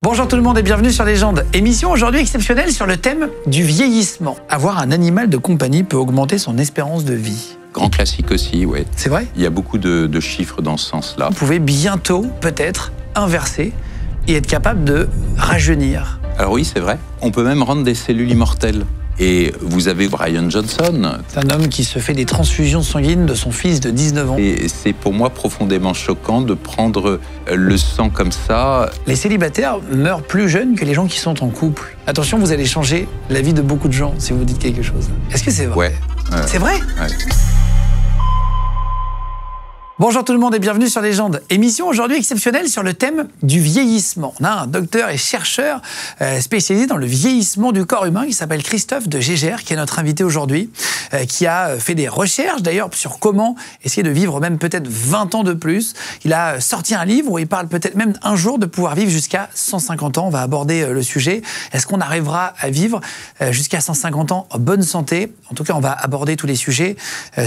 Bonjour tout le monde et bienvenue sur Légende. Émission aujourd'hui exceptionnelle sur le thème du vieillissement. Avoir un animal de compagnie peut augmenter son espérance de vie. Grand classique aussi, ouais. C'est vrai ? Il y a beaucoup de chiffres dans ce sens-là. Vous pouvez bientôt, peut-être, inverser et être capable de rajeunir. Alors oui, c'est vrai. On peut même rendre des cellules immortelles. Et vous avez Brian Johnson. C'est un homme qui se fait des transfusions sanguines de son fils de 19 ans. Et c'est pour moi profondément choquant de prendre le sang comme ça. Les célibataires meurent plus jeunes que les gens qui sont en couple. Attention, vous allez changer la vie de beaucoup de gens si vous dites quelque chose. Est-ce que c'est vrai ? Ouais. C'est vrai ? Ouais. Bonjour tout le monde et bienvenue sur Légende. Émission aujourd'hui exceptionnelle sur le thème du vieillissement. On a un docteur et chercheur spécialisé dans le vieillissement du corps humain qui s'appelle Christophe de Gégère, qui est notre invité aujourd'hui, qui a fait des recherches d'ailleurs sur comment essayer de vivre même peut-être 20 ans de plus. Il a sorti un livre où il parle peut-être même un jour de pouvoir vivre jusqu'à 150 ans. On va aborder le sujet. Est-ce qu'on arrivera à vivre jusqu'à 150 ans en bonne santé ? En tout cas, on va aborder tous les sujets,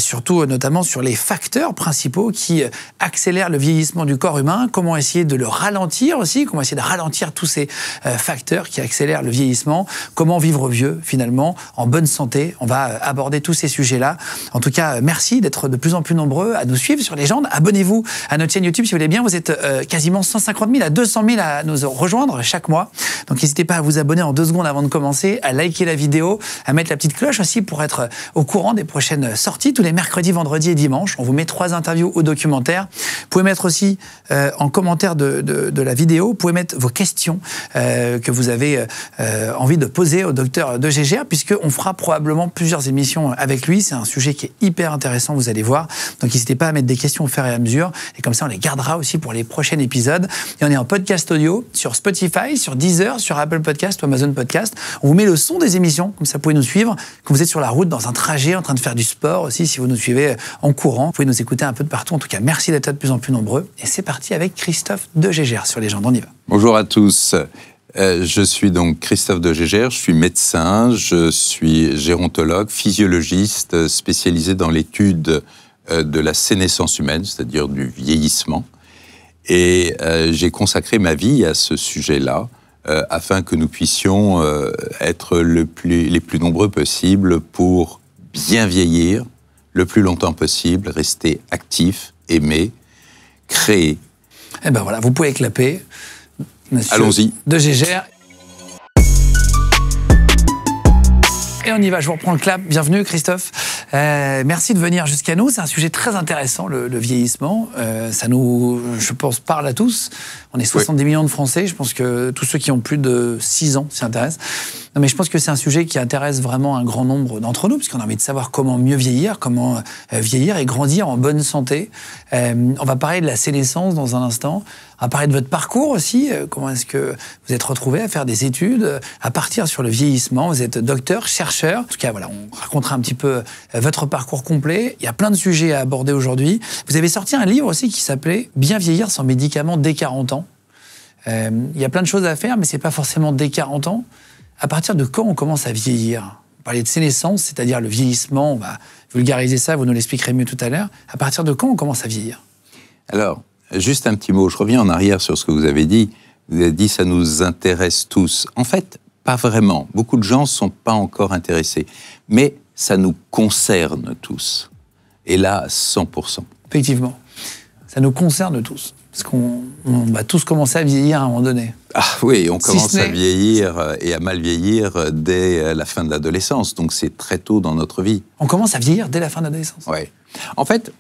surtout notamment sur les facteurs principaux qui accélère le vieillissement du corps humain, comment essayer de le ralentir aussi, comment essayer de ralentir tous ces facteurs qui accélèrent le vieillissement, comment vivre vieux finalement, en bonne santé. On va aborder tous ces sujets-là. En tout cas, merci d'être de plus en plus nombreux à nous suivre sur Légende. Abonnez-vous à notre chaîne YouTube si vous voulez bien. Vous êtes quasiment 150 000 à 200 000 à nous rejoindre chaque mois. Donc n'hésitez pas à vous abonner en 2 secondes avant de commencer, à liker la vidéo, à mettre la petite cloche aussi pour être au courant des prochaines sorties tous les mercredis, vendredis et dimanches. On vous met 3 interviews au documentaire. Vous pouvez mettre aussi en commentaire de la vidéo, vous pouvez mettre vos questions que vous avez envie de poser au docteur de Gégère, puisqu'on fera probablement plusieurs émissions avec lui. C'est un sujet qui est hyper intéressant, vous allez voir. Donc n'hésitez pas à mettre des questions au fur et à mesure. Et comme ça, on les gardera aussi pour les prochains épisodes. Et on est en podcast audio sur Spotify, sur Deezer, sur Apple Podcast ou Amazon Podcast. On vous met le son des émissions, comme ça vous pouvez nous suivre. Quand vous êtes sur la route, dans un trajet, en train de faire du sport aussi, si vous nous suivez en courant, vous pouvez nous écouter un peu de partout. En tout cas, merci d'être de plus en plus nombreux. Et c'est parti avec Christophe de Gégère sur Légende. On y va. Bonjour à tous. Je suis donc Christophe de Gégère, je suis médecin, je suis gérontologue, physiologiste spécialisé dans l'étude de la sénescence humaine, c'est-à-dire du vieillissement. Et j'ai consacré ma vie à ce sujet-là afin que nous puissions être les plus nombreux possibles pour bien vieillir le plus longtemps possible, rester actif, aimer, créer. Eh ben voilà, vous pouvez clapper. Monsieur Allons-y. De Gégère. Et on y va, je vous reprends le clap. Bienvenue Christophe. Merci de venir jusqu'à nous. C'est un sujet très intéressant, le vieillissement. Ça nous, je pense, parle à tous. On est 70 millions de Français. Je pense que tous ceux qui ont plus de 6 ans s'y intéressent. Non, mais je pense que c'est un sujet qui intéresse vraiment un grand nombre d'entre nous, puisqu'on a envie de savoir comment mieux vieillir, comment vieillir et grandir en bonne santé. On va parler de la sénescence dans un instant. On va parler de votre parcours aussi. Comment est-ce que vous êtes retrouvé à faire des études, à partir sur le vieillissement. Vous êtes docteur, chercheur. En tout cas, voilà, on racontera un petit peu votre parcours complet. Il y a plein de sujets à aborder aujourd'hui. Vous avez sorti un livre aussi qui s'appelait « Bien vieillir sans médicaments dès 40 ans ». Il y a plein de choses à faire, mais c'est pas forcément dès 40 ans. À partir de quand on commence à vieillir ? On parlait de sénescence, c'est-à-dire le vieillissement. On va vulgariser ça, vous nous l'expliquerez mieux tout à l'heure. À partir de quand on commence à vieillir ? Alors, juste un petit mot, je reviens en arrière sur ce que vous avez dit. Vous avez dit ça nous intéresse tous. En fait, pas vraiment. Beaucoup de gens ne sont pas encore intéressés. Mais ça nous concerne tous. Et là, 100%. Effectivement. Ça nous concerne tous. Parce qu'on va tous commencer à vieillir à un moment donné. Ah oui, on commence à vieillir et à mal vieillir dès la fin de l'adolescence. Donc c'est très tôt dans notre vie. On commence à vieillir dès la fin de l'adolescence. Oui. En fait,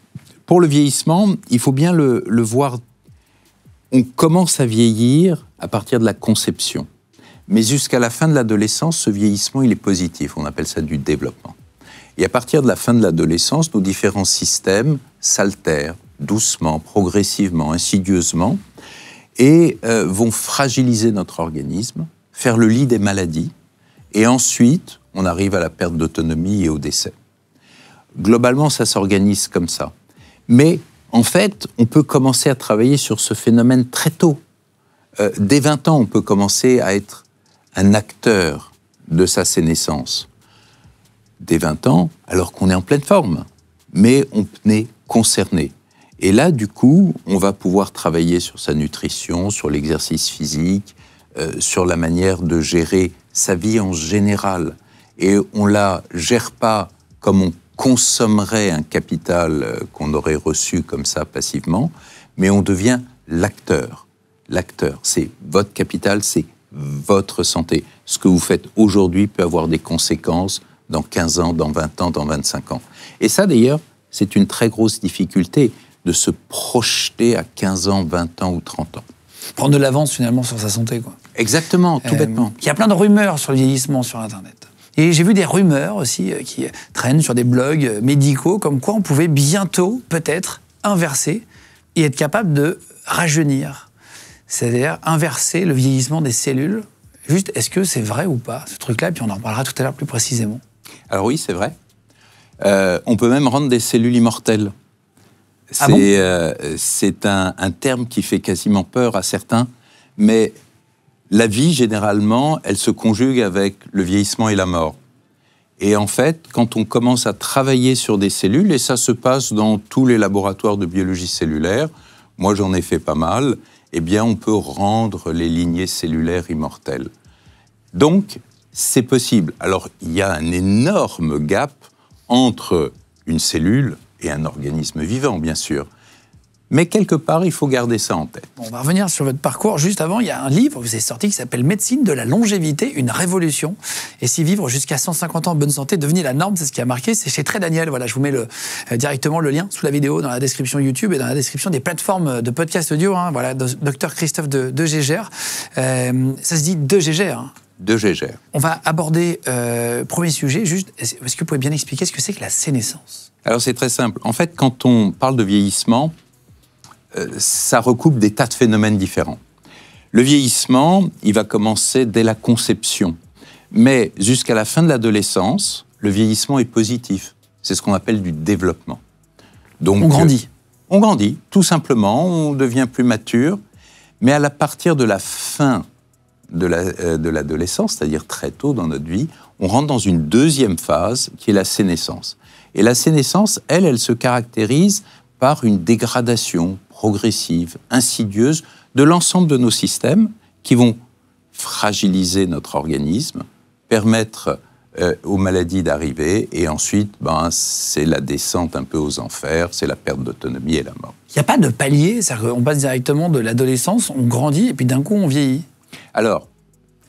pour le vieillissement, il faut bien le voir. On commence à vieillir à partir de la conception. Mais jusqu'à la fin de l'adolescence, ce vieillissement, il est positif. On appelle ça du développement. Et à partir de la fin de l'adolescence, nos différents systèmes s'altèrent doucement, progressivement, insidieusement, et vont fragiliser notre organisme, faire le lit des maladies, et ensuite, on arrive à la perte d'autonomie et au décès. Globalement, ça s'organise comme ça. Mais, en fait, on peut commencer à travailler sur ce phénomène très tôt. Dès 20 ans, on peut commencer à être un acteur de sa sénescence. Dès 20 ans, alors qu'on est en pleine forme, mais on est concerné. Et là, du coup, on va pouvoir travailler sur sa nutrition, sur l'exercice physique, sur la manière de gérer sa vie en général. Et on ne la gère pas comme on consommerait un capital qu'on aurait reçu comme ça passivement, mais on devient l'acteur. L'acteur, c'est votre capital, c'est votre santé. Ce que vous faites aujourd'hui peut avoir des conséquences dans 15 ans, dans 20 ans, dans 25 ans. Et ça, d'ailleurs, c'est une très grosse difficulté de se projeter à 15 ans, 20 ans ou 30 ans. Prendre de l'avance, finalement, sur sa santé, quoi. Exactement, tout bêtement. Il y a plein de rumeurs sur le vieillissement sur Internet. Et j'ai vu des rumeurs aussi qui traînent sur des blogs médicaux, comme quoi on pouvait bientôt, peut-être, inverser et être capable de rajeunir. C'est-à-dire inverser le vieillissement des cellules. Juste, est-ce que c'est vrai ou pas, ce truc-là? Puis on en parlera tout à l'heure plus précisément. Alors oui, c'est vrai. On peut même rendre des cellules immortelles. C'est un terme qui fait quasiment peur à certains, mais la vie, généralement, elle se conjugue avec le vieillissement et la mort. Et en fait, quand on commence à travailler sur des cellules, et ça se passe dans tous les laboratoires de biologie cellulaire, moi j'en ai fait pas mal, eh bien on peut rendre les lignées cellulaires immortelles. Donc, c'est possible. Alors, il y a un énorme gap entre une cellule et un organisme vivant, bien sûr. Mais quelque part, il faut garder ça en tête. Bon, on va revenir sur votre parcours. Juste avant, il y a un livre que vous avez sorti qui s'appelle « Médecine de la longévité, une révolution ». Et si vivre jusqu'à 150 ans en bonne santé devenait la norme, c'est ce qui a marqué. C'est chez Très Daniel. Voilà, je vous mets directement le lien sous la vidéo, dans la description YouTube et dans la description des plateformes de podcast audio. Hein. Voilà, Dr Christophe de Gégère. Ça se dit de Gégère. Hein. De Gégère. On va aborder, premier sujet, juste, est-ce que vous pouvez bien expliquer ce que c'est que la sénescence? Alors c'est très simple. En fait, quand on parle de vieillissement, ça recoupe des tas de phénomènes différents. Le vieillissement, il va commencer dès la conception. Mais jusqu'à la fin de l'adolescence, le vieillissement est positif. C'est ce qu'on appelle du développement. Donc, on grandit. On grandit, tout simplement. On devient plus mature. Mais à partir de la fin de l'adolescence, c'est-à-dire très tôt dans notre vie, on rentre dans une deuxième phase qui est la sénescence. Et la sénescence, elle se caractérise par une dégradation progressive, insidieuse, de l'ensemble de nos systèmes qui vont fragiliser notre organisme, permettre aux maladies d'arriver, et ensuite, c'est la descente un peu aux enfers, c'est la perte d'autonomie et la mort. Il n'y a pas de palier, c'est-à-dire qu'on passe directement de l'adolescence, on grandit, et puis d'un coup, on vieillit. Alors,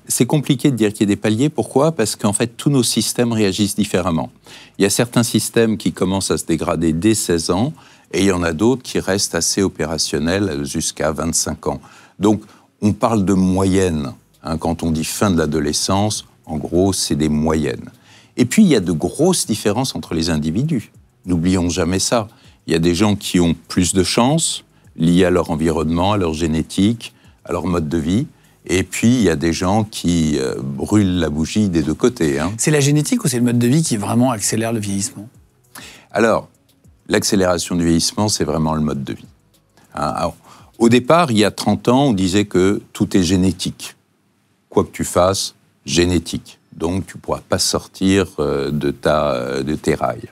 c'est compliqué de dire qu'il y a des paliers. Pourquoi? Parce qu'en fait, tous nos systèmes réagissent différemment. Il y a certains systèmes qui commencent à se dégrader dès 16 ans, et il y en a d'autres qui restent assez opérationnels jusqu'à 25 ans. Donc, on parle de moyenne. Hein, quand on dit fin de l'adolescence, en gros, c'est des moyennes. Et puis, il y a de grosses différences entre les individus. N'oublions jamais ça. Il y a des gens qui ont plus de chance, liées à leur environnement, à leur génétique, à leur mode de vie. Et puis, il y a des gens qui brûlent la bougie des deux côtés. Hein. C'est la génétique ou c'est le mode de vie qui vraiment accélère le vieillissement? Alors, l'accélération du vieillissement, c'est vraiment le mode de vie. Hein. Alors, au départ, il y a 30 ans, on disait que tout est génétique. Quoi que tu fasses, génétique. Donc, tu ne pourras pas sortir de tes rails.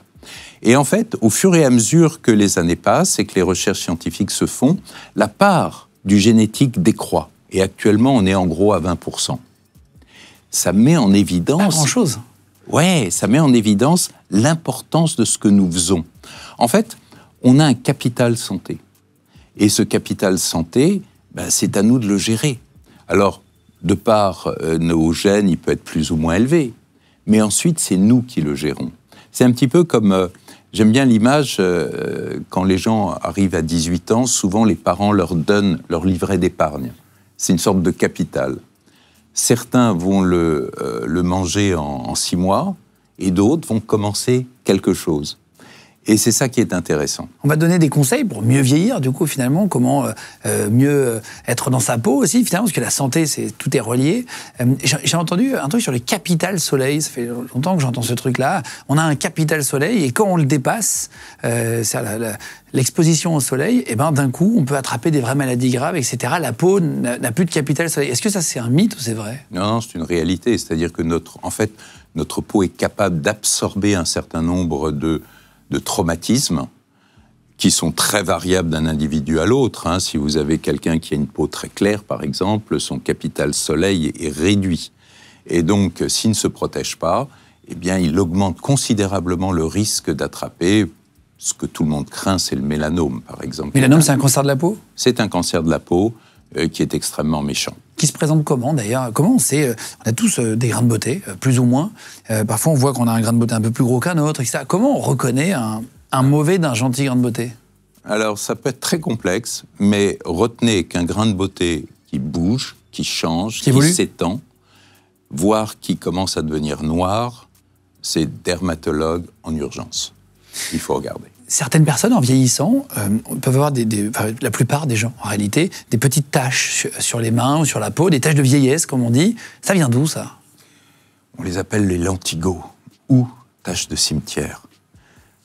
Et en fait, au fur et à mesure que les années passent et que les recherches scientifiques se font, la part du génétique décroît. Et actuellement, on est en gros à 20%. Ça met en évidence... Pas grand-chose. Ouais, ça met en évidence l'importance de ce que nous faisons. En fait, on a un capital santé. Et ce capital santé, c'est à nous de le gérer. Alors, de par nos gènes, il peut être plus ou moins élevé. Mais ensuite, c'est nous qui le gérons. C'est un petit peu comme... j'aime bien l'image, quand les gens arrivent à 18 ans, souvent les parents leur donnent leur livret d'épargne. C'est une sorte de capital. Certains vont le manger en 6 mois et d'autres vont commencer quelque chose. Et c'est ça qui est intéressant. On va donner des conseils pour mieux vieillir, du coup, finalement, comment mieux être dans sa peau aussi, finalement, parce que la santé, tout est relié. J'ai entendu un truc sur le capital soleil, ça fait longtemps que j'entends ce truc-là. On a un capital soleil, et quand on le dépasse, l'exposition au soleil, et d'un coup, on peut attraper des vraies maladies graves, etc. La peau n'a plus de capital soleil. Est-ce que ça, c'est un mythe ou c'est vrai? Non, c'est une réalité. C'est-à-dire que notre peau est capable d'absorber un certain nombre de traumatismes qui sont très variables d'un individu à l'autre. Hein. Si vous avez quelqu'un qui a une peau très claire, par exemple, son capital soleil est réduit. Et donc, s'il ne se protège pas, eh bien, il augmente considérablement le risque d'attraper ce que tout le monde craint, c'est le mélanome, par exemple. Mélanome, c'est un cancer de la peau ? C'est un cancer de la peau qui est extrêmement méchant. Qui se présente comment, d'ailleurs ? Comment on sait ? On a tous des grains de beauté, plus ou moins. Parfois, on voit qu'on a un grain de beauté un peu plus gros qu'un autre, etc. Comment on reconnaît un mauvais d'un gentil grain de beauté ? Alors, ça peut être très complexe, mais retenez qu'un grain de beauté qui bouge, qui change, qui s'étend, voire qui commence à devenir noir, c'est dermatologue en urgence. Il faut regarder. Certaines personnes, en vieillissant, peuvent avoir, la plupart des gens, en réalité, des petites taches sur les mains ou sur la peau, des taches de vieillesse, comme on dit. Ça vient d'où, ça ? On les appelle les lentigos, ou taches de cimetière.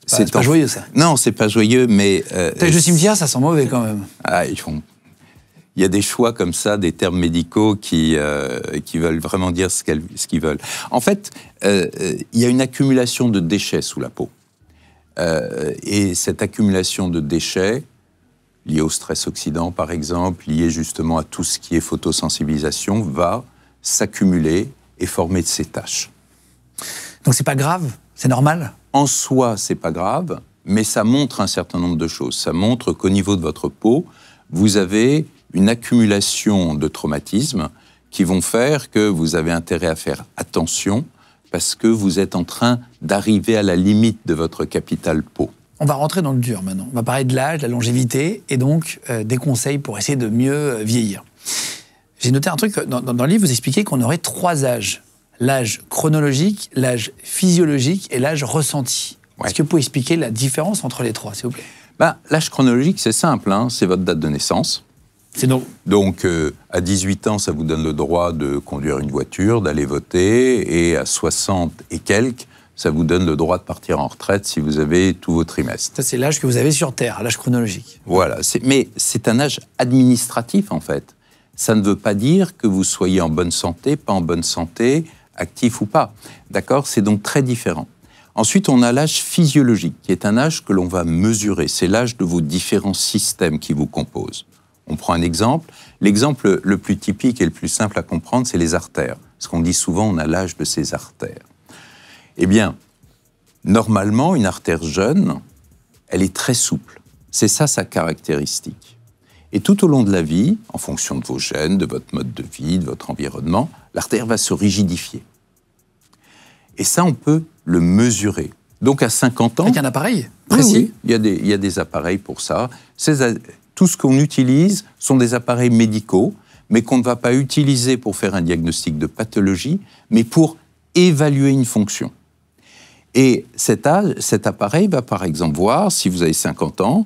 C'est pas joyeux, ça. Non, c'est pas joyeux, mais... taches de cimetière, ça sent mauvais, quand même. Ah, il y a des choix comme ça, des termes médicaux qui veulent vraiment dire ce qu'ils veulent. En fait, il y a une accumulation de déchets sous la peau. Et cette accumulation de déchets, liée au stress oxydant par exemple, liée justement à tout ce qui est photosensibilisation, va s'accumuler et former de ces taches. Donc c'est pas grave, c'est normal ? En soi, c'est pas grave, mais ça montre un certain nombre de choses. Ça montre qu'au niveau de votre peau, vous avez une accumulation de traumatismes qui vont faire que vous avez intérêt à faire attention parce que vous êtes en train d'arriver à la limite de votre capital peau. On va rentrer dans le dur maintenant. On va parler de l'âge, de la longévité et donc des conseils pour essayer de mieux vieillir. J'ai noté un truc, dans le livre, vous expliquez qu'on aurait 3 âges. L'âge chronologique, l'âge physiologique et l'âge ressenti. Ouais. Est-ce que vous pouvez expliquer la différence entre les 3, s'il vous plaît ? L'âge chronologique, c'est simple, hein, c'est votre date de naissance. Donc, à 18 ans, ça vous donne le droit de conduire une voiture, d'aller voter, et à 60 et quelques, ça vous donne le droit de partir en retraite si vous avez tous vos trimestres. Ça, c'est l'âge que vous avez sur Terre, l'âge chronologique. Voilà, mais c'est un âge administratif, en fait. Ça ne veut pas dire que vous soyez en bonne santé, pas en bonne santé, actif ou pas. D'accord ? C'est donc très différent. Ensuite, on a l'âge physiologique, qui est un âge que l'on va mesurer. C'est l'âge de vos différents systèmes qui vous composent. On prend un exemple. L'exemple le plus typique et le plus simple à comprendre, c'est les artères. Parce qu'on dit souvent, on a l'âge de ces artères. Eh bien, normalement, une artère jeune, elle est très souple. C'est ça sa caractéristique. Et tout au long de la vie, en fonction de vos gènes, de votre mode de vie, de votre environnement, l'artère va se rigidifier. Et ça, on peut le mesurer. Donc, à 50 ans... Avec un appareil précis. Oui, il y a des appareils pour ça. Tout ce qu'on utilise sont des appareils médicaux, mais qu'on ne va pas utiliser pour faire un diagnostic de pathologie, mais pour évaluer une fonction. Et cet appareil va, par exemple, voir, si vous avez 50 ans,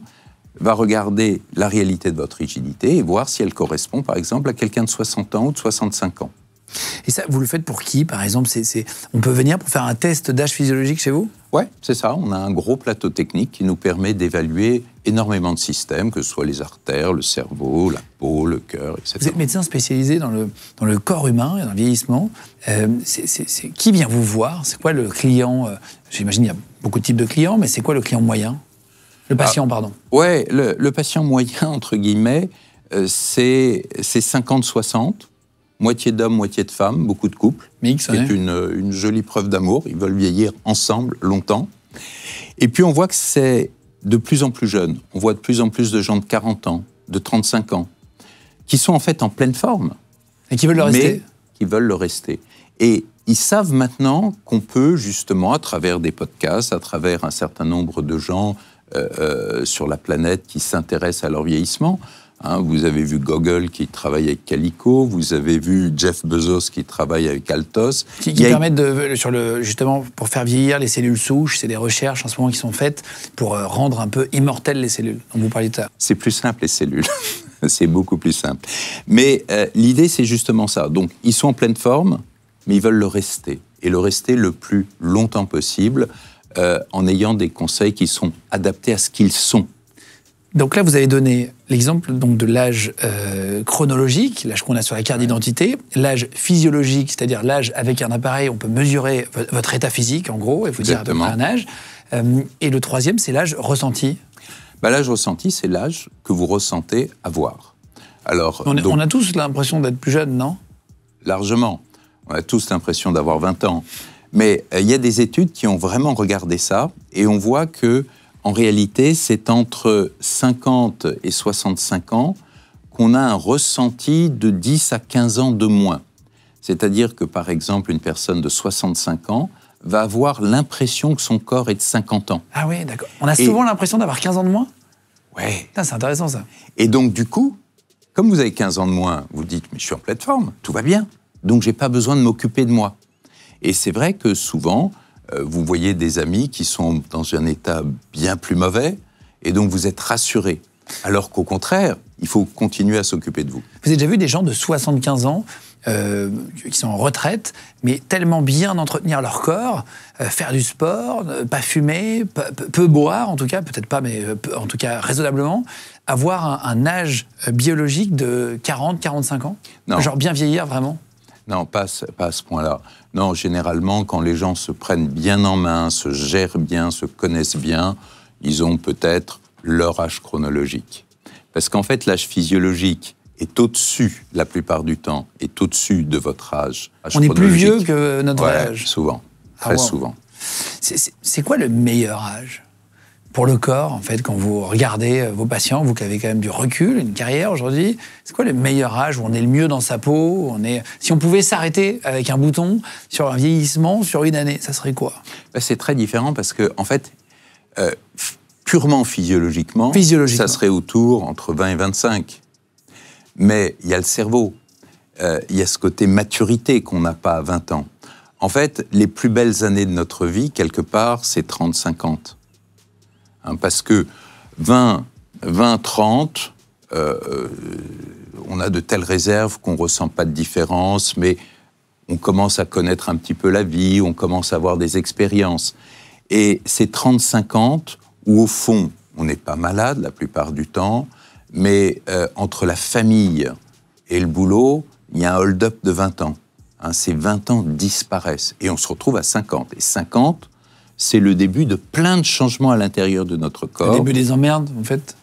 va regarder la réalité de votre rigidité et voir si elle correspond, par exemple, à quelqu'un de 60 ans ou de 65 ans. Et ça, vous le faites pour qui, par exemple ? On peut venir pour faire un test d'âge physiologique chez vous ? Oui, c'est ça. On a un gros plateau technique qui nous permet d'évaluer énormément de systèmes, que ce soit les artères, le cerveau, la peau, le cœur, etc. Vous êtes médecin spécialisé dans le corps humain et dans le vieillissement. Qui vient vous voir ? C'est quoi le client ? J'imagine qu'il y a beaucoup de types de clients, mais c'est quoi le client moyen ? Le patient, pardon. Oui, le patient moyen, entre guillemets, c'est 50-60. Moitié d'hommes, moitié de femmes, beaucoup de couples. Mix, c'est une jolie preuve d'amour. Ils veulent vieillir ensemble longtemps. Et puis on voit que c'est de plus en plus jeune. On voit de plus en plus de gens de 40 ans, de 35 ans, qui sont en fait en pleine forme. Et qui veulent le rester. Qui veulent le rester. Et ils savent maintenant qu'on peut justement, à travers des podcasts, à travers un certain nombre de gens sur la planète qui s'intéressent à leur vieillissement. Vous avez vu Google qui travaille avec Calico, vous avez vu Jeff Bezos qui travaille avec Altos. Qui permettent justement, pour faire vieillir les cellules souches, c'est des recherches en ce moment qui sont faites pour rendre un peu immortelles les cellules, dont vous parliez tout à l'heure. C'est plus simple les cellules, c'est beaucoup plus simple. Mais l'idée c'est justement ça, donc ils sont en pleine forme, mais ils veulent le rester, et le rester le plus longtemps possible, en ayant des conseils qui sont adaptés à ce qu'ils sont. Donc là, vous avez donné l'exemple donc, de l'âge chronologique, l'âge qu'on a sur la carte d'identité, l'âge physiologique, c'est-à-dire l'âge avec un appareil, on peut mesurer votre état physique, en gros, et vous dire à peu près un âge. Et le troisième, c'est l'âge ressenti. L'âge ressenti, c'est l'âge que vous ressentez avoir. Alors, on a tous l'impression d'être plus jeune, non? Largement. On a tous l'impression d'avoir 20 ans. Mais il y a des études qui ont vraiment regardé ça, et on voit que, en réalité, c'est entre 50 et 65 ans qu'on a un ressenti de 10 à 15 ans de moins. C'est-à-dire que, par exemple, une personne de 65 ans va avoir l'impression que son corps est de 50 ans. Ah oui, d'accord. On a souvent l'impression d'avoir 15 ans de moins? Ouais. Putain, c'est intéressant, ça. Et donc, du coup, comme vous avez 15 ans de moins, vous dites « mais je suis en pleine forme, tout va bien, donc j'ai pas besoin de m'occuper de moi ». Et c'est vrai que souvent, vous voyez des amis qui sont dans un état bien plus mauvais, et donc vous êtes rassurés. Alors qu'au contraire, il faut continuer à s'occuper de vous. Vous avez déjà vu des gens de 75 ans qui sont en retraite, mais tellement bien entretenir leur corps, faire du sport, pas fumer, peu boire, en tout cas, peut-être pas, mais en tout cas raisonnablement, avoir un âge biologique de 40, 45 ans? Non. Genre bien vieillir, vraiment? Non, pas à ce point-là. Non, généralement, quand les gens se prennent bien en main, se gèrent bien, se connaissent bien, ils ont peut-être leur âge chronologique. Parce qu'en fait, l'âge physiologique est au-dessus, la plupart du temps, est au-dessus de votre âge. On est plus vieux que notre âge. Souvent, très souvent. C'est quoi le meilleur âge pour le corps, en fait, quand vous regardez vos patients, vous qui avez quand même du recul, une carrière aujourd'hui? C'est quoi le meilleur âge où on est le mieux dans sa peau? Si on pouvait s'arrêter avec un bouton sur un vieillissement sur une année, ça serait quoi? C'est très différent parce que, en fait, purement physiologiquement, ça serait autour entre 20 et 25. Mais il y a le cerveau, il y a ce côté maturité qu'on n'a pas à 20 ans. En fait, les plus belles années de notre vie, quelque part, c'est 30-50. Parce que 20-30, on a de telles réserves qu'on ne ressent pas de différence, mais on commence à connaître un petit peu la vie, on commence à avoir des expériences. Et c'est 30-50 où, au fond, on n'est pas malade la plupart du temps, mais entre la famille et le boulot, il y a un hold-up de 20 ans. Ces 20 ans disparaissent et on se retrouve à 50. Et 50, c'est le début de plein de changements à l'intérieur de notre corps. Le début des emmerdes, en fait?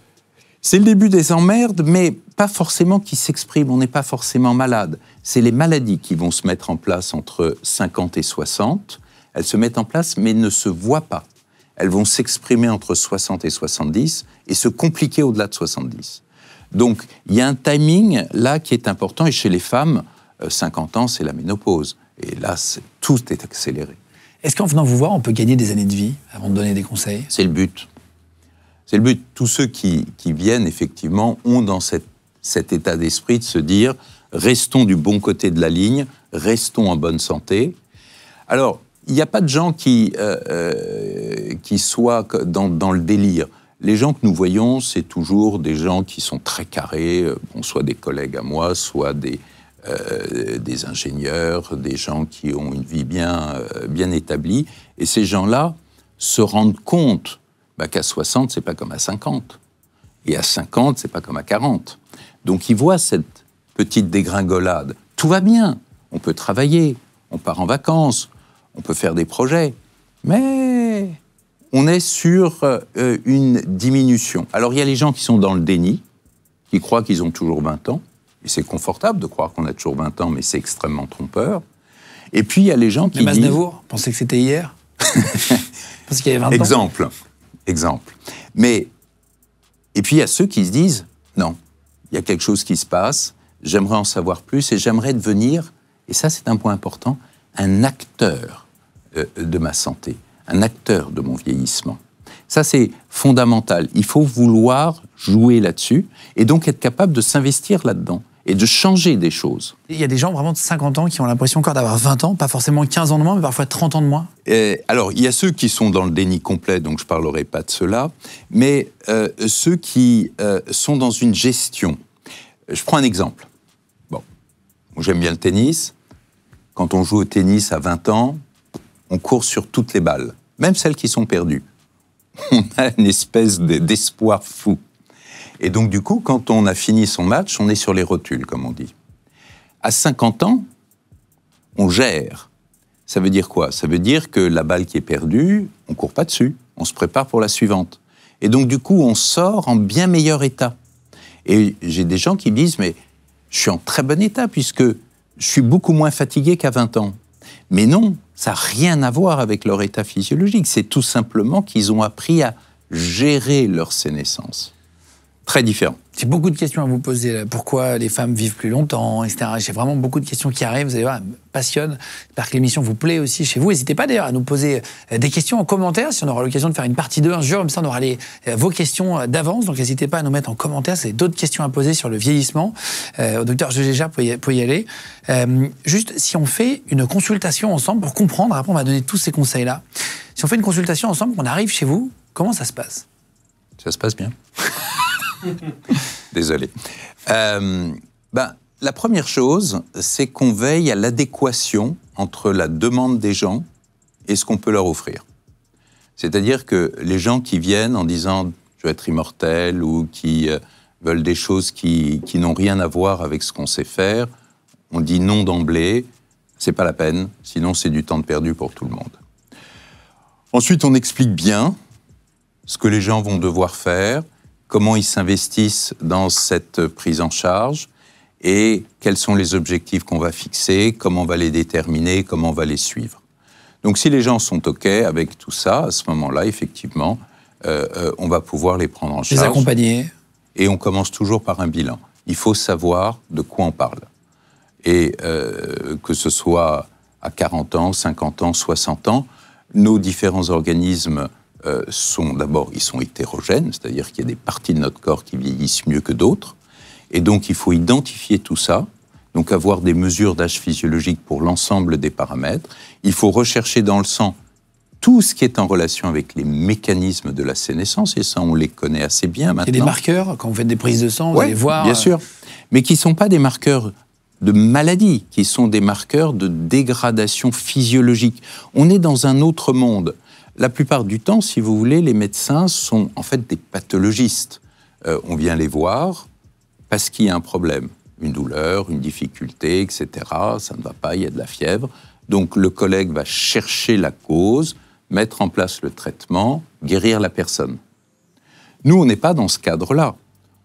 C'est le début des emmerdes, mais pas forcément qui s'expriment. On n'est pas forcément malade. C'est les maladies qui vont se mettre en place entre 50 et 60. Elles se mettent en place, mais ne se voient pas. Elles vont s'exprimer entre 60 et 70 et se compliquer au-delà de 70. Donc, il y a un timing là qui est important. Et chez les femmes, 50 ans, c'est la ménopause. Et là, tout est accéléré. Est-ce qu'en venant vous voir, on peut gagner des années de vie avant de donner des conseils? C'est le but. C'est le but. Tous ceux qui viennent, effectivement, ont dans cet état d'esprit de se dire « restons du bon côté de la ligne, restons en bonne santé ». Alors, il n'y a pas de gens qui soient dans le délire. Les gens que nous voyons, c'est toujours des gens qui sont très carrés, soit des collègues à moi, soit des ingénieurs, des gens qui ont une vie bien établie. Et ces gens-là se rendent compte qu'à 60, c'est pas comme à 50. Et à 50, c'est pas comme à 40. Donc ils voient cette petite dégringolade. Tout va bien, on peut travailler, on part en vacances, on peut faire des projets, mais on est sur une diminution. Alors il y a les gens qui sont dans le déni, qui croient qu'ils ont toujours 20 ans, et c'est confortable de croire qu'on a toujours 20 ans, mais c'est extrêmement trompeur. Et puis il y a les gens qui disent... Aznavour, pensez que c'était hier? Parce qu'il y avait 20 ans. Exemple. Mais, et puis il y a ceux qui se disent, non, il y a quelque chose qui se passe, j'aimerais en savoir plus, et j'aimerais devenir, et ça c'est un point important, un acteur de ma santé, un acteur de mon vieillissement. Ça, c'est fondamental. Il faut vouloir jouer là-dessus et donc être capable de s'investir là-dedans et de changer des choses. Il y a des gens vraiment de 50 ans qui ont l'impression encore d'avoir 20 ans, pas forcément 15 ans de moins, mais parfois 30 ans de moins. Alors, il y a ceux qui sont dans le déni complet, donc je ne parlerai pas de cela, mais ceux qui sont dans une gestion. Je prends un exemple. Bon, j'aime bien le tennis. Quand on joue au tennis à 20 ans, on court sur toutes les balles, même celles qui sont perdues. On a une espèce d'espoir fou. Et donc, du coup, quand on a fini son match, on est sur les rotules, comme on dit. À 50 ans, on gère. Ça veut dire quoi? Ça veut dire que la balle qui est perdue, on ne court pas dessus, on se prépare pour la suivante. Et donc, du coup, on sort en bien meilleur état. Et j'ai des gens qui me disent, mais je suis en très bon état puisque je suis beaucoup moins fatigué qu'à 20 ans. Mais non, ça n'a rien à voir avec leur état physiologique. C'est tout simplement qu'ils ont appris à gérer leur sénescence. Très différent. J'ai beaucoup de questions à vous poser. Là. Pourquoi les femmes vivent plus longtemps, etc. J'ai vraiment beaucoup de questions qui arrivent. Vous allez voir, elles me passionnent. J'espère que l'émission vous plaît aussi chez vous. N'hésitez pas d'ailleurs à nous poser des questions en commentaire. Si on aura l'occasion de faire une partie 2 un jour, comme ça on aura vos questions d'avance. Donc n'hésitez pas à nous mettre en commentaire. C'est d'autres questions à poser sur le vieillissement. Au docteur Gégère, vous pouvez y aller. Juste, si on fait une consultation ensemble pour comprendre, après on va donner tous ces conseils-là. Si on fait une consultation ensemble, on arrive chez vous, comment ça se passe? Ça se passe bien. Désolé. La première chose, c'est qu'on veille à l'adéquation entre la demande des gens et ce qu'on peut leur offrir. C'est-à-dire que les gens qui viennent en disant « je veux être immortel » ou qui veulent des choses qui n'ont rien à voir avec ce qu'on sait faire, on dit non d'emblée, c'est pas la peine, sinon c'est du temps de perdu pour tout le monde. Ensuite, on explique bien ce que les gens vont devoir faire, comment ils s'investissent dans cette prise en charge et quels sont les objectifs qu'on va fixer, comment on va les déterminer, comment on va les suivre. Donc si les gens sont OK avec tout ça, à ce moment-là, effectivement, on va pouvoir les prendre en charge. Les accompagner. Et on commence toujours par un bilan. Il faut savoir de quoi on parle. Et que ce soit à 40 ans, 50 ans, 60 ans, nos différents organismes sont d'abord, ils sont hétérogènes, c'est-à-dire qu'il y a des parties de notre corps qui vieillissent mieux que d'autres. Et donc, il faut identifier tout ça, donc avoir des mesures d'âge physiologique pour l'ensemble des paramètres. Il faut rechercher dans le sang tout ce qui est en relation avec les mécanismes de la sénescence, et ça, on les connaît assez bien maintenant. Il y a des marqueurs, quand vous faites des prises de sang, vous allez voir... bien sûr, mais qui ne sont pas des marqueurs de maladie, qui sont des marqueurs de dégradation physiologique. On est dans un autre monde. La plupart du temps, si vous voulez, les médecins sont en fait des pathologistes. On vient les voir parce qu'il y a un problème, une douleur, une difficulté, etc. Ça ne va pas, il y a de la fièvre. Donc le collègue va chercher la cause, mettre en place le traitement, guérir la personne. Nous, on n'est pas dans ce cadre-là.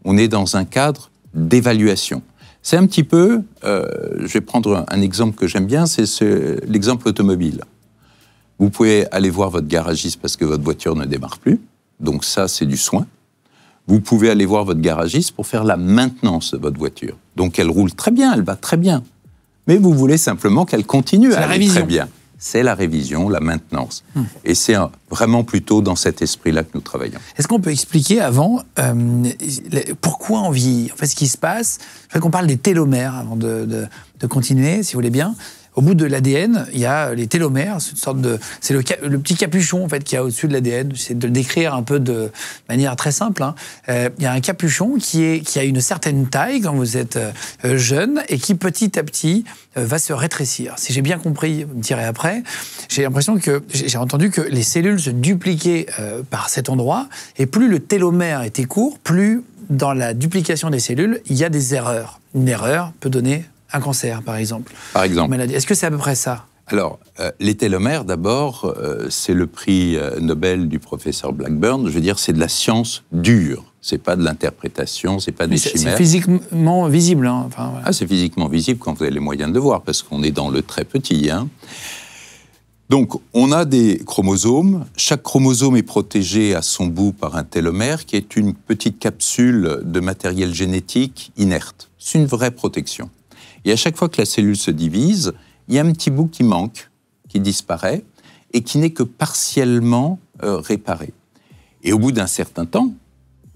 On est dans un cadre d'évaluation. C'est un petit peu, je vais prendre un exemple que j'aime bien, c'est l'exemple automobile. Vous pouvez aller voir votre garagiste parce que votre voiture ne démarre plus. Donc ça, c'est du soin. Vous pouvez aller voir votre garagiste pour faire la maintenance de votre voiture. Donc elle roule très bien, elle va très bien. Mais vous voulez simplement qu'elle continue à aller très bien. C'est la révision, la maintenance. Et c'est vraiment plutôt dans cet esprit-là que nous travaillons. Est-ce qu'on peut expliquer avant pourquoi on vieillit? En fait, ce qui se passe, je veux qu'on parle des télomères avant de continuer, si vous voulez bien. Au bout de l'ADN, il y a les télomères, c'est une sorte c'est le petit capuchon en fait qu'il y a au-dessus de l'ADN. J'essaie de le décrire un peu de manière très simple. Il y a un capuchon qui a une certaine taille quand vous êtes jeune et qui petit à petit va se rétrécir. Si j'ai bien compris, vous me direz après, j'ai l'impression que j'ai entendu que les cellules se dupliquaient par cet endroit et plus le télomère était court, plus dans la duplication des cellules, il y a des erreurs. Une erreur peut donner un cancer, par exemple. Par exemple. Maladie. Est-ce que c'est à peu près ça? Alors, les télomères, d'abord, c'est le prix Nobel du professeur Blackburn. Je veux dire, c'est de la science dure. C'est pas de l'interprétation, c'est pas des chimères. C'est physiquement visible. Hein. Enfin, voilà. Ah, c'est physiquement visible quand vous avez les moyens de le voir, parce qu'on est dans le très petit. Hein. Donc, on a des chromosomes. Chaque chromosome est protégé à son bout par un télomère, qui est une petite capsule de matériel génétique inerte. C'est une vraie protection. Et à chaque fois que la cellule se divise, il y a un petit bout qui manque, qui disparaît, et qui n'est que partiellement réparé. Et au bout d'un certain temps,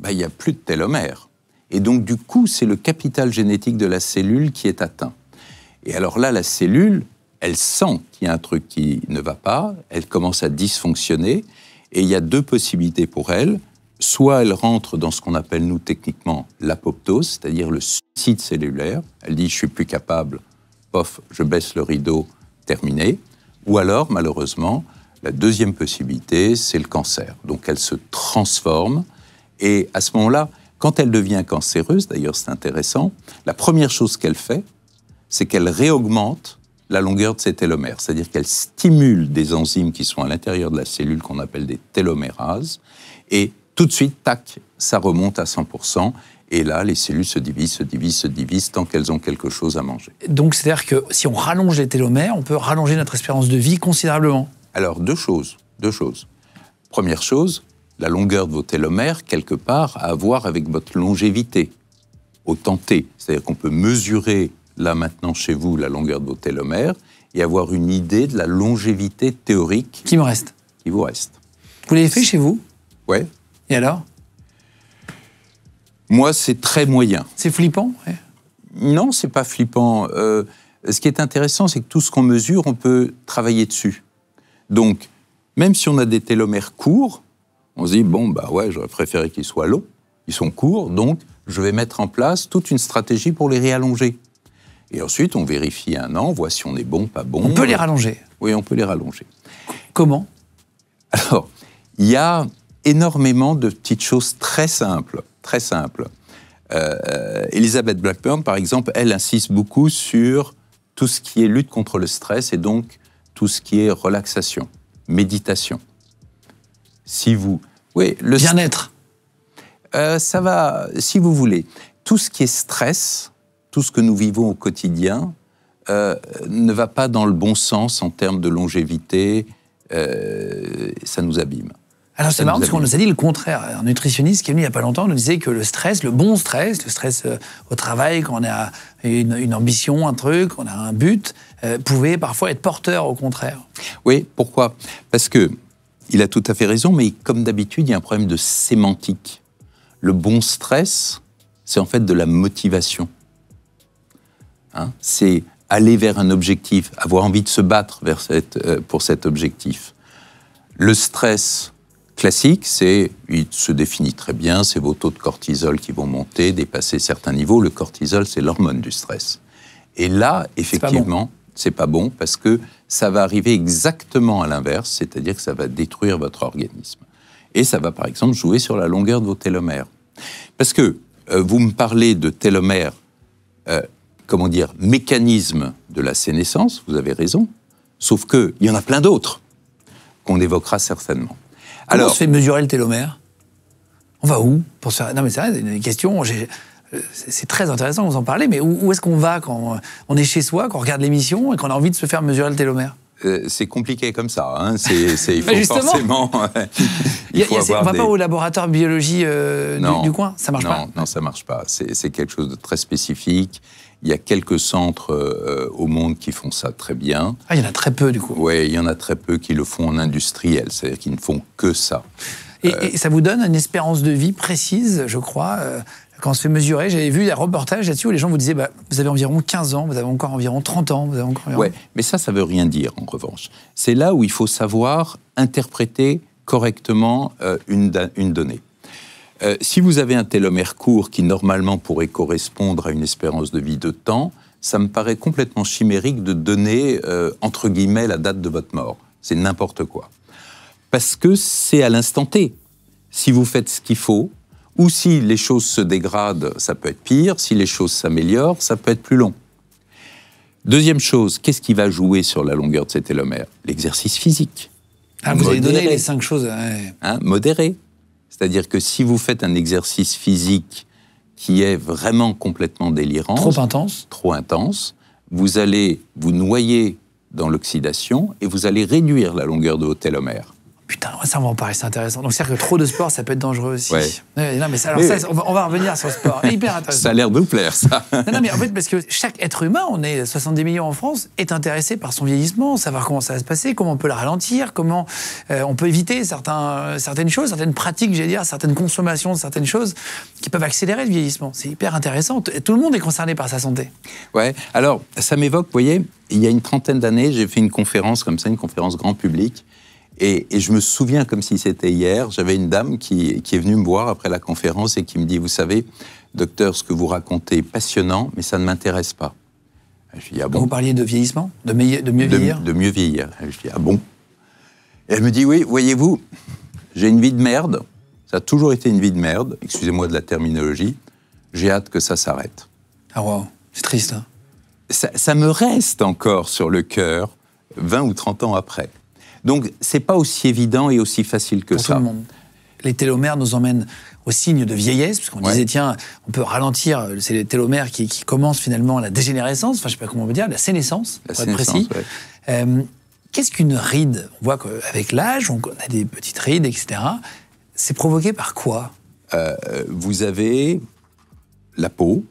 il n'y a plus de télomère. Et donc, du coup, c'est le capital génétique de la cellule qui est atteint. Et alors là, la cellule, elle sent qu'il y a un truc qui ne va pas, elle commence à dysfonctionner, et il y a deux possibilités pour elle. Soit elle rentre dans ce qu'on appelle, nous, techniquement, l'apoptose, c'est-à-dire le suicide cellulaire. Elle dit « je suis plus capable », pof, je baisse le rideau, terminé. Ou alors, malheureusement, la deuxième possibilité, c'est le cancer. Donc elle se transforme, et à ce moment-là, quand elle devient cancéreuse, d'ailleurs c'est intéressant, la première chose qu'elle fait, c'est qu'elle réaugmente la longueur de ses télomères, c'est-à-dire qu'elle stimule des enzymes qui sont à l'intérieur de la cellule qu'on appelle des télomérases, et tout de suite, tac, ça remonte à 100%. Et là, les cellules se divisent tant qu'elles ont quelque chose à manger. Donc, c'est-à-dire que si on rallonge les télomères, on peut rallonger notre espérance de vie considérablement. Alors, deux choses. Première chose, la longueur de vos télomères, quelque part, a à voir avec votre longévité, au temps T. C'est-à-dire qu'on peut mesurer, là, maintenant, chez vous, la longueur de vos télomères et avoir une idée de la longévité théorique qui me reste. Qui vous reste. Vous l'avez fait chez vous? Ouais. Et alors? Moi, c'est très moyen. C'est flippant? Ouais. Non, c'est pas flippant. Ce qui est intéressant, c'est que tout ce qu'on mesure, on peut travailler dessus. Donc, même si on a des télomères courts, on se dit, bon, bah ouais, j'aurais préféré qu'ils soient longs. Ils sont courts, donc je vais mettre en place toute une stratégie pour les réallonger. Et ensuite, on vérifie 1 an, on voit si on est bon, pas bon. On peut les rallonger? Oui, on peut les rallonger. Comment? Alors, il y a énormément de petites choses très simples. Très simple. Elizabeth Blackburn, par exemple, elle insiste beaucoup sur tout ce qui est lutte contre le stress et donc tout ce qui est relaxation, méditation. Si vous... Oui, le bien-être. Ça va, si vous voulez. Tout ce qui est stress, tout ce que nous vivons au quotidien, ne va pas dans le bon sens en termes de longévité, ça nous abîme. Alors c'est marrant parce qu'on nous a dit le contraire. Un nutritionniste qui est venu il n'y a pas longtemps nous disait que le stress, le bon stress, le stress au travail, quand on a une ambition, un truc, on a un but, pouvait parfois être porteur au contraire. Oui, pourquoi? Parce que il a tout à fait raison, mais comme d'habitude, il y a un problème de sémantique. Le bon stress, c'est en fait de la motivation. Hein? C'est aller vers un objectif, avoir envie de se battre pour cet objectif. Le stress classique, il se définit très bien, c'est vos taux de cortisol qui vont monter, dépasser certains niveaux. Le cortisol, c'est l'hormone du stress. Et là, effectivement, c'est pas bon parce que ça va arriver exactement à l'inverse, c'est-à-dire que ça va détruire votre organisme. Et ça va, par exemple, jouer sur la longueur de vos télomères. Parce que vous me parlez de télomères, mécanisme de la sénescence, vous avez raison, sauf qu'il y en a plein d'autres qu'on évoquera certainement. Comment on se fait mesurer le télomère? On va où pour se faire... Non mais c'est vrai, c'est une question, c'est très intéressant que vous en parlez, mais où est-ce qu'on va quand on est chez soi, qu'on regarde l'émission et qu'on a envie de se faire mesurer le télomère? C'est compliqué comme ça, hein. Il faut forcément... on ne va pas au laboratoire de biologie du coin? Ça marche pas? Non, ça marche pas. C'est quelque chose de très spécifique. Il y a quelques centres au monde qui font ça très bien. Ah, il y en a très peu, du coup. Oui, il y en a très peu qui le font en industriel, c'est-à-dire qu'ils ne font que ça. Et ça vous donne une espérance de vie précise, je crois, quand on se fait mesurer. J'avais vu des reportages là-dessus où les gens vous disaient vous avez environ 15 ans, vous avez encore environ 30 ans, vous avez encore environ... Oui, mais ça veut rien dire, en revanche. C'est là où il faut savoir interpréter correctement une donnée. Si vous avez un télomère court qui, normalement, pourrait correspondre à une espérance de vie de temps, ça me paraît complètement chimérique de donner, entre guillemets, la date de votre mort. C'est n'importe quoi. Parce que c'est à l'instant T. Si vous faites ce qu'il faut, ou si les choses se dégradent, ça peut être pire. Si les choses s'améliorent, ça peut être plus long. Deuxième chose, qu'est-ce qui va jouer sur la longueur de ces télomères? L'exercice physique. Ah, vous avez donné les 5 choses. Ouais. Hein, modéré. C'est-à-dire que si vous faites un exercice physique qui est vraiment complètement délirant, trop intense, vous allez vous noyer dans l'oxydation et vous allez réduire la longueur de vos télomères. Putain, ça, on va en parler, c'est intéressant. Donc, c'est-à-dire que trop de sport, ça peut être dangereux aussi. Ouais. Non, mais ça, on va revenir sur le sport. Hyper intéressant. Ça a l'air de vous plaire, ça. Non, mais en fait, parce que chaque être humain, on est 70 millions en France, est intéressé par son vieillissement, savoir comment ça va se passer, comment on peut le ralentir, comment on peut éviter certaines choses, certaines pratiques, j'allais dire, certaines consommations, certaines choses qui peuvent accélérer le vieillissement. C'est hyper intéressant. Tout le monde est concerné par sa santé. Ouais. Alors, ça m'évoque, vous voyez, il y a une trentaine d'années, j'ai fait une conférence comme ça, une conférence grand public. Et je me souviens comme si c'était hier, j'avais une dame qui est venue me voir après la conférence et qui me dit, vous savez, docteur, ce que vous racontez est passionnant, mais ça ne m'intéresse pas. Je dis, ah bon? Vous parliez de vieillissement? De mieux vieillir? De mieux vieillir. Je dis, ah bon? Et elle me dit, oui, voyez-vous, j'ai une vie de merde, ça a toujours été une vie de merde, excusez-moi de la terminologie, j'ai hâte que ça s'arrête. Ah wow, c'est triste, hein? Ça me reste encore sur le cœur 20 ou 30 ans après. Donc, c'est pas aussi évident et aussi facile que ça. Pour tout le monde. les télomères nous emmènent au signe de vieillesse, parce qu'on disait, tiens, on peut ralentir, c'est les télomères qui commencent finalement la dégénérescence, enfin je sais pas comment on veut dire, la sénescence, pour être précis. Qu'est-ce qu'une ride? On voit qu'avec l'âge, on a des petites rides, etc. C'est provoqué par quoi? Vous avez la peau.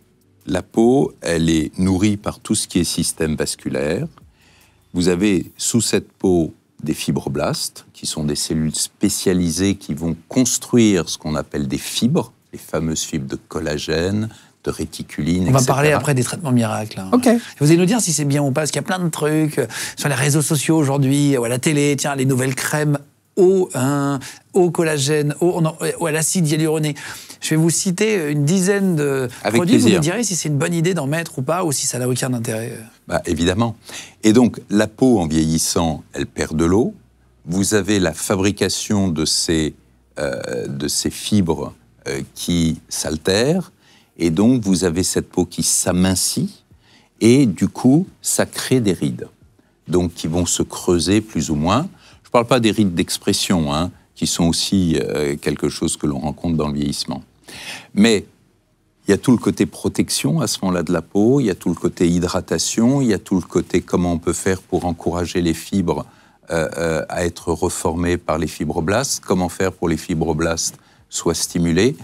La peau, elle est nourrie par tout ce qui est système vasculaire. Vous avez sous cette peau des fibroblastes, qui sont des cellules spécialisées qui vont construire ce qu'on appelle des fibres, les fameuses fibres de collagène, de réticuline, etc. On va parler après des traitements miracles. Hein. Ok. Vous allez nous dire si c'est bien ou pas, parce qu'il y a plein de trucs sur les réseaux sociaux aujourd'hui, ou à la télé, tiens, les nouvelles crèmes au collagène, à l'acide hyaluronique. Je vais vous citer une dizaine de produits. Vous me direz si c'est une bonne idée d'en mettre ou pas, ou si ça n'a aucun intérêt. Évidemment. Et donc, la peau, en vieillissant, elle perd de l'eau. Vous avez la fabrication de ces fibres qui s'altèrent. Et donc, vous avez cette peau qui s'amincit. Et du coup, ça crée des rides. Donc, qui vont se creuser plus ou moins. Je ne parle pas des rides d'expression, hein, qui sont aussi quelque chose que l'on rencontre dans le vieillissement. Mais il y a tout le côté protection à ce moment-là de la peau, il y a tout le côté hydratation, il y a tout le côté comment on peut faire pour encourager les fibres à être reformées par les fibroblastes, comment faire pour les fibroblastes soient stimulés.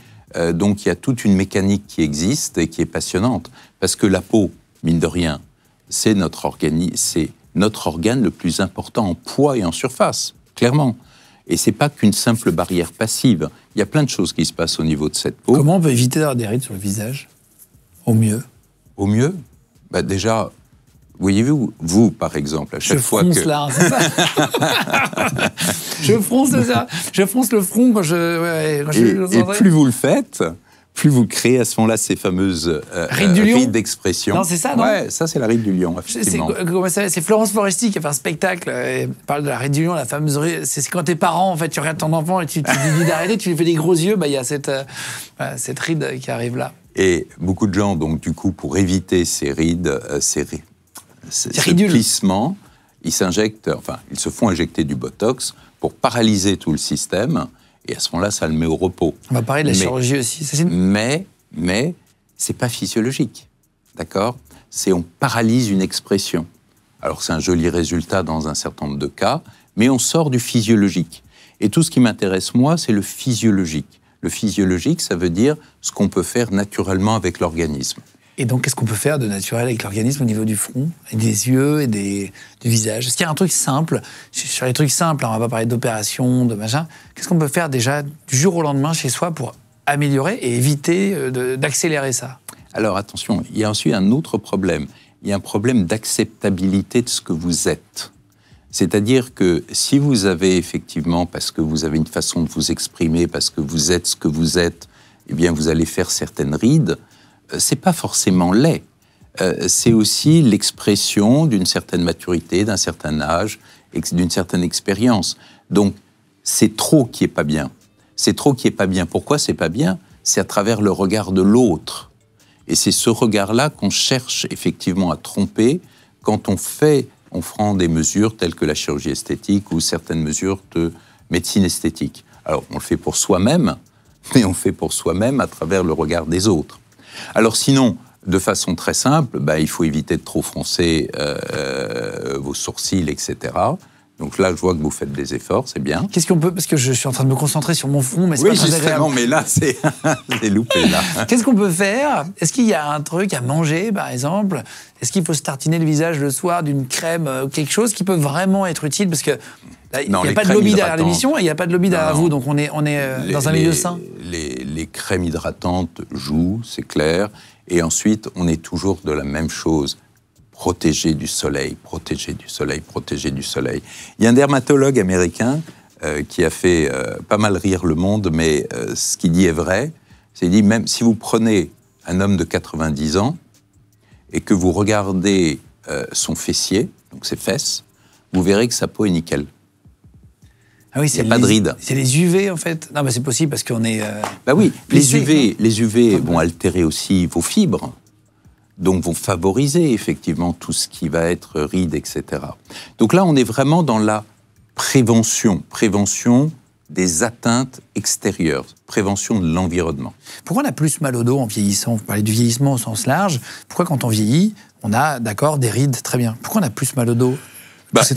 Donc il y a toute une mécanique qui existe et qui est passionnante. Parce que la peau, mine de rien, c'est notre organe le plus important en poids et en surface, clairement. Et c'est pas qu'une simple barrière passive. Il y a plein de choses qui se passent au niveau de cette peau. Comment on peut éviter d'avoir des rides sur le visage? Au mieux? Au mieux? Déjà, voyez-vous, vous, par exemple, à chaque fois que... Je fronce là, c'est ça. Je fronce le front quand je... Et plus vous le faites, plus vous créez à ce moment-là ces fameuses rides d'expression. Non, c'est ça, non? Ouais, ça c'est la ride du lion, effectivement. C'est Florence Foresti qui a fait un spectacle, elle parle de la ride du lion, la fameuse ride. C'est quand tes parents, en fait, tu regardes ton enfant et tu lui dis d'arrêter, tu lui fais des gros yeux, il y a cette ride qui arrive là. Et beaucoup de gens, donc du coup, pour éviter ces rides, ce plissement, ils se font injecter du Botox pour paralyser tout le système. Et à ce moment-là, ça le met au repos. On va parler de la chirurgie aussi. Mais c'est pas physiologique, d'accord? On paralyse une expression. Alors c'est un joli résultat dans un certain nombre de cas, mais on sort du physiologique. Et tout ce qui m'intéresse, moi, c'est le physiologique. Le physiologique, ça veut dire ce qu'on peut faire naturellement avec l'organisme. Et donc, qu'est-ce qu'on peut faire de naturel avec l'organisme au niveau du front, et des yeux et du visage? Est-ce qu'il y a un truc simple? Sur les trucs simples, on va pas parler d'opération, de machin. Qu'est-ce qu'on peut faire déjà du jour au lendemain chez soi pour améliorer et éviter d'accélérer ça? Alors, attention, il y a ensuite un autre problème. Il y a un problème d'acceptabilité de ce que vous êtes. C'est-à-dire que si vous avez effectivement, parce que vous avez une façon de vous exprimer, parce que vous êtes ce que vous êtes, eh bien, vous allez faire certaines rides, c'est pas forcément laid. C'est aussi l'expression d'une certaine maturité, d'un certain âge, d'une certaine expérience. Donc, c'est trop qui est pas bien. C'est trop qui est pas bien. Pourquoi c'est pas bien? C'est à travers le regard de l'autre. Et c'est ce regard-là qu'on cherche effectivement à tromper quand on prend des mesures telles que la chirurgie esthétique ou certaines mesures de médecine esthétique. Alors, on le fait pour soi-même, mais on le fait pour soi-même à travers le regard des autres. Alors sinon, de façon très simple, il faut éviter de trop froncer vos sourcils, etc. Donc là, je vois que vous faites des efforts, c'est bien. Qu'est-ce qu'on peut... Parce que je suis en train de me concentrer sur mon front, mais c'est pas très agréable. Oui, mais là, c'est loupé, là. Qu'est-ce qu'on peut faire? Est-ce qu'il y a un truc à manger, par exemple? Est-ce qu'il faut se tartiner le visage le soir d'une crème, quelque chose qui peut vraiment être utile? Parce que là, il n'y a pas de lobby derrière l'émission et il n'y a pas de lobby derrière vous, donc on est dans un milieu sain. Les crèmes hydratantes jouent, c'est clair. Et ensuite, on est toujours de la même chose. Protéger du soleil, protéger du soleil, protéger du soleil. Il y a un dermatologue américain qui a fait pas mal rire le monde, mais ce qu'il dit est vrai. Il dit, même si vous prenez un homme de 90 ans et que vous regardez son fessier, donc ses fesses, vous verrez que sa peau est nickel. Ah oui, il n'y a pas de rides. C'est les UV, en fait? Non, mais c'est possible parce qu'on est... oui, les UV vont altérer aussi vos fibres. Donc vont favoriser effectivement tout ce qui va être rides, etc. Donc là, on est vraiment dans la prévention des atteintes extérieures, prévention de l'environnement. Pourquoi on a plus mal au dos en vieillissant? Vous parlez du vieillissement au sens large. Pourquoi quand on vieillit, on a, d'accord, des rides, très bien. Pourquoi on a plus mal au dos?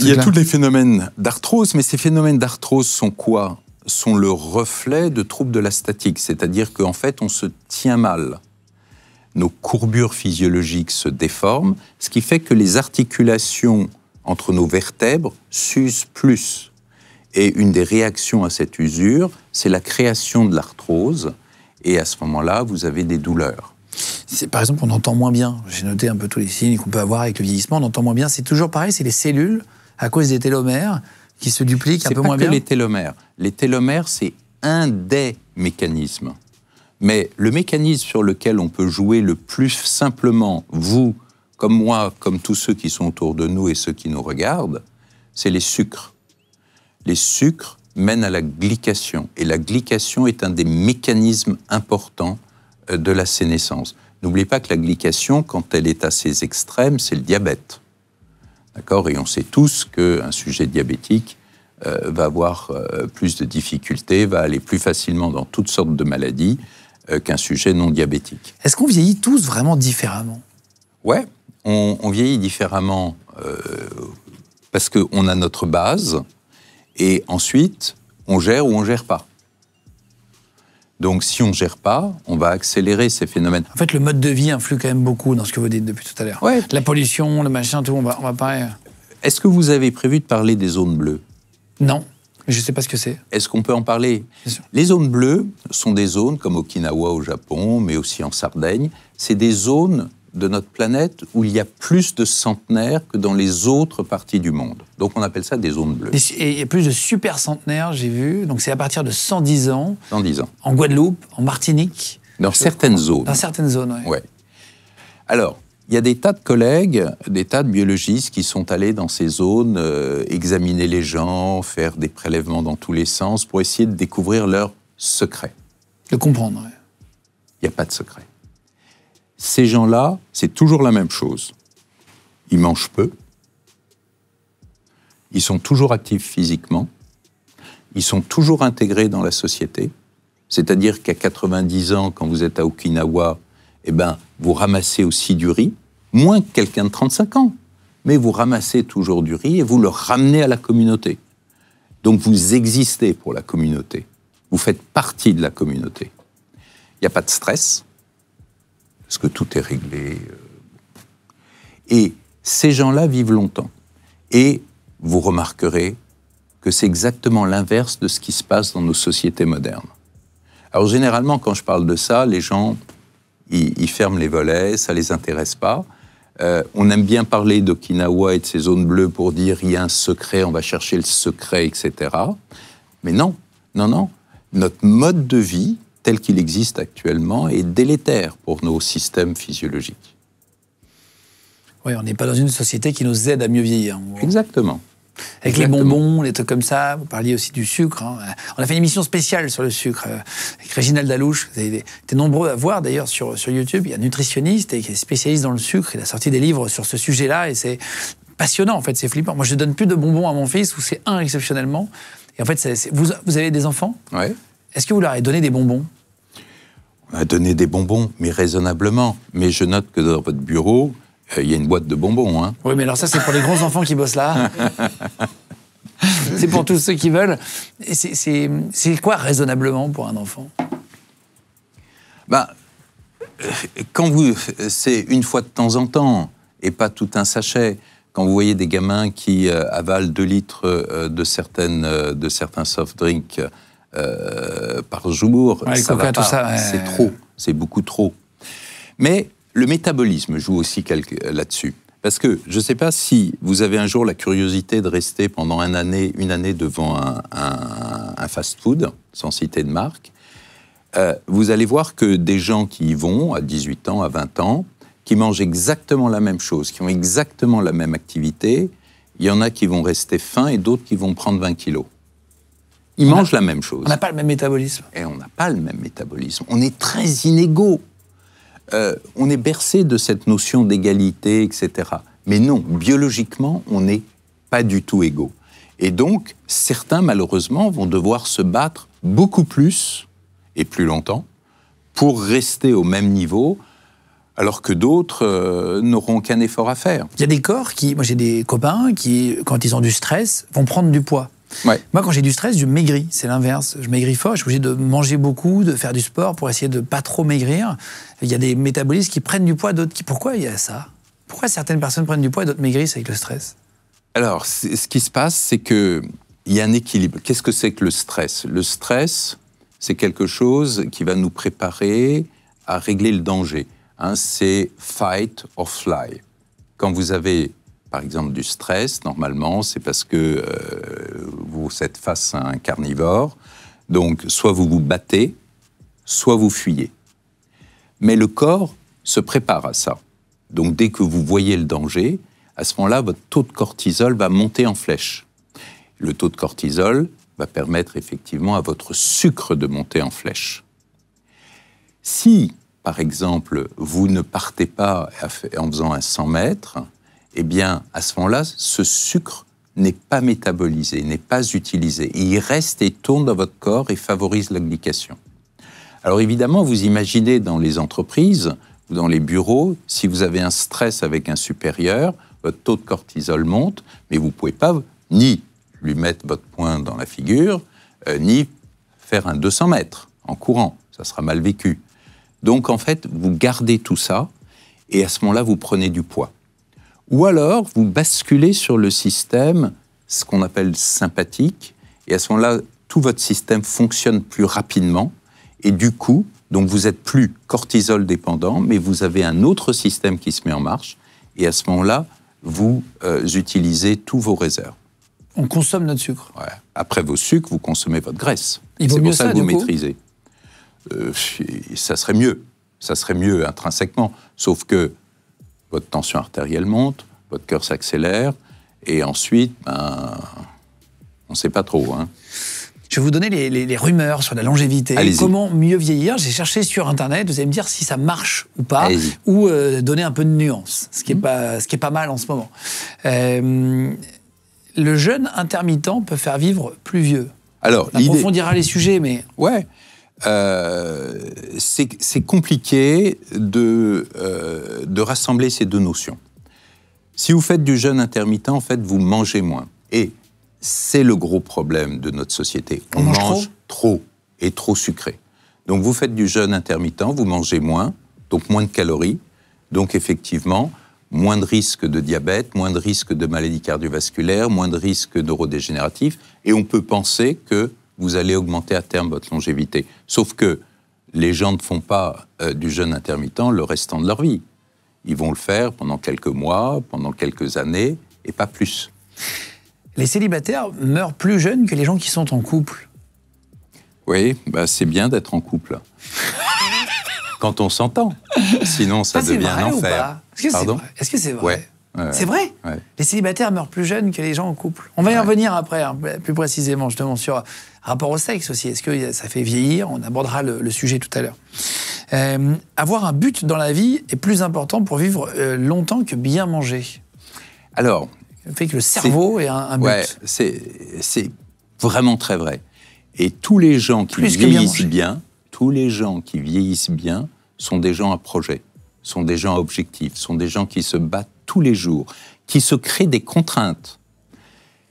Il y a tous les phénomènes d'arthrose, mais ces phénomènes d'arthrose sont quoi? Sont le reflet de troubles de la statique, c'est-à-dire qu'en fait, on se tient mal. Nos courbures physiologiques se déforment, ce qui fait que les articulations entre nos vertèbres s'usent plus. Et une des réactions à cette usure, c'est la création de l'arthrose. Et à ce moment-là, vous avez des douleurs. Par exemple, on entend moins bien. J'ai noté un peu tous les signes qu'on peut avoir avec le vieillissement. On entend moins bien. C'est toujours pareil, c'est les cellules, à cause des télomères, qui se dupliquent un peu moins bien. C'est pas que les télomères. Les télomères, c'est un des mécanismes. Mais le mécanisme sur lequel on peut jouer le plus simplement, vous, comme moi, comme tous ceux qui sont autour de nous et ceux qui nous regardent, c'est les sucres. Les sucres mènent à la glycation. Et la glycation est un des mécanismes importants de la sénescence. N'oubliez pas que la glycation, quand elle est à ses extrêmes, c'est le diabète. D'accord? Et on sait tous qu'un sujet diabétique va avoir plus de difficultés, va aller plus facilement dans toutes sortes de maladies qu'un sujet non diabétique. Est-ce qu'on vieillit tous vraiment différemment? Ouais, on vieillit différemment parce qu'on a notre base et ensuite, on gère ou on ne gère pas. Donc, si on ne gère pas, on va accélérer ces phénomènes. En fait, le mode de vie influe quand même beaucoup dans ce que vous dites depuis tout à l'heure. Ouais. La pollution, le machin, tout, on va pas... Est-ce que vous avez prévu de parler des zones bleues? Non, mais je ne sais pas ce que c'est. Est-ce qu'on peut en parler? Bien sûr. Les zones bleues sont des zones, comme Okinawa au Japon, mais aussi en Sardaigne. C'est des zones de notre planète où il y a plus de centenaires que dans les autres parties du monde. Donc on appelle ça des zones bleues. Et il y a plus de super centenaires, j'ai vu. Donc c'est à partir de 110 ans. 110 ans. En Guadeloupe, en Martinique. Dans certaines zones. Dans certaines zones, oui. Ouais. Alors, il y a des tas de collègues, des tas de biologistes qui sont allés dans ces zones, examiner les gens, faire des prélèvements dans tous les sens pour essayer de découvrir leurs secrets. De comprendre, oui. Il n'y a pas de secret. Ces gens-là, c'est toujours la même chose. Ils mangent peu, ils sont toujours actifs physiquement, ils sont toujours intégrés dans la société, c'est-à-dire qu'à 90 ans, quand vous êtes à Okinawa, eh ben, vous ramassez aussi du riz, moins que quelqu'un de 35 ans, mais vous ramassez toujours du riz et vous le ramenez à la communauté. Donc vous existez pour la communauté, vous faites partie de la communauté. Il n'y a pas de stress, parce que tout est réglé. Et ces gens-là vivent longtemps. Et vous remarquerez que c'est exactement l'inverse de ce qui se passe dans nos sociétés modernes. Alors généralement, quand je parle de ça, les gens, ils ferment les volets, ça ne les intéresse pas. On aime bien parler d'Okinawa et de ces zones bleues pour dire il y a un secret, on va chercher le secret, etc. Mais non, non, non. Notre mode de vie, tel qu'il existe actuellement, est délétère pour nos systèmes physiologiques. Oui, on n'est pas dans une société qui nous aide à mieux vieillir. Exactement. Avec les bonbons, les trucs comme ça, vous parliez aussi du sucre. Hein. On a fait une émission spéciale sur le sucre avec Réginald Dalouche. Vous avez été nombreux à voir d'ailleurs sur YouTube. Il y a un nutritionniste qui est spécialiste dans le sucre. Il a sorti des livres sur ce sujet-là et c'est passionnant en fait, c'est flippant. Moi je ne donne plus de bonbons à mon fils, ou c'est un exceptionnellement. Et en fait, vous avez des enfants? Oui. Est-ce que vous leur avez donné des bonbons? On a donné des bonbons, mais raisonnablement. Mais je note que dans votre bureau, il y a une boîte de bonbons. Hein. Oui, mais alors ça, c'est pour les grands enfants qui bossent là. C'est pour tous ceux qui veulent. C'est quoi raisonnablement pour un enfant? C'est une fois de temps en temps, et pas tout un sachet. Quand vous voyez des gamins qui avalent 2 litres de certains soft drinks par jour, ouais, ça va pas. C'est trop, c'est beaucoup trop. Mais le métabolisme joue aussi là-dessus. Parce que je ne sais pas si vous avez un jour la curiosité de rester pendant une année devant un fast-food, sans citer de marque. Vous allez voir que des gens qui y vont à 18 ans, à 20 ans, qui mangent exactement la même chose, qui ont exactement la même activité, il y en a qui vont rester fins et d'autres qui vont prendre 20 kilos. Ils mangent la même chose. On n'a pas le même métabolisme. Et on n'a pas le même métabolisme. On est très inégaux. On est bercé de cette notion d'égalité, etc. Mais non, biologiquement, on n'est pas du tout égaux. Et donc, certains, malheureusement, vont devoir se battre beaucoup plus et plus longtemps pour rester au même niveau, alors que d'autres n'auront qu'un effort à faire. Il y a des corps qui... Moi, j'ai des copains qui, quand ils ont du stress, vont prendre du poids. Ouais. Moi, quand j'ai du stress, je maigris. C'est l'inverse. Je maigris fort. Je suis obligé de manger beaucoup, de faire du sport pour essayer de pas trop maigrir. Il y a des métabolismes qui prennent du poids, d'autres qui... Pourquoi il y a ça? Pourquoi certaines personnes prennent du poids et d'autres maigrissent avec le stress? Alors, ce qui se passe, c'est qu'il y a un équilibre. Qu'est-ce que c'est que le stress? Le stress, c'est quelque chose qui va nous préparer à régler le danger. C'est fight or fly. Quand vous avez, par exemple, du stress, normalement, c'est parce que vous êtes face à un carnivore. Donc, soit vous vous battez, soit vous fuyez. Mais le corps se prépare à ça. Donc, dès que vous voyez le danger, à ce moment-là, votre taux de cortisol va monter en flèche. Le taux de cortisol va permettre effectivement à votre sucre de monter en flèche. Si, par exemple, vous ne partez pas en faisant un 100 mètres, eh bien, à ce moment-là, ce sucre n'est pas métabolisé, n'est pas utilisé. Il reste et tourne dans votre corps et favorise la glycation. Alors évidemment, vous imaginez dans les entreprises ou dans les bureaux, si vous avez un stress avec un supérieur, votre taux de cortisol monte, mais vous ne pouvez pas ni lui mettre votre poing dans la figure, ni faire un 200 mètres en courant. Ça sera mal vécu. Donc, en fait, vous gardez tout ça, et à ce moment-là, vous prenez du poids. Ou alors, vous basculez sur le système, ce qu'on appelle sympathique, et à ce moment-là, tout votre système fonctionne plus rapidement, et du coup, donc vous n'êtes plus cortisol dépendant, mais vous avez un autre système qui se met en marche, et à ce moment-là, vous utilisez tous vos réserves. On consomme notre sucre. Ouais. Après vos sucres, vous consommez votre graisse. Il vaut C'est mieux pour ça ça, que vous du coup maîtrisez. Ça serait mieux. Ça serait mieux intrinsèquement. Sauf que votre tension artérielle monte, votre cœur s'accélère, et ensuite, on ne sait pas trop. Je vais vous donner les rumeurs sur la longévité. Allez-y. Comment mieux vieillir? J'ai cherché sur Internet, vous allez me dire si ça marche ou pas, ou donner un peu de nuance, ce qui est pas mal en ce moment. Le jeûne intermittent peut faire vivre plus vieux. Alors, on approfondira les sujets, mais... Ouais. C'est compliqué de rassembler ces deux notions. Si vous faites du jeûne intermittent, en fait, vous mangez moins. Et c'est le gros problème de notre société. On mange trop et trop sucré. Donc, vous faites du jeûne intermittent, vous mangez moins, donc moins de calories. Donc, effectivement, moins de risque de diabète, moins de risque de maladies cardiovasculaires, moins de risque neurodégénératifs. Et on peut penser que vous allez augmenter à terme votre longévité. Sauf que les gens ne font pas du jeûne intermittent le restant de leur vie. Ils vont le faire pendant quelques mois, pendant quelques années, et pas plus. Les célibataires meurent plus jeunes que les gens qui sont en couple. Oui, c'est bien d'être en couple. Quand on s'entend. Sinon, ça devient un enfer. Est-ce que c'est vrai? Ouais. C'est vrai? Ouais. Les célibataires meurent plus jeunes que les gens en couple. On va y revenir après, plus précisément, justement, sur rapport au sexe aussi. Est-ce que ça fait vieillir? On abordera le sujet tout à l'heure. Avoir un but dans la vie est plus important pour vivre longtemps que bien manger. Alors... Le fait que le cerveau ait un but. Ouais, c'est vraiment très vrai. Et tous les gens qui vieillissent bien, tous les gens qui vieillissent bien sont des gens à projet, sont des gens à objectif, sont des gens qui se battent tous les jours, qui se créent des contraintes.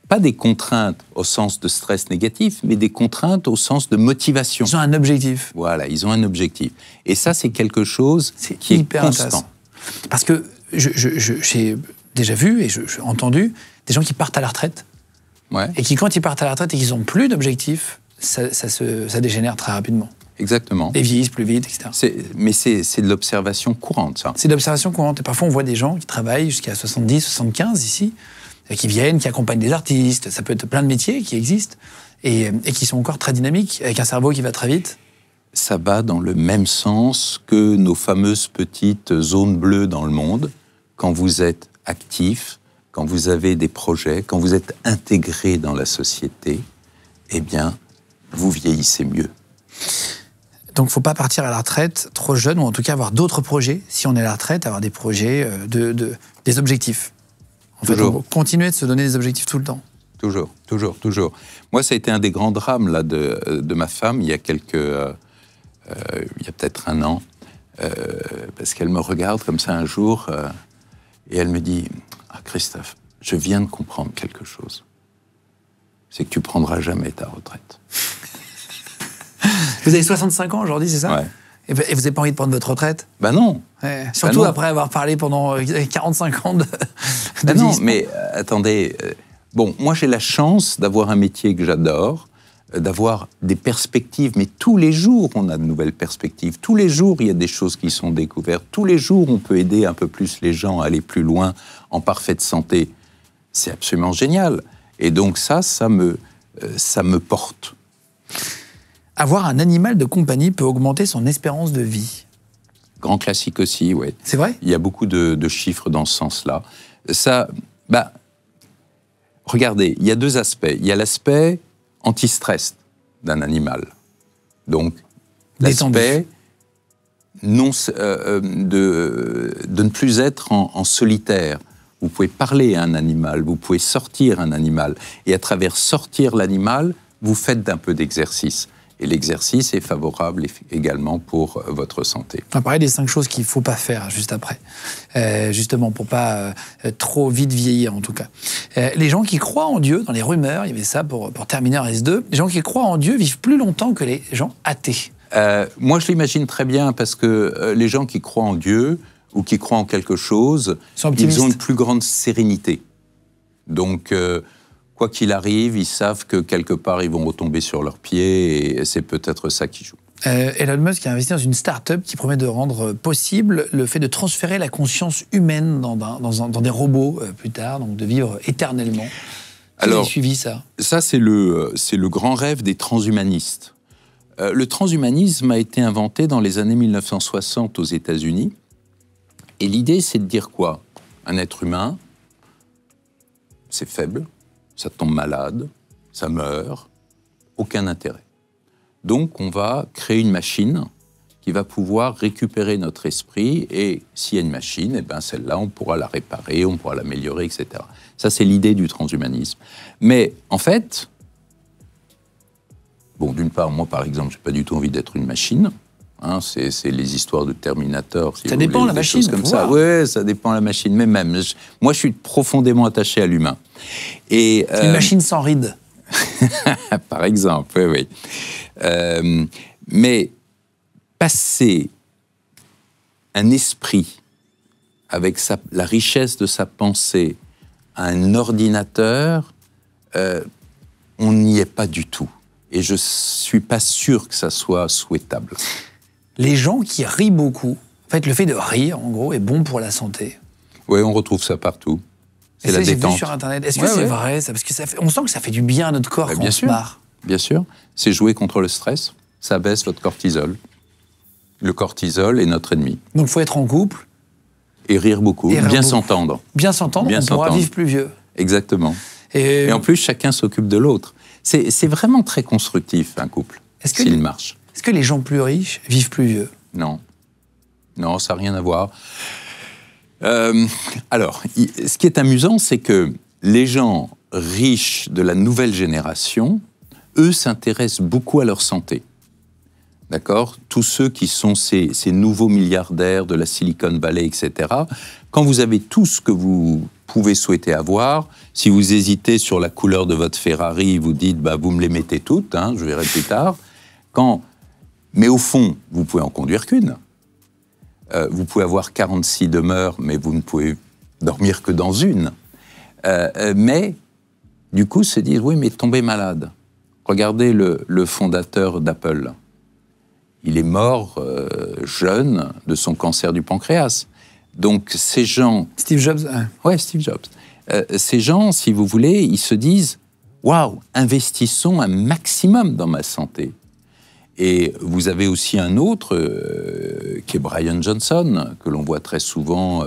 Pas des contraintes au sens de stress négatif, mais des contraintes au sens de motivation. Ils ont un objectif. Voilà, ils ont un objectif. Et ça, c'est quelque chose qui est constant. Parce que j'ai déjà vu et j'ai entendu des gens qui partent à la retraite. Ouais. Et qui, quand ils partent à la retraite et qu'ils n'ont plus d'objectif, ça dégénère très rapidement. Exactement. Ils vieillissent plus vite, etc. Mais c'est de l'observation courante, ça. C'est de l'observation courante. Et parfois, on voit des gens qui travaillent jusqu'à 70, 75 ici, et qui viennent, qui accompagnent des artistes. Ça peut être plein de métiers qui existent et qui sont encore très dynamiques, avec un cerveau qui va très vite. Ça va dans le même sens que nos fameuses petites zones bleues dans le monde. Quand vous êtes actif, quand vous avez des projets, quand vous êtes intégré dans la société, eh bien, vous vieillissez mieux. Donc, il ne faut pas partir à la retraite trop jeune, ou en tout cas avoir d'autres projets. Si on est à la retraite, avoir des projets, des objectifs. En fait, on va continuer de se donner des objectifs tout le temps. toujours, toujours, toujours. Moi, ça a été un des grands drames là, de ma femme, il y a peut-être un an, parce qu'elle me regarde comme ça un jour, et elle me dit « Ah, Christophe, je viens de comprendre quelque chose. C'est que tu prendras jamais ta retraite. » Vous avez 65 ans aujourd'hui, c'est ça? Ouais. Et vous n'avez pas envie de prendre votre retraite? Ben non. Ouais. Surtout non. après avoir parlé pendant 45 ans de ben non, vieillissement. mais attendez. Bon, moi j'ai la chance d'avoir un métier que j'adore, d'avoir des perspectives, mais tous les jours on a de nouvelles perspectives. Tous les jours il y a des choses qui sont découvertes. Tous les jours on peut aider un peu plus les gens à aller plus loin en parfaite santé. C'est absolument génial. Et donc ça me porte. Avoir un animal de compagnie peut augmenter son espérance de vie. Grand classique aussi, oui. C'est vrai? Il y a beaucoup de chiffres dans ce sens-là. Ça, regardez, il y a deux aspects. Il y a l'aspect anti-stress d'un animal. Donc, l'aspect de ne plus être en solitaire. Vous pouvez parler à un animal, vous pouvez sortir un animal. Et à travers sortir l'animal, vous faites un peu d'exercice. Et l'exercice est favorable également pour votre santé. On va parler des 5 choses qu'il ne faut pas faire juste après. Justement, pour ne pas trop vite vieillir, en tout cas. Les gens qui croient en Dieu, dans les rumeurs, il y avait ça pour terminer en S2, les gens qui croient en Dieu vivent plus longtemps que les gens athées. Moi, je l'imagine très bien parce que les gens qui croient en Dieu ou qui croient en quelque chose, ils ont une plus grande sérénité. Donc... quoi qu'il arrive, ils savent que quelque part, ils vont retomber sur leurs pieds et c'est peut-être ça qui joue. Elon Musk a investi dans une start-up qui promet de rendre possible le fait de transférer la conscience humaine dans des robots plus tard, donc de vivre éternellement. Vous avez suivi ça? Ça, c'est le grand rêve des transhumanistes. Le transhumanisme a été inventé dans les années 1960 aux États-Unis. Et l'idée, c'est de dire quoi? Un être humain, c'est faible. Ça tombe malade, ça meurt, aucun intérêt. Donc, on va créer une machine qui va pouvoir récupérer notre esprit et s'il y a une machine, eh ben celle-là, on pourra la réparer, on pourra l'améliorer, etc. Ça, c'est l'idée du transhumanisme. Mais en fait, bon, d'une part, moi, par exemple, je n'ai pas du tout envie d'être une machine. Hein, c'est les histoires de Terminator. Si ça dépend la machine. Comme ça. Ouais, ça dépend la machine. Mais même, moi, je suis profondément attaché à l'humain. Et une machine sans rides. Par exemple, oui, oui. Mais passer un esprit avec la richesse de sa pensée à un ordinateur, on n'y est pas du tout. Et je ne suis pas sûr que ça soit souhaitable. Les gens qui rient beaucoup, en fait, le fait de rire, en gros, est bon pour la santé. Oui, on retrouve ça partout. C'est la détente. J'ai vu sur Internet. Est-ce que c'est vrai ça? Parce que on sent que ça fait du bien à notre corps quand on se marre. Bien sûr. C'est jouer contre le stress. Ça baisse votre cortisol. Le cortisol est notre ennemi. Donc, il faut être en couple. Et rire beaucoup. Bien s'entendre. Bien s'entendre, on pourra vivre plus vieux. Exactement. Et en plus, chacun s'occupe de l'autre. C'est vraiment très constructif, un couple, s'il marche. Est-ce que les gens plus riches vivent plus vieux? Non. Non, ça n'a rien à voir. Alors, ce qui est amusant, c'est que les gens riches de la nouvelle génération, eux, s'intéressent beaucoup à leur santé. D'accord? Tous ceux qui sont ces nouveaux milliardaires de la Silicon Valley, etc., quand vous avez tout ce que vous pouvez souhaiter avoir, si vous hésitez sur la couleur de votre Ferrari, vous dites, vous me les mettez toutes, hein, je verrai plus tard. Mais au fond, vous pouvez en conduire qu'une. Vous pouvez avoir 46 demeures, mais vous ne pouvez dormir que dans une. Mais, du coup, se dire, oui, mais tomber malade. Regardez le fondateur d'Apple. Il est mort jeune de son cancer du pancréas. Donc, ces gens... Steve Jobs. Ouais, Steve Jobs. Ces gens, si vous voulez, ils se disent, waouh, investissons un maximum dans ma santé. Et vous avez aussi un autre, qui est Brian Johnson, que l'on voit très souvent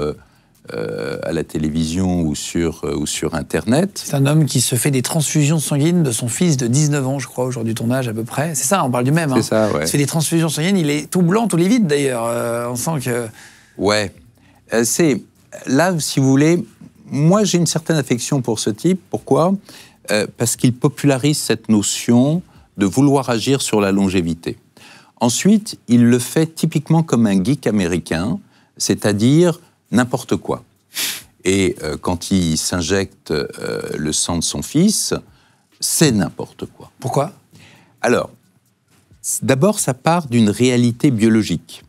à la télévision ou sur Internet. C'est un homme qui se fait des transfusions sanguines de son fils de 19 ans, je crois, aujourd'hui ton âge à peu près. C'est ça, on parle du même. C'est ça, ouais. Il se fait des transfusions sanguines, il est tout blanc, tout livide d'ailleurs. On sent que... Ouais. Là, si vous voulez, moi j'ai une certaine affection pour ce type. Pourquoi ? parce qu'il popularise cette notion de vouloir agir sur la longévité. Ensuite, il le fait typiquement comme un geek américain, c'est-à-dire n'importe quoi. Et quand il s'injecte le sang de son fils, c'est n'importe quoi. Pourquoi ? Alors, d'abord, ça part d'une réalité biologique.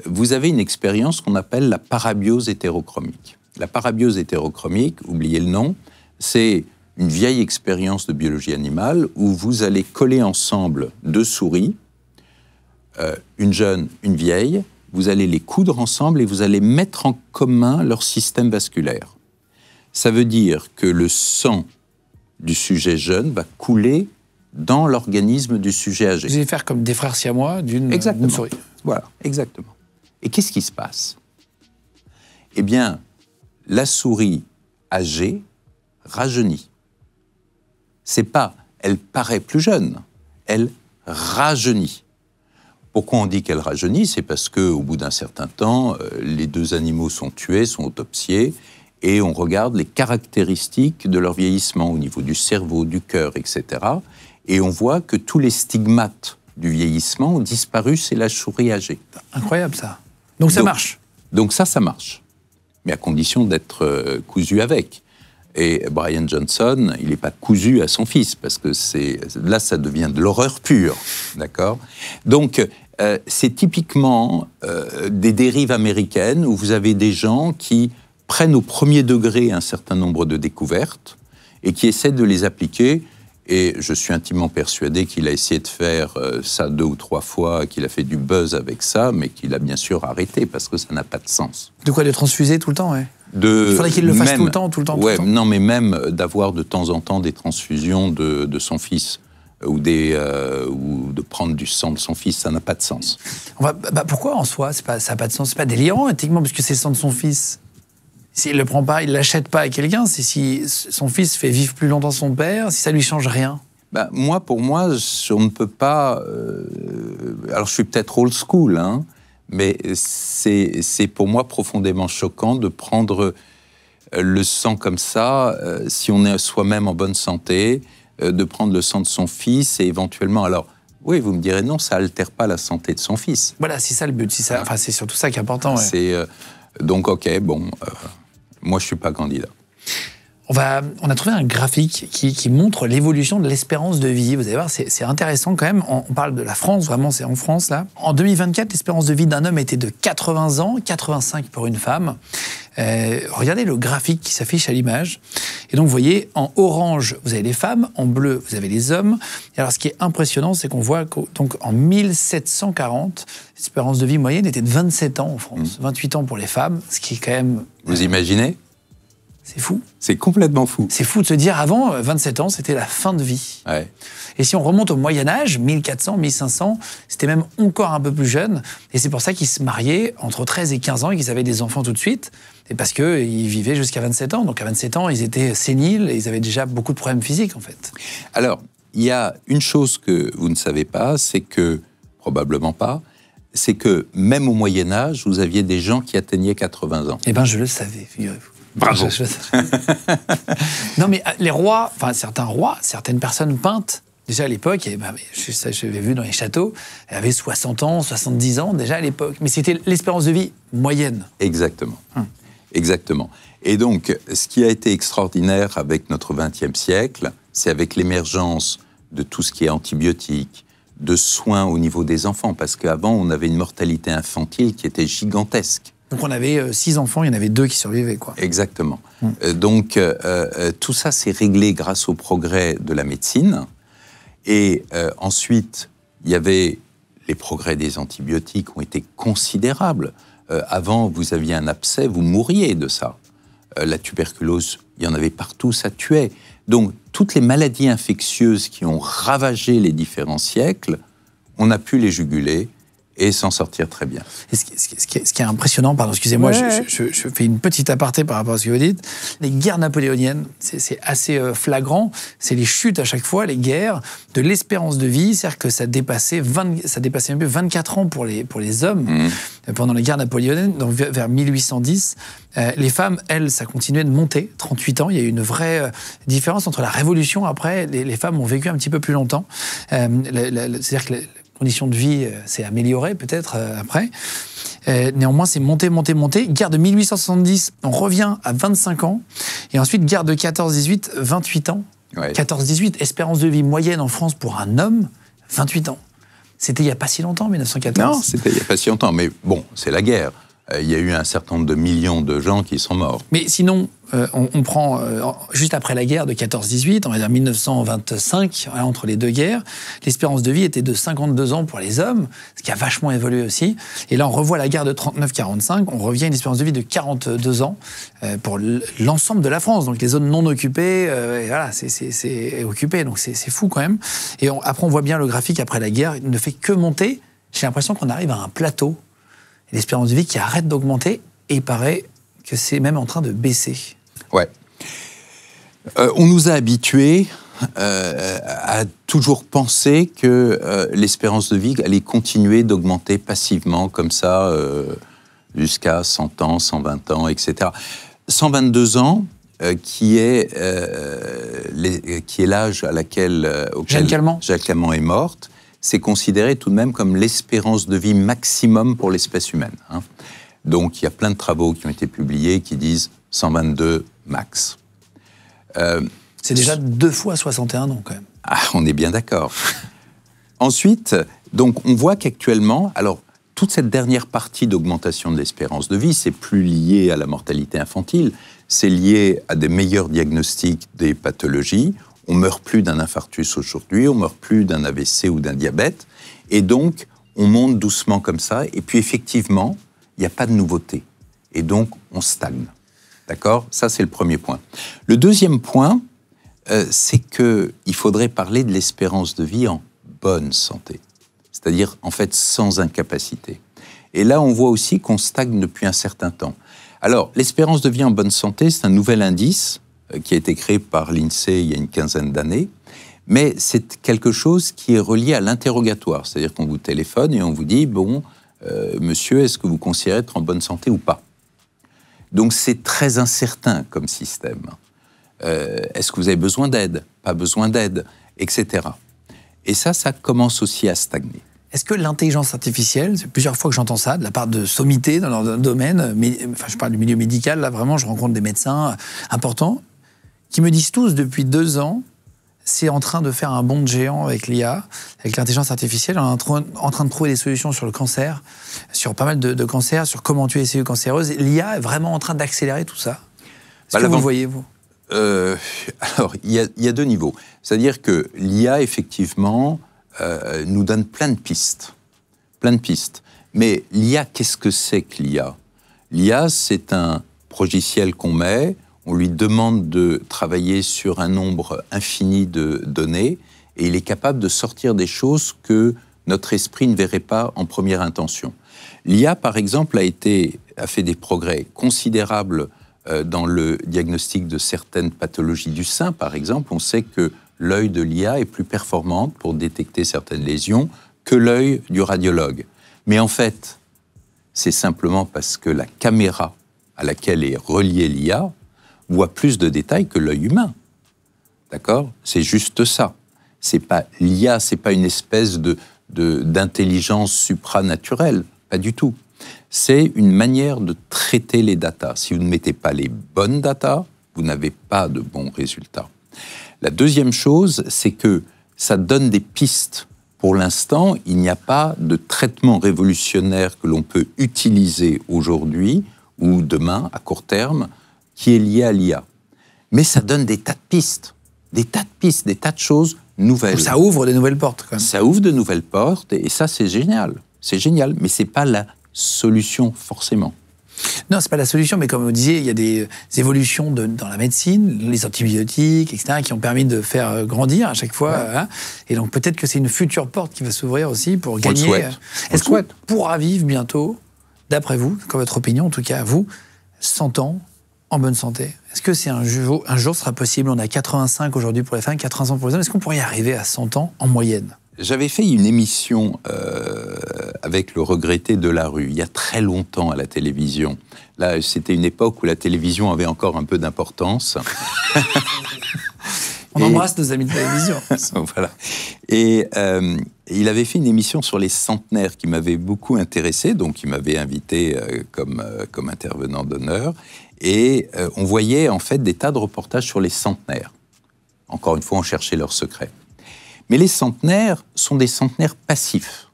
Vous avez une expérience qu'on appelle la parabiose hétérochromique. La parabiose hétérochromique, oubliez le nom, c'est une vieille expérience de biologie animale où vous allez coller ensemble deux souris, une jeune, une vieille, vous allez les coudre ensemble et vous allez mettre en commun leur système vasculaire. Ça veut dire que le sang du sujet jeune va couler dans l'organisme du sujet âgé. Vous allez faire comme des frères siamois d'une souris. Voilà, exactement. Et qu'est-ce qui se passe ? Eh bien, la souris âgée rajeunit. C'est pas, elle paraît plus jeune, elle rajeunit. Pourquoi on dit qu'elle rajeunit ? C'est parce qu'au bout d'un certain temps, les deux animaux sont tués, sont autopsiés, et on regarde les caractéristiques de leur vieillissement au niveau du cerveau, du cœur, etc. Et on voit que tous les stigmates du vieillissement ont disparu, c'est la souris âgée. Incroyable ça. Donc ça marche. Donc ça marche. Mais à condition d'être cousu avec. Et Brian Johnson, il n'est pas cousu à son fils, parce que là, ça devient de l'horreur pure. D'accord ? Donc, c'est typiquement des dérives américaines où vous avez des gens qui prennent au premier degré un certain nombre de découvertes et qui essaient de les appliquer. Et je suis intimement persuadé qu'il a essayé de faire ça 2 ou 3 fois, qu'il a fait du buzz avec ça, mais qu'il a bien sûr arrêté parce que ça n'a pas de sens. De quoi ? De transfuser tout le temps, ouais. Il faudrait qu'il le fasse tout le temps. Ouais, non, mais même d'avoir de temps en temps des transfusions de son fils ou de prendre du sang de son fils, ça n'a pas de sens. Pourquoi en soi ça n'a pas de sens ? C'est pas délirant éthiquement, puisque c'est le sang de son fils. S'il le prend pas, il l'achète pas à quelqu'un. C'est si son fils fait vivre plus longtemps son père, si ça lui change rien. Pour moi, on ne peut pas. Alors, je suis peut-être old school, hein, mais c'est pour moi profondément choquant de prendre le sang comme ça, si on est soi-même en bonne santé, de prendre le sang de son fils et éventuellement. Alors, oui, vous me direz non, ça altère pas la santé de son fils. Voilà, c'est ça le but. C'est surtout ça qui est important. Ouais. Donc, ok, bon. Moi, je ne suis pas candidat. On a trouvé un graphique qui montre l'évolution de l'espérance de vie. Vous allez voir, c'est intéressant quand même. On parle de la France, vraiment, c'est en France, là. En 2024, l'espérance de vie d'un homme était de 80 ans, 85 pour une femme. Regardez le graphique qui s'affiche à l'image. Et donc, vous voyez, en orange, vous avez les femmes, en bleu, vous avez les hommes. Et alors, ce qui est impressionnant, c'est qu'on voit qu'en 1740, l'espérance de vie moyenne était de 27 ans en France. 28 ans pour les femmes, ce qui est quand même... Vous imaginez ? C'est fou. C'est complètement fou. C'est fou de se dire, avant, 27 ans, c'était la fin de vie. Ouais. Et si on remonte au Moyen-Âge, 1400, 1500, c'était même encore un peu plus jeune. Et c'est pour ça qu'ils se mariaient entre 13 et 15 ans et qu'ils avaient des enfants tout de suite. Et parce qu'ils vivaient jusqu'à 27 ans. Donc à 27 ans, ils étaient séniles et ils avaient déjà beaucoup de problèmes physiques, en fait. Alors, il y a une chose que vous ne savez pas, c'est que, probablement pas, c'est que même au Moyen-Âge, vous aviez des gens qui atteignaient 80 ans. Eh bien, je le savais, figurez-vous. Bravo. Non, mais les rois, certains rois, certaines personnes peintes, déjà à l'époque, j'avais vu dans les châteaux, elles avaient 60 ans, 70 ans déjà à l'époque. Mais c'était l'espérance de vie moyenne. Exactement. Exactement. Et donc, ce qui a été extraordinaire avec notre XXe siècle, c'est avec l'émergence de tout ce qui est antibiotiques, de soins au niveau des enfants, parce qu'avant, on avait une mortalité infantile qui était gigantesque. Donc on avait 6 enfants, il y en avait 2 qui survivaient, quoi. Exactement. Donc tout ça s'est réglé grâce au progrès de la médecine. Et ensuite, il y avait les progrès des antibiotiques ont été considérables. Avant, vous aviez un abcès, vous mourriez de ça. La tuberculose, il y en avait partout, ça tuait. Donc toutes les maladies infectieuses qui ont ravagé les différents siècles, on a pu les juguler et s'en sortir très bien. Et ce qui est impressionnant, pardon, excusez-moi, je fais une petite aparté par rapport à ce que vous dites. Les guerres napoléoniennes, c'est assez flagrant. C'est les chutes à chaque fois, les guerres, de l'espérance de vie. C'est-à-dire que ça dépassait un peu 24 ans pour les hommes. pendant la guerre napoléonienne, donc vers 1810. Les femmes, elles, ça continuait de monter, 38 ans. Il y a eu une vraie différence entre la Révolution. Après, les femmes ont vécu un petit peu plus longtemps. C'est-à-dire que la condition de vie s'est améliorée peut-être après. Néanmoins, c'est monté. Guerre de 1870, on revient à 25 ans. Et ensuite, guerre de 14-18, 28 ans. Ouais. 14-18, espérance de vie moyenne en France pour un homme, 28 ans. C'était il n'y a pas si longtemps, 1914. Non, c'était il n'y a pas si longtemps. Mais bon, c'est la guerre. Il y a eu un certain nombre de millions de gens qui sont morts. Mais sinon, on prend juste après la guerre de 14-18, on va dire 1925, entre les deux guerres, l'espérance de vie était de 52 ans pour les hommes, ce qui a vachement évolué aussi. Et là, on revoit la guerre de 39-45, on revient à une espérance de vie de 42 ans pour l'ensemble de la France. Donc les zones non occupées, et voilà, c'est occupé, donc c'est fou quand même. Et après, on voit bien le graphique après la guerre, il ne fait que monter. J'ai l'impression qu'on arrive à un plateau. L'espérance de vie qui arrête d'augmenter et il paraît que c'est même en train de baisser. Ouais. On nous a habitués à toujours penser que l'espérance de vie allait continuer d'augmenter passivement comme ça jusqu'à 100 ans, 120 ans, etc. 122 ans, qui est l'âge auquel Jacques Calment est morte, c'est considéré tout de même comme l'espérance de vie maximum pour l'espèce humaine. Hein. Donc, il y a plein de travaux qui ont été publiés qui disent 122 max. C'est déjà 2 fois 61 ans, quand même. Ah, on est bien d'accord. Ensuite, donc, on voit qu'actuellement, alors, toute cette dernière partie d'augmentation de l'espérance de vie, c'est plus lié à la mortalité infantile, c'est lié à des meilleurs diagnostics des pathologies. On meurt plus d'un infarctus aujourd'hui, on meurt plus d'un AVC ou d'un diabète. Et donc, on monte doucement comme ça. Et puis, effectivement, il n'y a pas de nouveauté. Et donc, on stagne. D'accord ? Ça, c'est le premier point. Le deuxième point, c'est qu'il faudrait parler de l'espérance de vie en bonne santé. C'est-à-dire, en fait, sans incapacité. Et là, on voit aussi qu'on stagne depuis un certain temps. Alors, l'espérance de vie en bonne santé, c'est un nouvel indice qui a été créé par l'INSEE il y a une quinzaine d'années, mais c'est quelque chose qui est relié à l'interrogatoire, c'est-à-dire qu'on vous téléphone et on vous dit « Bon, monsieur, est-ce que vous considérez être en bonne santé ou pas ?» Donc c'est très incertain comme système. Est-ce que vous avez besoin d'aide ? Pas besoin d'aide, etc. Et ça commence aussi à stagner. Est-ce que l'intelligence artificielle, c'est plusieurs fois que j'entends ça, de la part de sommités dans leur domaine, enfin je parle du milieu médical, là vraiment je rencontre des médecins importants, qui me disent tous depuis 2 ans, c'est en train de faire un bond de géant avec l'IA, avec l'intelligence artificielle, on est en train de trouver des solutions sur le cancer, sur pas mal de cancers, sur comment tuer les cellules cancéreuses. L'IA est vraiment en train d'accélérer tout ça. Est-ce que vous le voyez, vous ? Alors, il y a 2 niveaux. C'est-à-dire que l'IA, effectivement, nous donne plein de pistes. Mais l'IA, qu'est-ce que c'est que l'IA ? L'IA, c'est un logiciel qu'on met, on lui demande de travailler sur un nombre infini de données, et il est capable de sortir des choses que notre esprit ne verrait pas en première intention. L'IA, par exemple, a fait des progrès considérables dans le diagnostic de certaines pathologies du sein, par exemple. On sait que l'œil de l'IA est plus performante pour détecter certaines lésions que l'œil du radiologue. Mais en fait, c'est simplement parce que la caméra à laquelle est reliée l'IA voit plus de détails que l'œil humain. D'accord ? C'est juste ça. C'est pas l'IA, c'est pas une espèce d'intelligence supranaturelle, pas du tout. C'est une manière de traiter les datas. Si vous ne mettez pas les bonnes datas, vous n'avez pas de bons résultats. La deuxième chose, c'est que ça donne des pistes. Pour l'instant, il n'y a pas de traitement révolutionnaire que l'on peut utiliser aujourd'hui ou demain, à court terme, qui est lié à l'IA. Mais ça donne des tas de pistes, des tas de choses nouvelles. Ça ouvre de nouvelles portes, quand même. Ça ouvre de nouvelles portes, et ça, c'est génial. C'est génial, mais c'est pas la solution, forcément. Non, c'est pas la solution, mais comme vous disiez, il y a des évolutions dans la médecine, les antibiotiques, etc., qui ont permis de faire grandir à chaque fois. Ouais. Hein, et donc peut-être que c'est une future porte qui va s'ouvrir aussi pour gagner. Est-ce qu'on pourra vivre bientôt, d'après vous, comme votre opinion, en tout cas à vous, 100 ans en bonne santé ? Est-ce que c'est un jour sera possible ? On a 85 aujourd'hui pour les femmes, 80 ans pour les hommes. Est-ce qu'on pourrait y arriver à 100 ans en moyenne ? J'avais fait une émission avec le regretté Delarue, il y a très longtemps à la télévision. Là, c'était une époque où la télévision avait encore un peu d'importance. On embrasse nos amis de télévision. Voilà. Et il avait fait une émission sur les centenaires qui m'avait beaucoup intéressé, donc il m'avait invité comme intervenant d'honneur. Et on voyait en fait des tas de reportages sur les centenaires. Encore une fois, on cherchait leurs secrets. Mais les centenaires sont des centenaires passifs.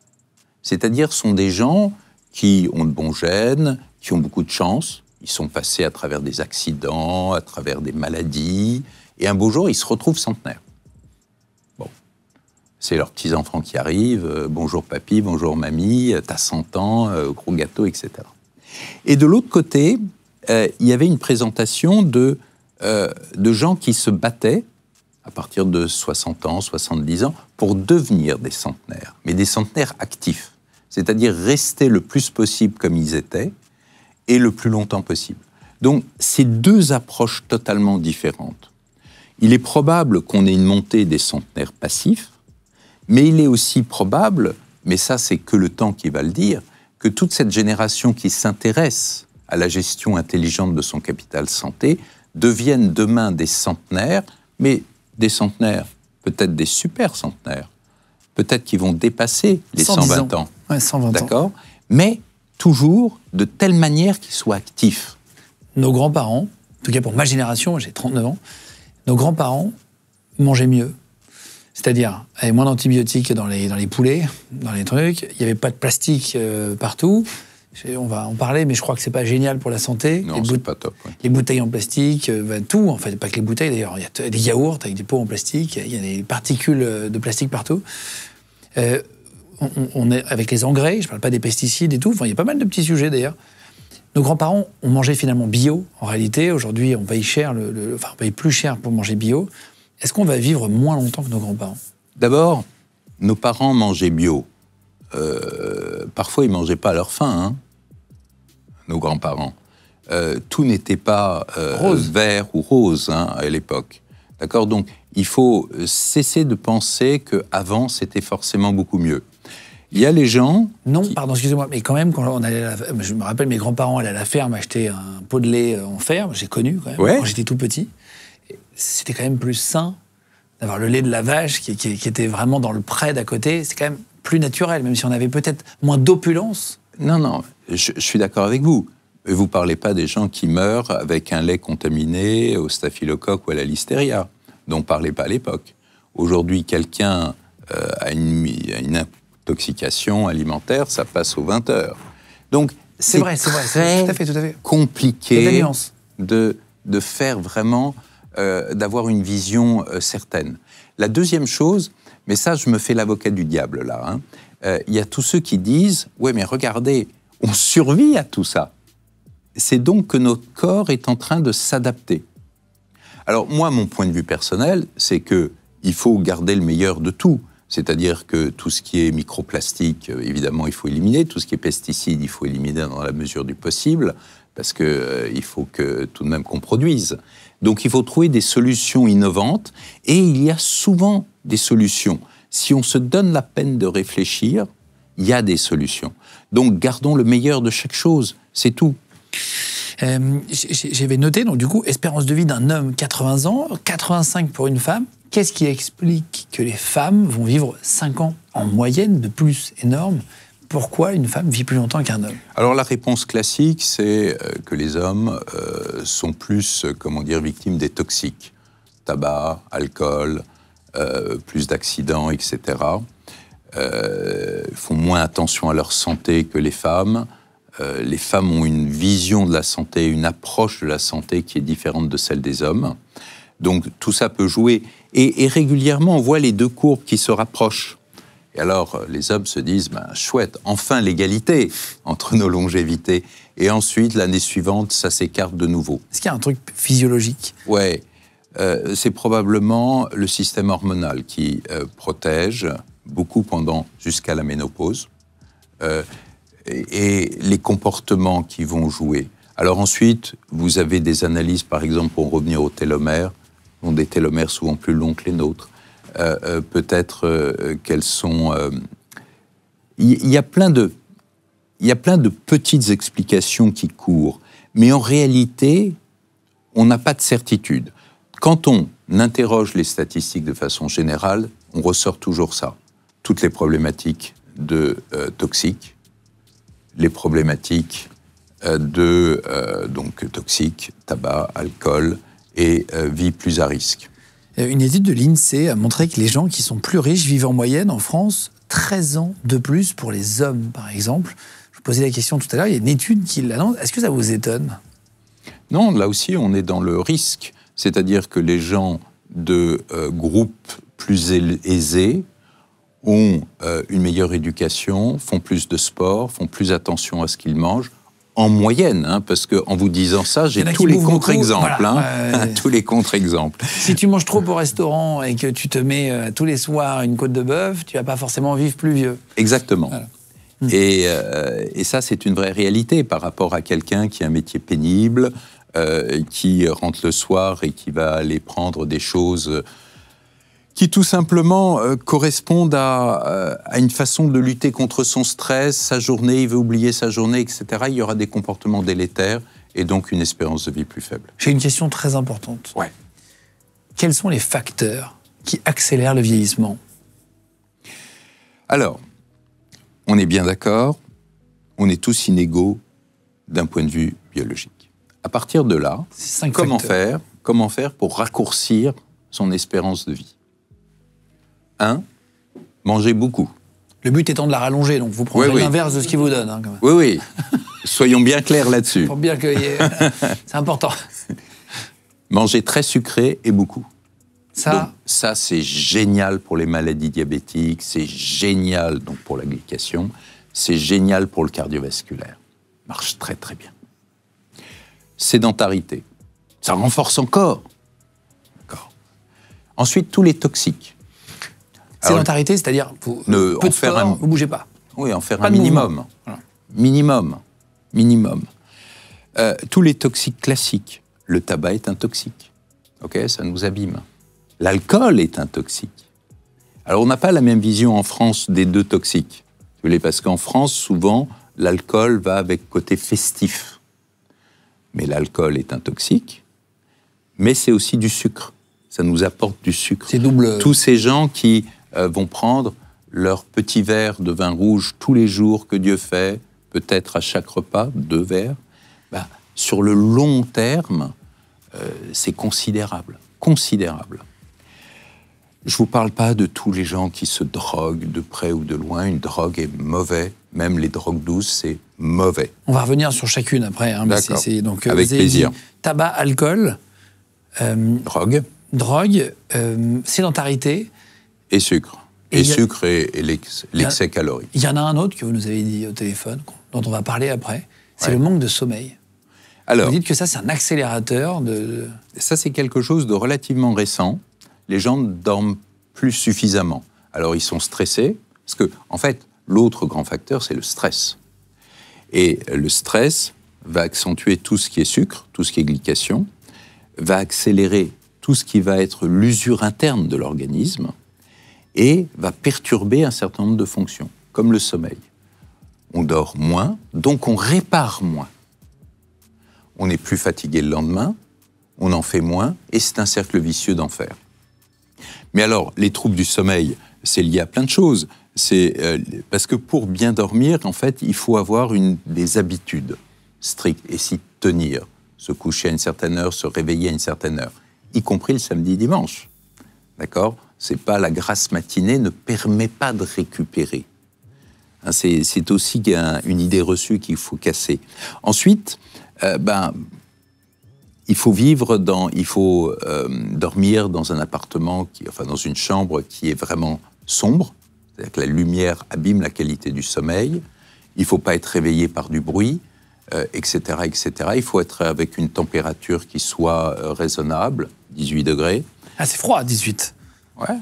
C'est-à-dire sont des gens qui ont de bons gènes, qui ont beaucoup de chance. Ils sont passés à travers des accidents, à travers des maladies. Et un beau jour, ils se retrouvent centenaires. Bon. C'est leurs petits-enfants qui arrivent. Bonjour papy, bonjour mamie, t'as 100 ans, gros gâteau, etc. Et de l'autre côté, il y avait une présentation de gens qui se battaient à partir de 60 ans, 70 ans, pour devenir des centenaires, mais des centenaires actifs, c'est-à-dire rester le plus possible comme ils étaient et le plus longtemps possible. Donc, c'est deux approches totalement différentes. Il est probable qu'on ait une montée des centenaires passifs, mais il est aussi probable, mais ça c'est que le temps qui va le dire, que toute cette génération qui s'intéresse à la gestion intelligente de son capital santé devienne demain des centenaires, mais des centenaires, peut-être des super centenaires, peut-être qu'ils vont dépasser les 120 ans. Ouais, 120 ans. D'accord ? Mais toujours de telle manière qu'ils soient actifs. Nos grands-parents, en tout cas pour ma génération, j'ai 39 ans, nos grands-parents mangeaient mieux. C'est-à-dire, il y avait moins d'antibiotiques dans les poulets, dans les trucs, il n'y avait pas de plastique partout. On va en parler, mais je crois que c'est pas génial pour la santé. Non, c'est pas top. Ouais. Les bouteilles en plastique, tout, en fait, pas que les bouteilles d'ailleurs. Il y a des yaourts avec des pots en plastique, il y a des particules de plastique partout. On est avec les engrais, je parle pas des pesticides et tout, enfin, il y a pas mal de petits sujets d'ailleurs. Nos grands-parents ont mangé finalement bio, en réalité. Aujourd'hui, on paye cher, on paye plus cher pour manger bio. Est-ce qu'on va vivre moins longtemps que nos grands-parents ? D'abord, nos parents mangeaient bio. Parfois, ils ne mangeaient pas à leur faim, hein, nos grands-parents. Tout n'était pas vert ou rose hein, à l'époque. D'accord ? Donc, il faut cesser de penser qu'avant, c'était forcément beaucoup mieux. Il y a les gens... Non, pardon, excusez-moi, mais quand même, quand on allait je me rappelle, mes grands-parents allaient à la ferme acheter un pot de lait en ferme, j'ai connu quand même, quand j'étais tout petit. C'était quand même plus sain d'avoir le lait de la vache qui était vraiment dans le pré d'à côté. C'est quand même plus naturel, même si on avait peut-être moins d'opulence. Non, je suis d'accord avec vous. Vous ne parlez pas des gens qui meurent avec un lait contaminé au staphylocoque ou à la listeria, dont on ne parlait pas à l'époque. Aujourd'hui, quelqu'un a une intoxication alimentaire, ça passe aux 20 heures. Donc, c'est vrai, tout à fait. Compliqué de faire vraiment, d'avoir une vision certaine. La deuxième chose, mais ça, je me fais l'avocat du diable, là. Il y a tous ceux qui disent « Ouais, mais regardez, on survit à tout ça. » C'est donc que notre corps est en train de s'adapter. Alors, moi, mon point de vue personnel, c'est qu'il faut garder le meilleur de tout. C'est-à-dire que tout ce qui est microplastique, évidemment, il faut éliminer. Tout ce qui est pesticides, il faut éliminer dans la mesure du possible, parce qu'il faut que, tout de même qu'on produise. Donc, il faut trouver des solutions innovantes, et il y a souvent des solutions. Si on se donne la peine de réfléchir, il y a des solutions. Donc, gardons le meilleur de chaque chose, c'est tout. J'avais noté, donc du coup, espérance de vie d'un homme, 80 ans, 85 pour une femme. Qu'est-ce qui explique que les femmes vont vivre 5 ans en moyenne de plus énorme ? Pourquoi une femme vit plus longtemps qu'un homme ? Alors la réponse classique, c'est que les hommes sont plus, victimes des toxiques. Tabac, alcool, plus d'accidents, etc. Font moins attention à leur santé que les femmes. Les femmes ont une vision de la santé, une approche de la santé qui est différente de celle des hommes. Donc tout ça peut jouer. Et régulièrement, on voit les deux courbes qui se rapprochent. Et alors, les hommes se disent, chouette, enfin l'égalité entre nos longévités. Et ensuite, l'année suivante, ça s'écarte de nouveau. Est-ce qu'il y a un truc physiologique ? Ouais, c'est probablement le système hormonal qui protège beaucoup jusqu'à la ménopause. Et les comportements qui vont jouer. Alors ensuite, vous avez des analyses, par exemple, pour revenir aux télomères, ont des télomères souvent plus longs que les nôtres. peut-être qu'elles sont... Il y a plein de petites explications qui courent, mais en réalité, on n'a pas de certitude. Quand on interroge les statistiques de façon générale, on ressort toujours ça. Toutes les problématiques de toxiques, les problématiques donc toxiques, tabac, alcool et vie plus à risque. Une étude de l'INSEE a montré que les gens qui sont plus riches vivent en moyenne en France 13 ans de plus pour les hommes, par exemple. Je vous posais la question tout à l'heure, il y a une étude qui l'annonce. Est-ce que ça vous étonne ? Non, là aussi, on est dans le risque. C'est-à-dire que les gens de groupes plus aisés ont une meilleure éducation, font plus de sport, font plus attention à ce qu'ils mangent, en moyenne, hein, parce qu'en vous disant ça, j'ai tous les contre-exemples. Voilà, tous les contre-exemples. Si tu manges trop au restaurant et que tu te mets tous les soirs une côte de bœuf, tu vas pas forcément vivre plus vieux. Exactement. Voilà. Et ça, c'est une vraie réalité par rapport à quelqu'un qui a un métier pénible, qui rentre le soir et qui va aller prendre des choses qui tout simplement correspondent à une façon de lutter contre son stress, sa journée, il veut oublier sa journée, etc. Il y aura des comportements délétères et donc une espérance de vie plus faible. J'ai une question très importante. Ouais. Quels sont les facteurs qui accélèrent le vieillissement ? Alors, on est bien d'accord, on est tous inégaux d'un point de vue biologique. À partir de là, comment faire pour raccourcir son espérance de vie ? 1, manger beaucoup. Le but étant de la rallonger, donc vous prenez l'inverse de ce qu'il vous donne. Hein, quand même. Oui. Soyons bien clairs là-dessus. Pour bien que c'est important. Manger très sucré et beaucoup. Ça, c'est génial pour les maladies diabétiques, c'est génial donc pour la glycation, c'est génial pour le cardiovasculaire. Marche très très bien. Sédentarité, ça renforce encore. D'accord. Ensuite, tous les toxiques. Sédentarité, c'est-à-dire peu de sport, vous ne bougez pas. Oui, en faire un minimum. Voilà. Minimum. Tous les toxiques classiques. Le tabac est un toxique. Ok, ça nous abîme. L'alcool est un toxique. Alors, on n'a pas la même vision en France des deux toxiques. Parce qu'en France, souvent, l'alcool va avec côté festif. Mais l'alcool est un toxique, mais c'est aussi du sucre. Ça nous apporte du sucre. C'est double. Tous ces gens qui vont prendre leur petit verre de vin rouge tous les jours que Dieu fait, peut-être à chaque repas, 2 verres, sur le long terme, c'est considérable. Considérable. Je ne vous parle pas de tous les gens qui se droguent de près ou de loin. Une drogue est mauvaise. Même les drogues douces, c'est mauvais. On va revenir sur chacune après. Hein, d'accord. Donc, avec plaisir. Tabac, alcool. Drogue, sédentarité. Et sucre. Et sucre et l'excès calorique. Il y en a un autre que vous nous avez dit au téléphone, dont on va parler après. C'est le manque de sommeil. Alors, vous dites que ça, c'est un accélérateur de... Ça, c'est quelque chose de relativement récent. Les gens dorment plus suffisamment. Alors, ils sont stressés, parce que, en fait, l'autre grand facteur, c'est le stress. Et le stress va accentuer tout ce qui est sucre, tout ce qui est glycation, va accélérer tout ce qui va être l'usure interne de l'organisme et va perturber un certain nombre de fonctions, comme le sommeil. On dort moins, donc on répare moins. On est plus fatigué le lendemain, on en fait moins, et c'est un cercle vicieux d'enfer. Mais alors, les troubles du sommeil, c'est lié à plein de choses. C'est parce que pour bien dormir, en fait, il faut avoir des habitudes strictes et s'y tenir. Se coucher à une certaine heure, se réveiller à une certaine heure, y compris le samedi et dimanche. D'accord ? C'est pas la grasse matinée ne permet pas de récupérer. Hein, c'est aussi une idée reçue qu'il faut casser. Ensuite, il faut dormir dans un appartement, dans une chambre qui est vraiment sombre, c'est-à-dire que la lumière abîme la qualité du sommeil. Il ne faut pas être réveillé par du bruit, etc., etc. Il faut être avec une température qui soit raisonnable, 18 degrés. Ah, c'est froid, 18. Ouais,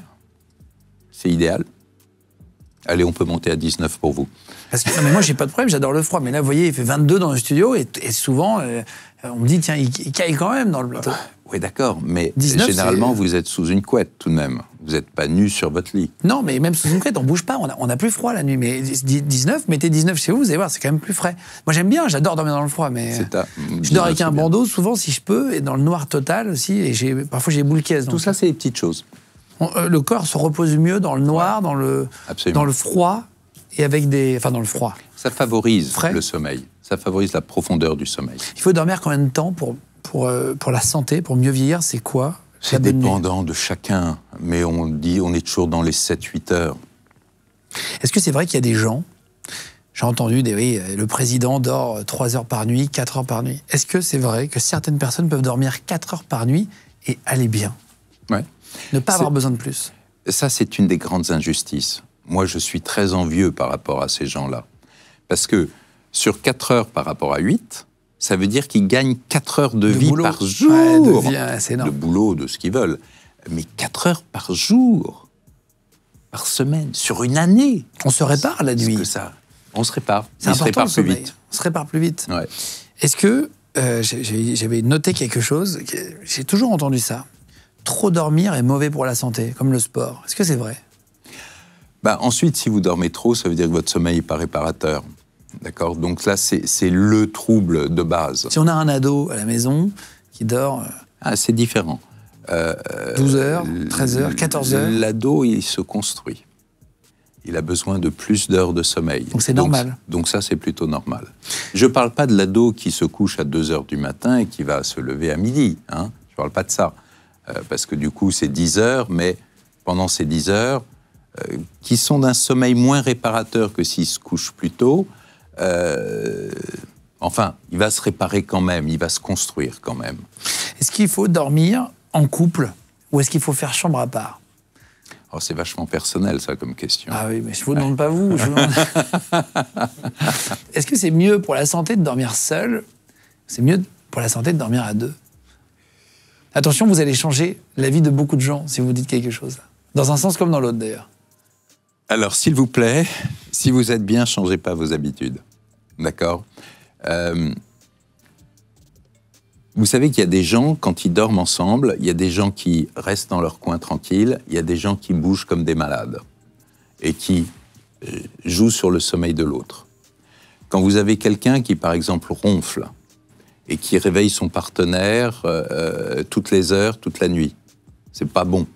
c'est idéal. Allez, on peut monter à 19 pour vous. Parce que, non, mais moi, j'ai pas de problème, j'adore le froid. Mais là, vous voyez, il fait 22 dans le studio et souvent, on me dit, tiens, il caille quand même dans le plateau. Oui, d'accord, mais 19, généralement, vous êtes sous une couette tout de même. Vous n'êtes pas nu sur votre lit. Non, mais même sous une couette, on bouge pas, on a plus froid la nuit. Mais 19, mettez 19 chez vous allez voir, c'est quand même plus frais. Moi j'aime bien, j'adore dormir dans le froid, mais je dors avec un bandeau souvent si je peux, et dans le noir total aussi, et parfois j'ai boule caisse. Tout ça, c'est des petites choses. Le corps se repose mieux dans le noir, dans le froid, et avec dans le froid. Ça favorise le sommeil, ça favorise la profondeur du sommeil. Il faut dormir combien de temps pour la santé, pour mieux vieillir, c'est quoi? C'est dépendant de chacun, mais on est toujours dans les 7-8 heures. Est-ce que c'est vrai qu'il y a des gens, j'ai entendu, le président dort 3 heures par nuit, 4 heures par nuit. Est-ce que c'est vrai que certaines personnes peuvent dormir 4 heures par nuit et aller bien? Ouais. Ne pas avoir besoin de plus? Ça, c'est une des grandes injustices. Moi, je suis très envieux par rapport à ces gens-là. Parce que sur 4 heures par rapport à 8... ça veut dire qu'ils gagnent 4 heures de vie par jour. C'est énorme. De boulot, de ce qu'ils veulent. Mais 4 heures par jour, par semaine, sur une année. On se répare la nuit. On se répare. C'est important, le sommeil. On se répare plus vite. Ouais. Est-ce que, j'avais noté quelque chose, j'ai toujours entendu ça, trop dormir est mauvais pour la santé, comme le sport. Est-ce que c'est vrai? Ensuite, si vous dormez trop, ça veut dire que votre sommeil n'est pas réparateur. D'accord? Donc là, c'est le trouble de base. Si on a un ado à la maison qui dort... c'est différent. 12 heures, 13 heures, 14 heures. L'ado, il se construit. Il a besoin de plus d'heures de sommeil. Donc c'est normal. Donc ça, c'est plutôt normal. Je ne parle pas de l'ado qui se couche à 2 heures du matin et qui va se lever à midi. Hein? Je ne parle pas de ça. Parce que du coup, c'est 10 heures, mais pendant ces 10 heures, qui sont d'un sommeil moins réparateur que s'il se couche plus tôt, il va se réparer quand même, il va se construire quand même. Est-ce qu'il faut dormir en couple ou est-ce qu'il faut faire chambre à part? C'est vachement personnel, ça, comme question. Ah oui, mais je ne vous demande pas vous. Est-ce que c'est mieux pour la santé de dormir seul? C'est mieux pour la santé de dormir à 2? Attention, vous allez changer la vie de beaucoup de gens si vous dites quelque chose. Dans un sens comme dans l'autre, d'ailleurs. Alors, s'il vous plaît, si vous êtes bien, changez pas vos habitudes. D'accord? Vous savez qu'il y a des gens, quand ils dorment ensemble, il y a des gens qui restent dans leur coin tranquille, il y a des gens qui bougent comme des malades et qui jouent sur le sommeil de l'autre. Quand vous avez quelqu'un qui, par exemple, ronfle et qui réveille son partenaire toutes les heures, toute la nuit, c'est pas bon.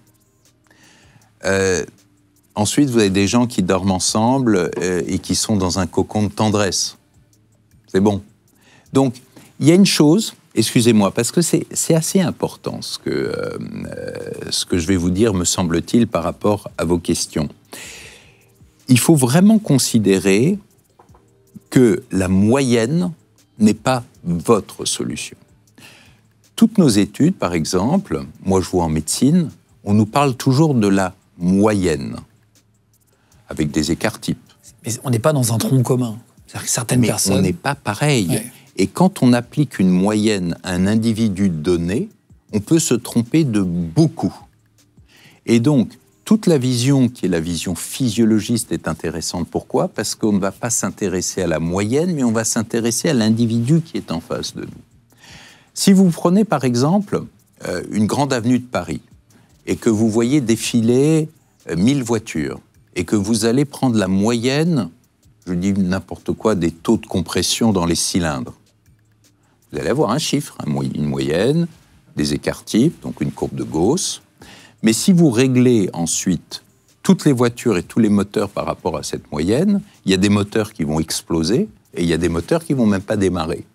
Ensuite, vous avez des gens qui dorment ensemble et qui sont dans un cocon de tendresse. C'est bon. Donc, il y a une chose, excusez-moi, parce que c'est assez important ce que je vais vous dire, me semble-t-il, par rapport à vos questions. Il faut vraiment considérer que la moyenne n'est pas votre solution. Toutes nos études, par exemple, moi je vois en médecine, on nous parle toujours de la moyenne, avec des écarts types. Mais on n'est pas dans un tronc commun. C'est-à-dire que certaines personnes... on n'est pas pareil. Ouais. Et quand on applique une moyenne à un individu donné, on peut se tromper de beaucoup. Et donc, toute la vision qui est la vision physiologiste est intéressante. Pourquoi? Parce qu'on ne va pas s'intéresser à la moyenne, mais on va s'intéresser à l'individu qui est en face de nous. Si vous prenez par exemple une grande avenue de Paris et que vous voyez défiler 1000 voitures et que vous allez prendre la moyenne, je dis n'importe quoi, des taux de compression dans les cylindres, vous allez avoir un chiffre, une moyenne, des écarts types, donc une courbe de Gauss. Mais si vous réglez ensuite toutes les voitures et tous les moteurs par rapport à cette moyenne, il y a des moteurs qui vont exploser et il y a des moteurs qui ne vont même pas démarrer.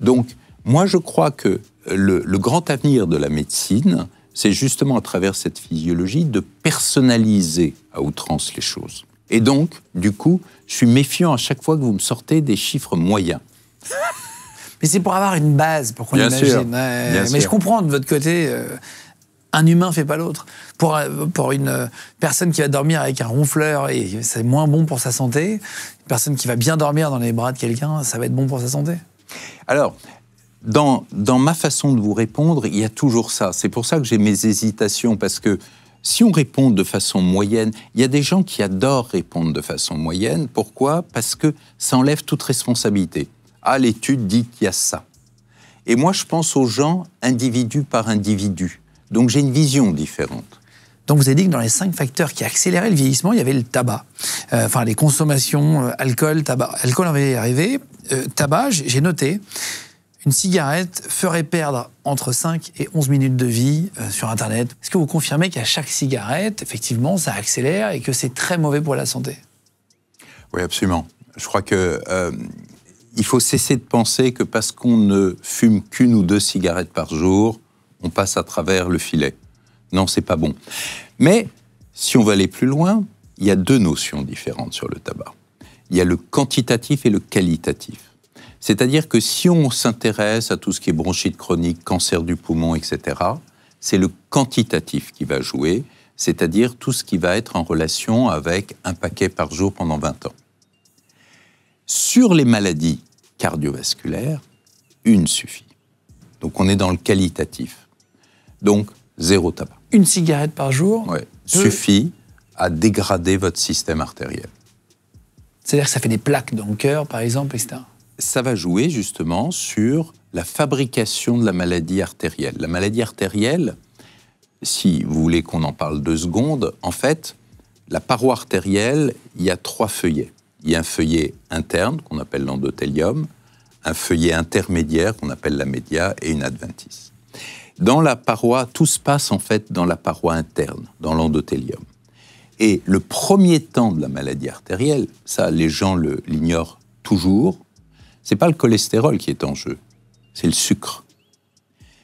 Donc, moi, je crois que le grand avenir de la médecine, c'est justement à travers cette physiologie de personnaliser à outrance les choses. Et donc, du coup, je suis méfiant à chaque fois que vous me sortez des chiffres moyens. Mais c'est pour avoir une base, pour qu'on imagine. Sûr. Mais je comprends de votre côté, un humain ne fait pas l'autre. Pour une personne qui va dormir avec un ronfleur, et c'est moins bon pour sa santé, une personne qui va bien dormir dans les bras de quelqu'un, ça va être bon pour sa santé. Alors, dans ma façon de vous répondre, il y a toujours ça. C'est pour ça que j'ai mes hésitations, parce que si on répond de façon moyenne, il y a des gens qui adorent répondre de façon moyenne. Pourquoi? Parce que ça enlève toute responsabilité. Ah, l'étude dit qu'il y a ça. Et moi, je pense aux gens individu par individu. Donc, j'ai une vision différente. Donc vous avez dit que dans les 5 facteurs qui accéléraient le vieillissement, il y avait le tabac. Enfin, les consommations, alcool, tabac. Alcool, on va y arriver. Tabac, j'ai noté, une cigarette ferait perdre entre 5 et 11 minutes de vie sur Internet. Est-ce que vous confirmez qu'à chaque cigarette, effectivement, ça accélère et que c'est très mauvais pour la santé? Oui, absolument. Je crois que il faut cesser de penser que parce qu'on ne fume qu'1 ou 2 cigarettes par jour, on passe à travers le filet. Non, c'est pas bon. Mais si on veut aller plus loin, il y a 2 notions différentes sur le tabac. Il y a le quantitatif et le qualitatif. C'est-à-dire que si on s'intéresse à tout ce qui est bronchite chronique, cancer du poumon, etc., c'est le quantitatif qui va jouer, c'est-à-dire tout ce qui va être en relation avec un paquet par jour pendant 20 ans. Sur les maladies cardiovasculaires, 1 suffit. Donc on est dans le qualitatif. Donc 0 tabac. 1 cigarette par jour suffit à dégrader votre système artériel. C'est-à-dire que ça fait des plaques dans le cœur, par exemple, etc. Ça va jouer justement sur la fabrication de la maladie artérielle. La maladie artérielle, si vous voulez qu'on en parle 2 secondes, en fait, la paroi artérielle, il y a 3 feuillets. Il y a un feuillet interne, qu'on appelle l'endothélium, un feuillet intermédiaire, qu'on appelle la média, et une adventice. Dans la paroi, tout se passe en fait dans la paroi interne, dans l'endothélium. Et le premier temps de la maladie artérielle, ça les gens l'ignorent toujours, c'est pas le cholestérol qui est en jeu, c'est le sucre.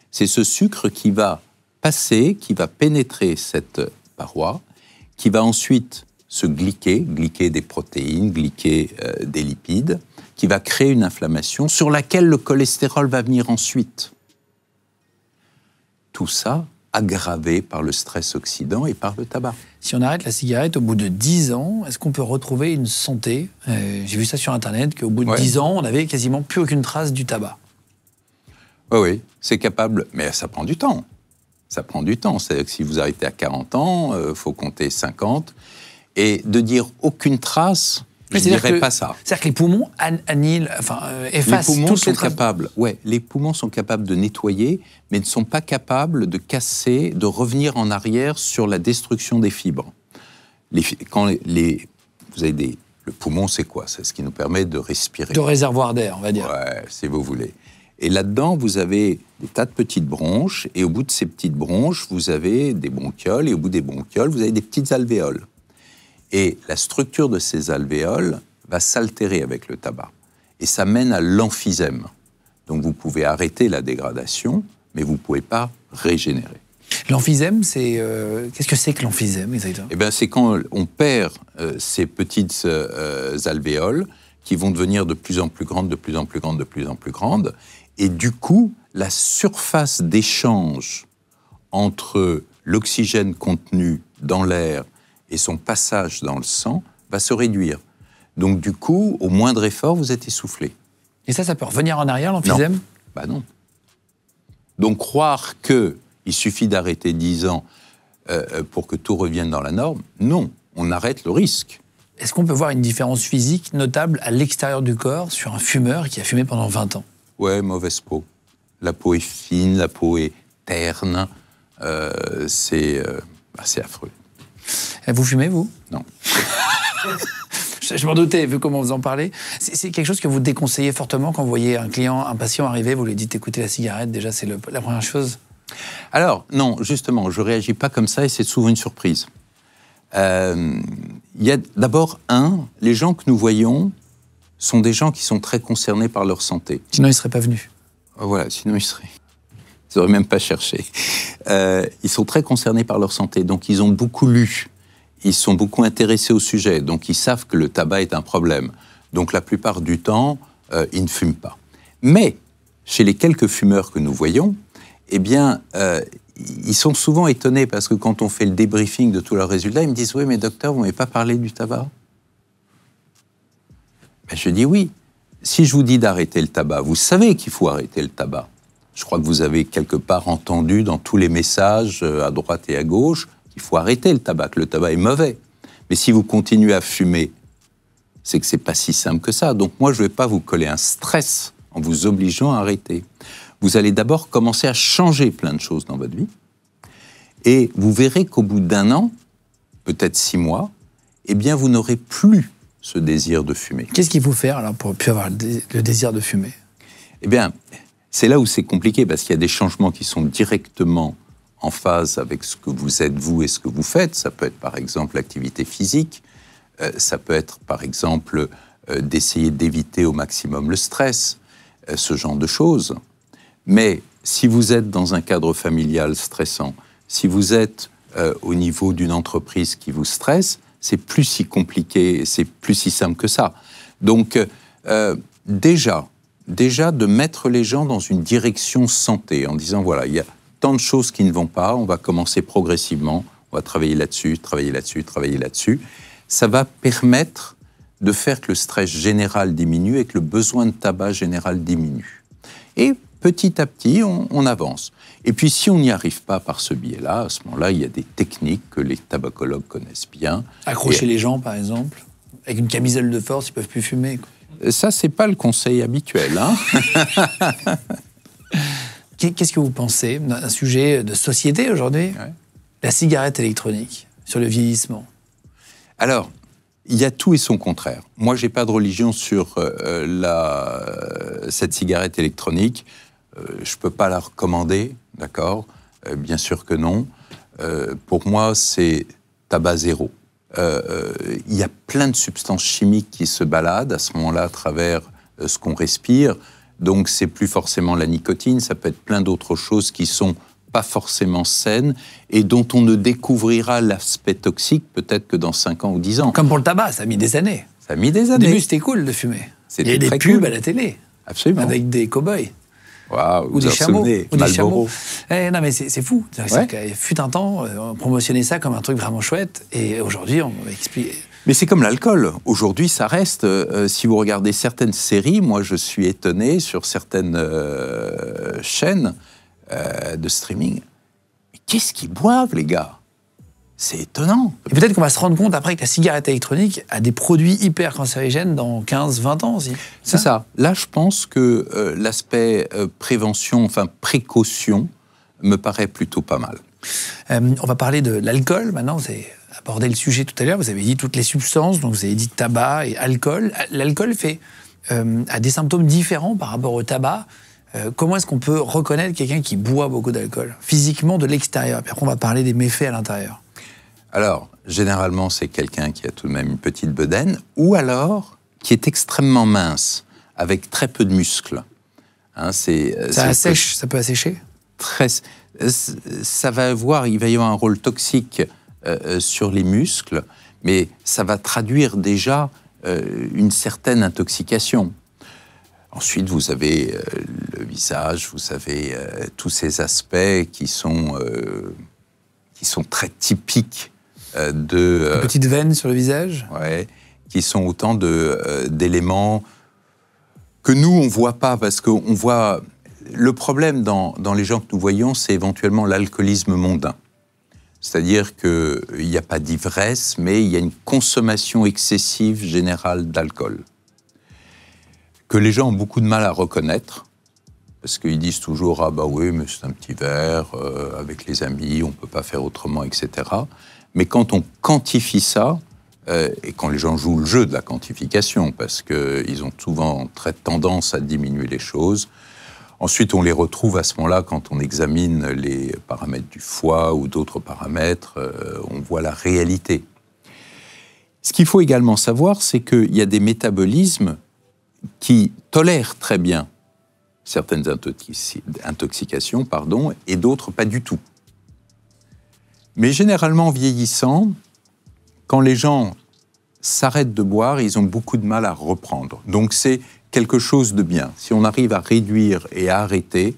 C'est ce sucre qui va passer, qui va pénétrer cette paroi, qui va ensuite se glyquer des protéines, glyquer des lipides, qui va créer une inflammation sur laquelle le cholestérol va venir ensuite. Tout ça aggravé par le stress oxydant et par le tabac. Si on arrête la cigarette au bout de 10 ans, est-ce qu'on peut retrouver une santé? J'ai vu ça sur Internet, qu'au bout de 10 ans, on n'avait quasiment plus aucune trace du tabac. Oui, c'est capable, mais ça prend du temps. Ça prend du temps. C'est-à-dire que si vous arrêtez à 40 ans, il faut compter 50. Et de dire aucune trace, je ne dirais pas ça. C'est-à-dire que les poumons annihilent, effacent toutes les traces. Les poumons sont capables de nettoyer, mais ne sont pas capables de casser, de revenir en arrière sur la destruction des fibres. Le poumon, c'est quoi? C'est ce qui nous permet de respirer. De réservoir d'air, on va dire. Ouais, si vous voulez. Et là-dedans, vous avez des tas de petites bronches, et au bout de ces petites bronches, vous avez des bronchioles, et au bout des bronchioles, vous avez des petites alvéoles. Et la structure de ces alvéoles va s'altérer avec le tabac. Et ça mène à l'emphysème. Donc vous pouvez arrêter la dégradation, mais vous ne pouvez pas régénérer. L'emphysème, c'est... Qu'est-ce que c'est que l'emphysème, exactement? Eh bien, c'est quand on perd ces petites alvéoles qui vont devenir de plus en plus grandes, de plus en plus grandes, de plus en plus grandes. Et du coup, la surface d'échange entre l'oxygène contenu dans l'air et son passage dans le sang va se réduire. Donc du coup, au moindre effort, vous êtes essoufflé. Et ça peut revenir en arrière, l'emphysème? Non. Bah non. Donc croire qu'il suffit d'arrêter 10 ans pour que tout revienne dans la norme, non, on arrête le risque. Est-ce qu'on peut voir une différence physique notable à l'extérieur du corps sur un fumeur qui a fumé pendant 20 ans? Ouais, mauvaise peau. La peau est fine, la peau est terne, c'est affreux. Vous fumez, vous? Non. Je m'en doutais, vu comment vous en parlez. C'est quelque chose que vous déconseillez fortement quand vous voyez un patient arriver, vous lui dites écoutez la cigarette, déjà c'est la première chose? Alors, non, justement, je ne réagis pas comme ça et c'est souvent une surprise. Il y a d'abord les gens que nous voyons sont des gens qui sont très concernés par leur santé. Sinon, ils ne seraient pas venus. Voilà, sinon ils seraient... Ils n'auraient même pas cherché. Ils sont très concernés par leur santé, donc ils ont beaucoup lu. Ils sont beaucoup intéressés au sujet, donc ils savent que le tabac est un problème. Donc la plupart du temps, ils ne fument pas. Mais, chez les quelques fumeurs que nous voyons, eh bien, ils sont souvent étonnés parce que quand on fait le débriefing de tous leurs résultats, ils me disent « Oui, mais docteur, vous ne m'avez pas parlé du tabac ?» Ben, je dis « Oui. Si je vous dis d'arrêter le tabac, vous savez qu'il faut arrêter le tabac. Je crois que vous avez quelque part entendu dans tous les messages à droite et à gauche qu'il faut arrêter le tabac, que le tabac est mauvais. Mais si vous continuez à fumer, c'est que c'est pas si simple que ça. Donc moi, je ne vais pas vous coller un stress en vous obligeant à arrêter. Vous allez d'abord commencer à changer plein de choses dans votre vie. Et vous verrez qu'au bout d'1 an, peut-être 6 mois, eh bien, vous n'aurez plus ce désir de fumer. Qu'est-ce qu'il faut faire alors pour plus avoir le désir de fumer? Eh bien, c'est là où c'est compliqué, parce qu'il y a des changements qui sont directement en phase avec ce que vous êtes, vous, et ce que vous faites. Ça peut être, par exemple, l'activité physique. Ça peut être, par exemple, d'essayer d'éviter au maximum le stress, ce genre de choses. Mais si vous êtes dans un cadre familial stressant, si vous êtes au niveau d'une entreprise qui vous stresse, c'est plus si compliqué, c'est plus si simple que ça. Donc, déjà de mettre les gens dans une direction santé, en disant, voilà, il y a tant de choses qui ne vont pas, on va commencer progressivement, on va travailler là-dessus, travailler là-dessus, travailler là-dessus. Ça va permettre de faire que le stress général diminue et que le besoin de tabac général diminue. Et petit à petit, on avance. Et puis, si on n'y arrive pas par ce biais-là, à ce moment-là, il y a des techniques que les tabacologues connaissent bien. Accrocher les gens, par exemple, avec une camisole de force, ils ne peuvent plus fumer, quoi. Ça, c'est pas le conseil habituel, hein. Qu'est-ce que vous pensez d'un sujet de société aujourd'hui, la cigarette électronique, sur le vieillissement? Alors, il y a tout et son contraire. Moi, j'ai pas de religion sur cette cigarette électronique. Je peux pas la recommander, d'accord? Bien sûr que non. Pour moi, c'est tabac zéro. Il y a plein de substances chimiques qui se baladent à ce moment-là à travers ce qu'on respire. Donc, c'est plus forcément la nicotine, ça peut être plein d'autres choses qui sont pas forcément saines et dont on ne découvrira l'aspect toxique peut-être que dans 5 ans ou 10 ans. Comme pour le tabac, ça a mis des années. Ça a mis des Au années. début, c'était cool de fumer. Il y avait des pubs à la télé. Absolument. Avec des cow-boys. Waouh, Ou des chameaux. Ou des chameaux. Non, mais c'est fou. Il fut un temps, on promotionnait ça comme un truc vraiment chouette, et aujourd'hui, on explique. Mais c'est comme l'alcool. Aujourd'hui, ça reste. Si vous regardez certaines séries, moi, je suis étonné sur certaines chaînes de streaming. Mais qu'est-ce qu'ils boivent, les gars? C'est étonnant. Et peut-être qu'on va se rendre compte après que la cigarette électronique a des produits hyper cancérigènes dans 15-20 ans aussi. C'est ça. Là, je pense que l'aspect prévention, enfin précaution, me paraît plutôt pas mal. On va parler de l'alcool maintenant. Vous avez abordé le sujet tout à l'heure. Vous avez dit toutes les substances, donc vous avez dit tabac et alcool. L'alcool a des symptômes différents par rapport au tabac. Comment est-ce qu'on peut reconnaître quelqu'un qui boit beaucoup d'alcool, physiquement de l'extérieur? Puis après, on va parler des méfaits à l'intérieur. Alors, généralement, c'est quelqu'un qui a tout de même une petite bedaine, ou alors qui est extrêmement mince, avec très peu de muscles. Hein, ça assèche, ça peut assécher? Il va y avoir un rôle toxique sur les muscles, mais ça va traduire déjà une certaine intoxication. Ensuite, vous avez le visage, vous avez tous ces aspects qui sont très typiques de... Une petite veine sur le visage? Ouais, qui sont autant d'éléments que nous, on ne voit pas, parce qu'on voit... Le problème dans les gens que nous voyons, c'est éventuellement l'alcoolisme mondain. C'est-à-dire qu'il n'y a pas d'ivresse, mais il y a une consommation excessive générale d'alcool, que les gens ont beaucoup de mal à reconnaître, parce qu'ils disent toujours « Ah bah oui, mais c'est un petit verre, avec les amis, on ne peut pas faire autrement, etc. » Mais quand on quantifie ça, et quand les gens jouent le jeu de la quantification, parce qu'ils ont souvent très tendance à diminuer les choses, ensuite on les retrouve à ce moment-là quand on examine les paramètres du foie ou d'autres paramètres, on voit la réalité. Ce qu'il faut également savoir, c'est qu'il y a des métabolismes qui tolèrent très bien certaines intoxications, et d'autres pas du tout. Mais généralement, en vieillissant, quand les gens s'arrêtent de boire, ils ont beaucoup de mal à reprendre. Donc c'est quelque chose de bien. Si on arrive à réduire et à arrêter,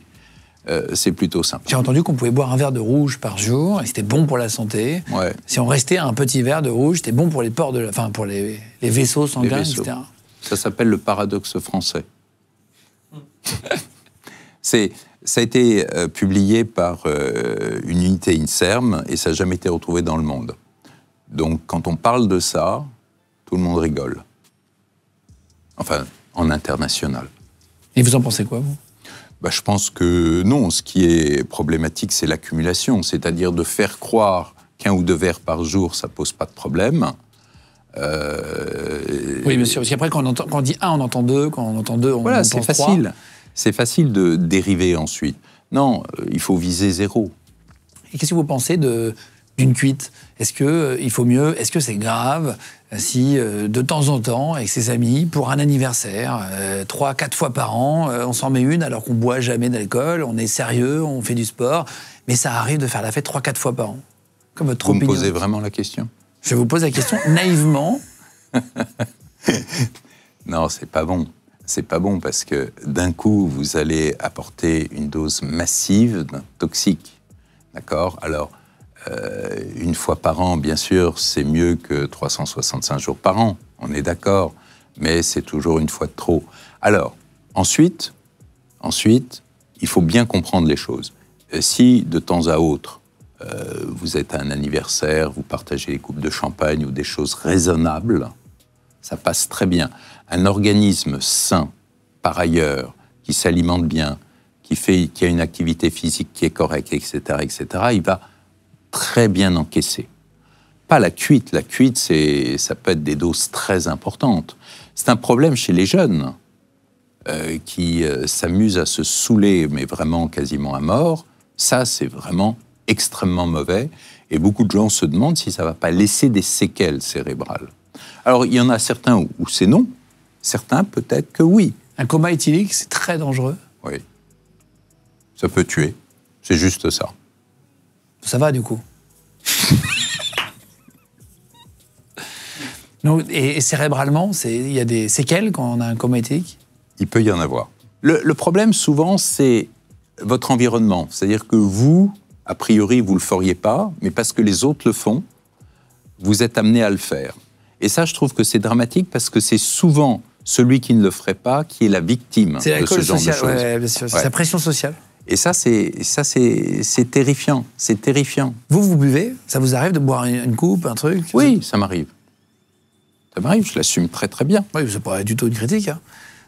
c'est plutôt simple. J'ai entendu qu'on pouvait boire un verre de rouge par jour, et c'était bon pour la santé. Ouais. Si on restait à un petit verre de rouge, c'était bon pour les pores pour les vaisseaux sanguins, etc. Ça s'appelle le paradoxe français. Ça a été publié par une unité INSERM et ça n'a jamais été retrouvé dans le monde. Donc, quand on parle de ça, tout le monde rigole. Enfin, en international. Et vous en pensez quoi, vous? Je pense que non. Ce qui est problématique, c'est l'accumulation. C'est-à-dire de faire croire qu'1 ou 2 verres par jour, ça pose pas de problème. Oui, bien sûr. Parce qu'après, quand on dit 1, on entend 2. Quand on entend 2, on voilà, pense 3. c'est facile. C'est facile de dériver ensuite. Non, il faut viser 0. Et qu'est-ce que vous pensez d'une cuite? Est-ce qu'il faut mieux? Est-ce que c'est grave si, de temps en temps, avec ses amis, pour un anniversaire, 3-4 fois par an, on s'en met une alors qu'on boit jamais d'alcool, on est sérieux, on fait du sport, mais ça arrive de faire la fête 3-4 fois par an? Comme votre Vous me opinion. posez vraiment la question? Je vous pose la question naïvement. Non, c'est pas bon. C'est pas bon parce que d'un coup, vous allez apporter une dose massive d'un toxique. D'accord? Alors, 1 fois par an, bien sûr, c'est mieux que 365 jours par an. On est d'accord. Mais c'est toujours 1 fois de trop. Alors, ensuite, il faut bien comprendre les choses. Si, de temps à autre, vous êtes à un anniversaire, vous partagez des coupes de champagne ou des choses raisonnables, ça passe très bien. Un organisme sain, par ailleurs, qui s'alimente bien, qui a une activité physique qui est correcte, etc., il va très bien encaisser. Pas la cuite. La cuite, ça peut être des doses très importantes. C'est un problème chez les jeunes qui s'amusent à se saouler, mais vraiment quasiment à mort. Ça, c'est vraiment extrêmement mauvais. Et beaucoup de gens se demandent si ça ne va pas laisser des séquelles cérébrales. Alors, il y en a certains où c'est non. Certains, peut-être que oui. Un coma éthylique, c'est très dangereux. Oui. Ça peut tuer. C'est juste ça. Ça va, du coup. Donc, et cérébralement, il y a des séquelles quand on a un coma éthylique? Il peut y en avoir. Le problème, souvent, c'est votre environnement. C'est-à-dire que vous, a priori, vous ne le feriez pas, mais parce que les autres le font, vous êtes amené à le faire. Et ça, je trouve que c'est dramatique parce que c'est souvent celui qui ne le ferait pas qui est la victime de ce genre de choses. Ouais, bien sûr. C'est la pression sociale. Et ça, c'est terrifiant. C'est terrifiant. Vous buvez? Ça vous arrive de boire une coupe, un truc? Oui, ça m'arrive. Ça m'arrive, je l'assume très très bien. Oui, c'est pas du tout une critique. Hein.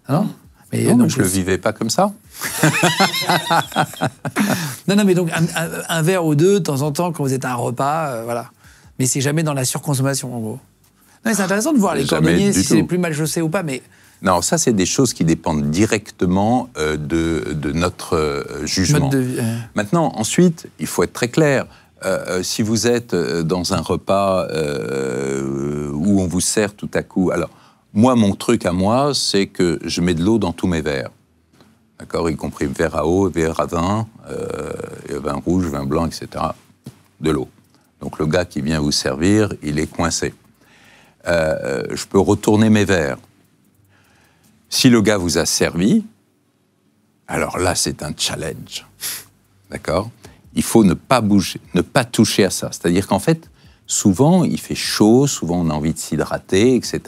Non, mais non, je ne le vivais pas comme ça. non, mais donc un verre ou 2 de temps en temps quand vous êtes à un repas, voilà. Mais c'est jamais dans la surconsommation, en gros. Non, c'est intéressant de voir les cordonniers, si c'est plus mal chaussé ou pas, mais... Non, ça, c'est des choses qui dépendent directement de notre jugement. Maintenant, ensuite, il faut être très clair. Si vous êtes dans un repas où on vous sert tout à coup... Alors, moi, mon truc à moi, c'est que je mets de l'eau dans tous mes verres. D'accord? Y compris verre à eau, verre à vin, vin rouge, vin blanc, etc. De l'eau. Donc, le gars qui vient vous servir, il est coincé. Je peux retourner mes verres. Si le gars vous a servi, alors là, c'est un challenge. D'accord? Il faut ne pas bouger, ne pas toucher à ça. C'est-à-dire qu'en fait, souvent, il fait chaud, souvent, on a envie de s'hydrater, etc.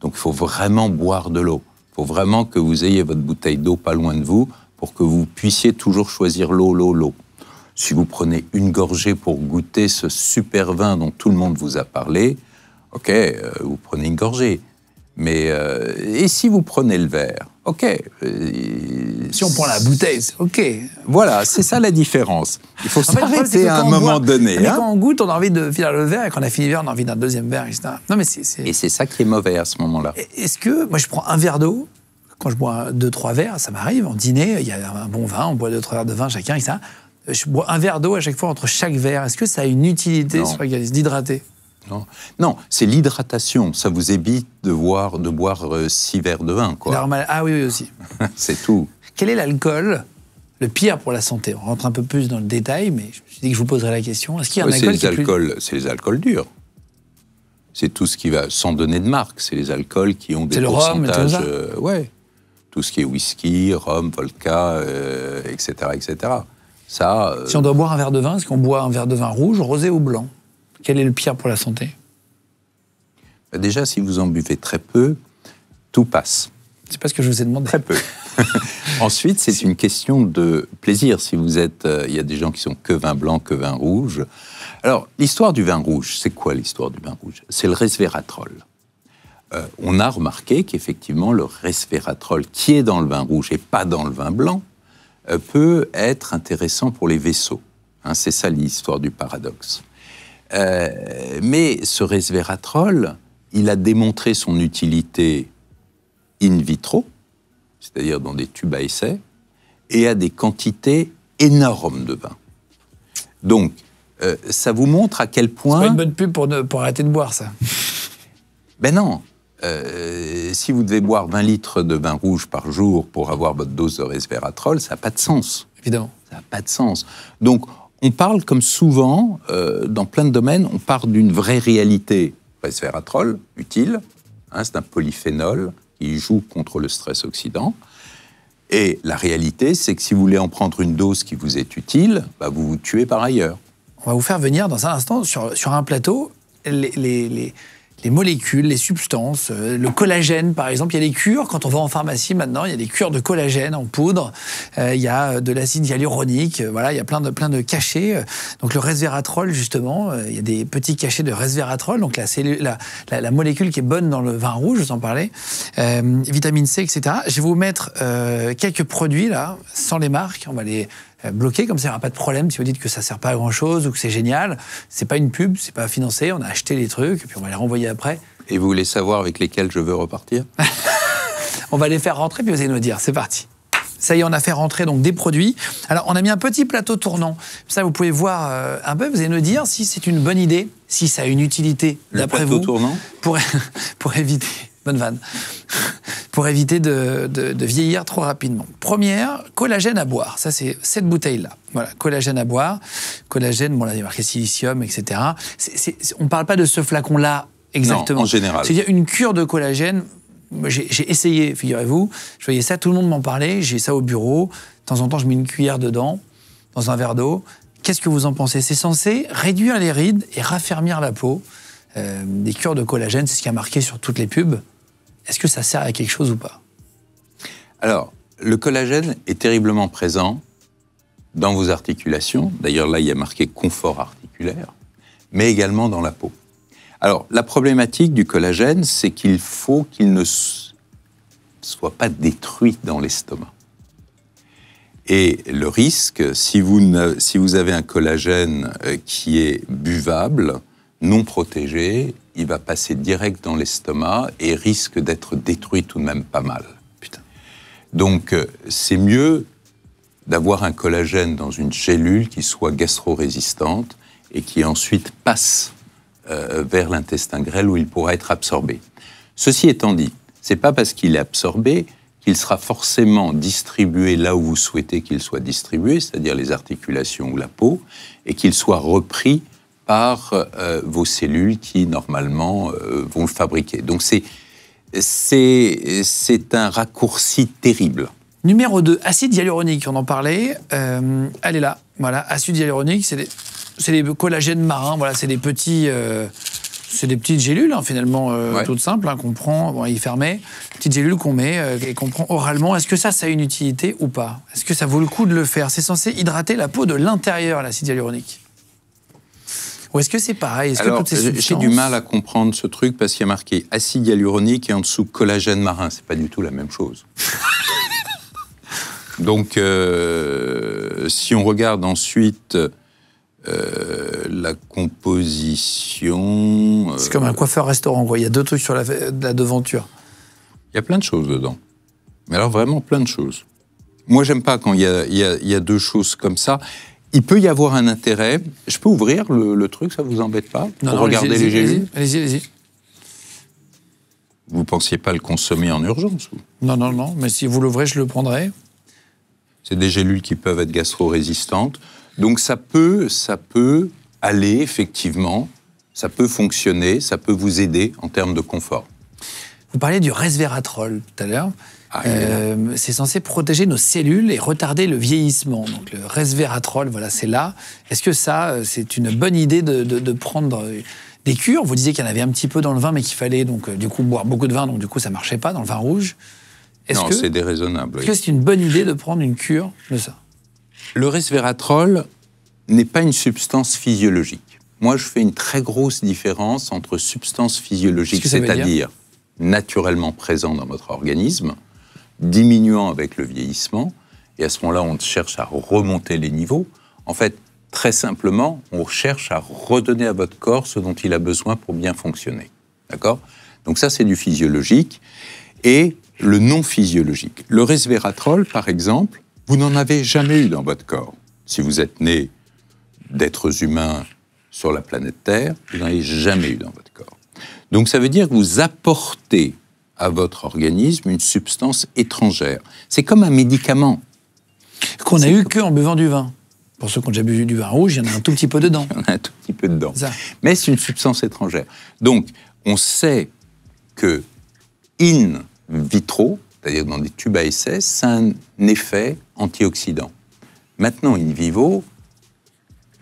Donc, il faut vraiment boire de l'eau. Il faut vraiment que vous ayez votre bouteille d'eau pas loin de vous pour que vous puissiez toujours choisir l'eau. Si vous prenez une gorgée pour goûter ce super vin dont tout le monde vous a parlé, ok, vous prenez une gorgée. Mais et si vous prenez le verre, ok. Si on prend la bouteille, c'est ok. Voilà, c'est ça la différence. Il faut s'arrêter à un moment donné. Mais quand on goûte, on a envie de finir le verre, et quand on a fini le verre, on a envie d'un deuxième verre, etc. Non, mais Et c'est ça qui est mauvais à ce moment-là. Est-ce que, moi je prends un verre d'eau, quand je bois 2-3 verres, ça m'arrive, en dîner, il y a un bon vin, on boit 2-3 verres de vin chacun, etc. Je bois un verre d'eau à chaque fois entre chaque verre. Est-ce que ça a une utilité sur l'organisme d'hydrater? Non, c'est l'hydratation. Ça vous évite de boire 6 verres de vin, quoi. Ah oui, aussi. C'est tout. Quel est l'alcool le pire pour la santé? On rentre un peu plus dans le détail, mais je me suis dit que je vous poserais la question. Est-ce qu'il y a un alcool C'est les alcools durs. C'est tout ce qui va, sans donner de marque, c'est les alcools qui ont des pourcentages... ouais. Tout ce qui est whisky, rhum, vodka, etc., etc. Ça... Si on doit boire un verre de vin, est-ce qu'on boit un verre de vin rouge, rosé ou blanc? Quel est le pire pour la santé? Déjà, si vous en buvez très peu, tout passe. C'est pas ce que je vous ai demandé. Très peu. Ensuite, c'est une question de plaisir. Si vous êtes... Il y a des gens qui sont que vin blanc, que vin rouge. Alors, l'histoire du vin rouge, c'est quoi l'histoire du vin rouge? C'est le resveratrol. On a remarqué qu'effectivement, le resveratrol qui est dans le vin rouge et pas dans le vin blanc, peut être intéressant pour les vaisseaux. Hein, c'est ça l'histoire du paradoxe. Mais ce resveratrol, il a démontré son utilité in vitro, c'est-à-dire dans des tubes à essai, et à des quantités énormes de vin. Donc, ça vous montre à quel point... C'est pas une bonne pub pour arrêter de boire, ça. Ben non. Si vous devez boire 20 litres de vin rouge par jour pour avoir votre dose de resveratrol, ça n'a pas de sens. Évidemment. Ça n'a pas de sens. Donc, on parle comme souvent, dans plein de domaines, on part d'une vraie réalité. Resveratrol, utile, hein, c'est un polyphénol qui joue contre le stress oxydant. Et la réalité, c'est que si vous voulez en prendre une dose qui vous est utile, bah vous vous tuez par ailleurs. On va vous faire venir dans un instant sur un plateau les molécules, les substances, le collagène par exemple. Il y a des cures, quand on va en pharmacie maintenant, il y a des cures de collagène en poudre, il y a de l'acide hyaluronique, voilà, il y a plein de cachets. Donc le resveratrol justement, il y a des petits cachets de resveratrol, donc la molécule qui est bonne dans le vin rouge, je vous en parlais, vitamine C, etc. Je vais vous mettre quelques produits là, sans les marques, on va les bloquer, comme ça il n'y aura pas de problème si vous dites que ça ne sert pas à grand chose ou que c'est génial. C'est pas une pub, c'est pas financé, on a acheté les trucs et puis on va les renvoyer après. Et vous voulez savoir avec lesquels je veux repartir? On va les faire rentrer puis vous allez nous dire, c'est parti. Ça y est, on a fait rentrer donc des produits. Alors on a mis un petit plateau tournant, ça vous pouvez voir un peu, vous allez nous dire si c'est une bonne idée, si ça a une utilité d'après vous. Le plateau tournant pour éviter... Bonne vanne. Pour éviter de vieillir trop rapidement. Première, collagène à boire. Ça, c'est cette bouteille-là. Voilà, collagène à boire. Collagène, bon là, il y a marqué silicium, etc. On ne parle pas de ce flacon-là exactement. Non, en général. C'est-à-dire une cure de collagène. J'ai essayé, figurez-vous. Je voyais ça, tout le monde m'en parlait. J'ai ça au bureau. De temps en temps, je mets une cuillère dedans, dans un verre d'eau. Qu'est-ce que vous en pensez? C'est censé réduire les rides et raffermir la peau. Des cures de collagène, c'est ce qui a marqué sur toutes les pubs. Est-ce que ça sert à quelque chose ou pas? Alors, le collagène est terriblement présent dans vos articulations. D'ailleurs, là, il y a marqué confort articulaire, mais également dans la peau. Alors, la problématique du collagène, c'est qu'il faut qu'il ne soit pas détruit dans l'estomac. Et le risque, si vous avez un collagène qui est buvable, non protégé, il va passer direct dans l'estomac et risque d'être détruit tout de même pas mal. Putain. Donc, c'est mieux d'avoir un collagène dans une gélule qui soit gastro-résistante et qui ensuite passe vers l'intestin grêle où il pourra être absorbé. Ceci étant dit, c'est pas parce qu'il est absorbé qu'il sera forcément distribué là où vous souhaitez qu'il soit distribué, c'est-à-dire les articulations ou la peau, et qu'il soit repris par vos cellules qui, normalement, vont le fabriquer. Donc, c'est un raccourci terrible. Numéro 2, acide hyaluronique, on en parlait. Elle est là, voilà, acide hyaluronique, c'est des collagènes marins, voilà, c'est des petites gélules, hein, finalement, ouais. Toutes simples, hein, qu'on prend, bon, il est fermé, petites gélules qu'on met et qu'on prend oralement. Est-ce que ça a une utilité ou pas? Est-ce que ça vaut le coup de le faire? C'est censé hydrater la peau de l'intérieur, l'acide hyaluronique. Ou est-ce que c'est pareil? Alors, j'ai du mal à comprendre ce truc parce qu'il y a marqué acide hyaluronique et en dessous collagène marin. C'est pas du tout la même chose. Donc, si on regarde ensuite la composition... C'est comme un coiffeur-restaurant, quoi. Il y a deux trucs sur la devanture. Il y a plein de choses dedans. Mais alors, vraiment plein de choses. Moi, j'aime pas quand il y a deux choses comme ça. Il peut y avoir un intérêt. Je peux ouvrir le truc, ça vous embête pas? Non, regarder les gélules. Allez-y. Vous ne pensiez pas le consommer en urgence ou? Non, mais si vous l'ouvrez, je le prendrai. C'est des gélules qui peuvent être gastro-résistantes. Donc ça peut aller, effectivement, ça peut fonctionner, ça peut vous aider en termes de confort. Vous parliez du resveratrol tout à l'heure. C'est censé protéger nos cellules et retarder le vieillissement. Donc le resveratrol, voilà, c'est là. Est-ce que ça, c'est une bonne idée de prendre des cures? Vous disiez qu'il y en avait un petit peu dans le vin, mais qu'il fallait donc du coup boire beaucoup de vin, donc du coup ça marchait pas dans le vin rouge. Non, c'est déraisonnable. Est-ce que c'est une bonne idée de prendre une cure de ça? Le resveratrol n'est pas une substance physiologique. Moi, je fais une très grosse différence entre substance physiologique, c'est-à-dire naturellement présent dans votre organisme, diminuant avec le vieillissement, et à ce moment-là, on cherche à remonter les niveaux. En fait, très simplement, on cherche à redonner à votre corps ce dont il a besoin pour bien fonctionner. D'accord ? Donc ça, c'est du physiologique. Et le non physiologique. Le resveratrol, par exemple, vous n'en avez jamais eu dans votre corps. Si vous êtes né d'êtres humains sur la planète Terre, vous n'en avez jamais eu dans votre corps. Donc ça veut dire que vous apportez à votre organisme une substance étrangère. C'est comme un médicament. Qu'on n'a eu qu'en buvant du vin. Pour ceux qui ont déjà bu du vin rouge, il y en a un tout petit peu dedans. Il y en a un tout petit peu dedans. Ça. Mais c'est une substance étrangère. Donc, on sait que in vitro, c'est-à-dire dans des tubes à essai, ça a un effet antioxydant. Maintenant, in vivo,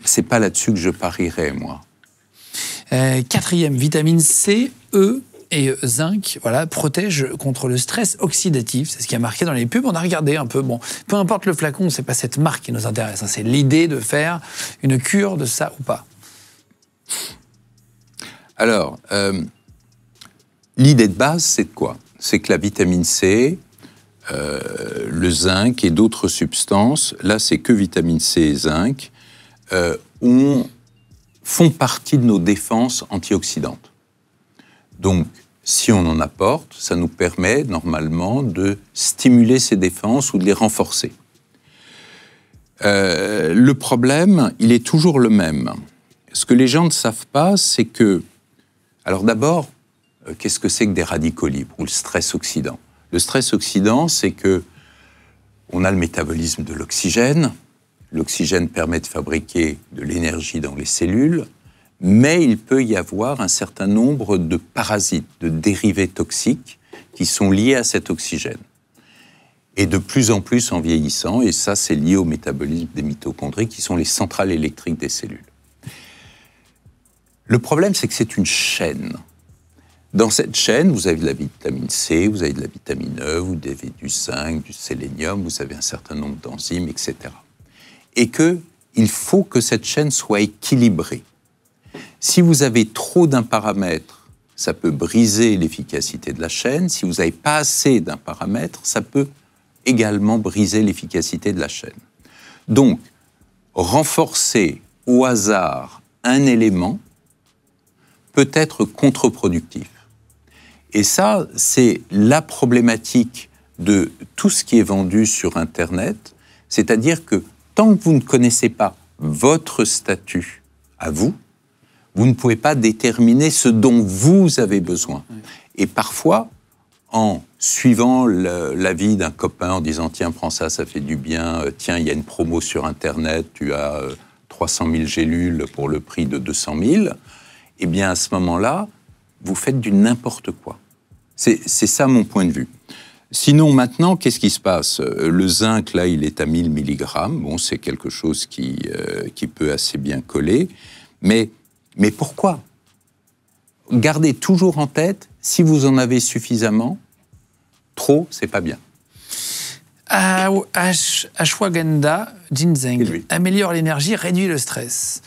c'est pas là-dessus que je parierais, moi. Quatrième, vitamine C, E et zinc, voilà, protègent contre le stress oxydatif. C'est ce qui a marqué dans les pubs. On a regardé un peu. Bon, peu importe le flacon, c'est pas cette marque qui nous intéresse. Hein, c'est l'idée de faire une cure de ça ou pas. Alors, l'idée de base, c'est de quoi ? C'est que la vitamine C, le zinc et d'autres substances, là, c'est que vitamine C et zinc, font partie de nos défenses antioxydantes. Donc, si on en apporte, ça nous permet normalement de stimuler ces défenses ou de les renforcer. Le problème, il est toujours le même. Ce que les gens ne savent pas, c'est que... Alors d'abord, qu'est-ce que c'est que des radicaux libres ou le stress oxydant ? Le stress oxydant, c'est que on a le métabolisme de l'oxygène. L'oxygène permet de fabriquer de l'énergie dans les cellules, mais il peut y avoir un certain nombre de parasites, de dérivés toxiques qui sont liés à cet oxygène. Et de plus en plus en vieillissant, et ça c'est lié au métabolisme des mitochondries qui sont les centrales électriques des cellules. Le problème, c'est que c'est une chaîne. Dans cette chaîne, vous avez de la vitamine C, vous avez de la vitamine E, vous avez du zinc, du sélénium, vous avez un certain nombre d'enzymes, etc. Et qu'il faut que cette chaîne soit équilibrée. Si vous avez trop d'un paramètre, ça peut briser l'efficacité de la chaîne. Si vous n'avez pas assez d'un paramètre, ça peut également briser l'efficacité de la chaîne. Donc, renforcer au hasard un élément peut être contre-productif. Et ça, c'est la problématique de tout ce qui est vendu sur Internet, c'est-à-dire que tant que vous ne connaissez pas votre statut à vous, vous ne pouvez pas déterminer ce dont vous avez besoin. Et parfois, en suivant l'avis d'un copain, en disant « Tiens, prends ça, ça fait du bien. Tiens, il y a une promo sur Internet, tu as 300 000 gélules pour le prix de 200 000. » Eh bien, à ce moment-là, vous faites du n'importe quoi. C'est ça mon point de vue. Sinon, maintenant, qu'est-ce qui se passe ? Le zinc, là, il est à 1000 mg. Bon, c'est quelque chose qui peut assez bien coller. Mais pourquoi ? Gardez toujours en tête, si vous en avez suffisamment, trop, c'est pas bien. Ashwagandha, ginseng, améliore l'énergie, réduit le stress.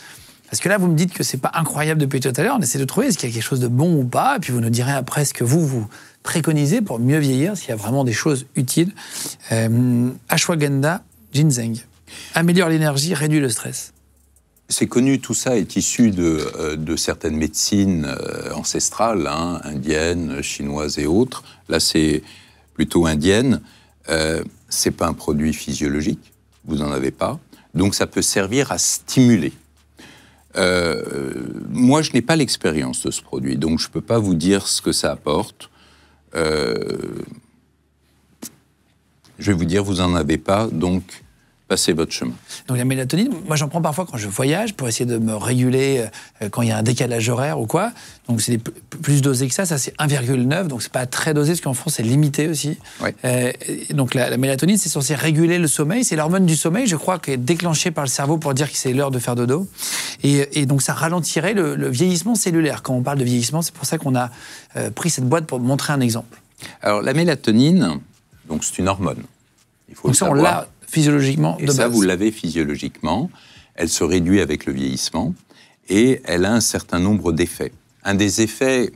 Parce que là, vous me dites que c'est pas incroyable depuis tout à l'heure. On essaie de trouver est-ce qu'il y a quelque chose de bon ou pas. Et puis vous nous direz après ce que vous préconisez pour mieux vieillir, s'il y a vraiment des choses utiles. Ashwagandha, ginseng, améliore l'énergie, réduit le stress. C'est connu, tout ça est issu de certaines médecines ancestrales, hein, indiennes, chinoises et autres. Là, c'est plutôt indienne. C'est pas un produit physiologique, vous n'en avez pas. Donc ça peut servir à stimuler. Moi, je n'ai pas l'expérience de ce produit, donc je ne peux pas vous dire ce que ça apporte. Je vais vous dire, vous n'en avez pas, donc passez votre chemin. Donc la mélatonine, moi j'en prends parfois quand je voyage pour essayer de me réguler quand il y a un décalage horaire ou quoi. Donc c'est plus dosé que ça c'est 1,9, donc c'est pas très dosé, parce qu'en France c'est limité aussi. Ouais. Donc la mélatonine, c'est censé réguler le sommeil, c'est l'hormone du sommeil, je crois, qui est déclenchée par le cerveau pour dire que c'est l'heure de faire dodo. Et donc ça ralentirait le vieillissement cellulaire. Quand on parle de vieillissement, c'est pour ça qu'on a pris cette boîte pour montrer un exemple. Alors la mélatonine, donc c'est une hormone. Il faut donc ça, on l'a physiologiquement de base. Et ça, vous l'avez physiologiquement. Elle se réduit avec le vieillissement et elle a un certain nombre d'effets. Un des effets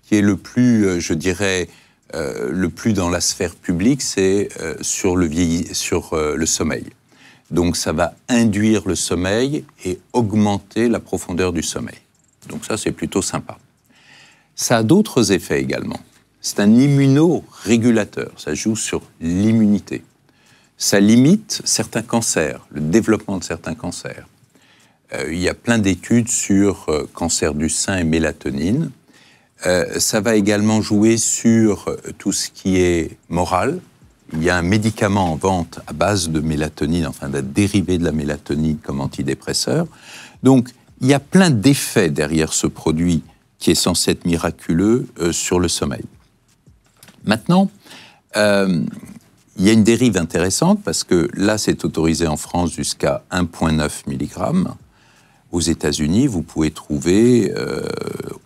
qui est le plus, je dirais, le plus dans la sphère publique, c'est sur le sommeil. Donc ça va induire le sommeil et augmenter la profondeur du sommeil. Donc ça, c'est plutôt sympa. Ça a d'autres effets également. C'est un immunorégulateur, ça joue sur l'immunité. Ça limite certains cancers, le développement de certains cancers. Il y a plein d'études sur cancer du sein et mélatonine. Ça va également jouer sur tout ce qui est moral. Il y a un médicament en vente à base de mélatonine, enfin d'un dérivé de la mélatonine comme antidépresseur. Donc, il y a plein d'effets derrière ce produit qui est censé être miraculeux sur le sommeil. Maintenant, il y a une dérive intéressante parce que là, c'est autorisé en France jusqu'à 1,9 mg. Aux États-Unis, vous pouvez trouver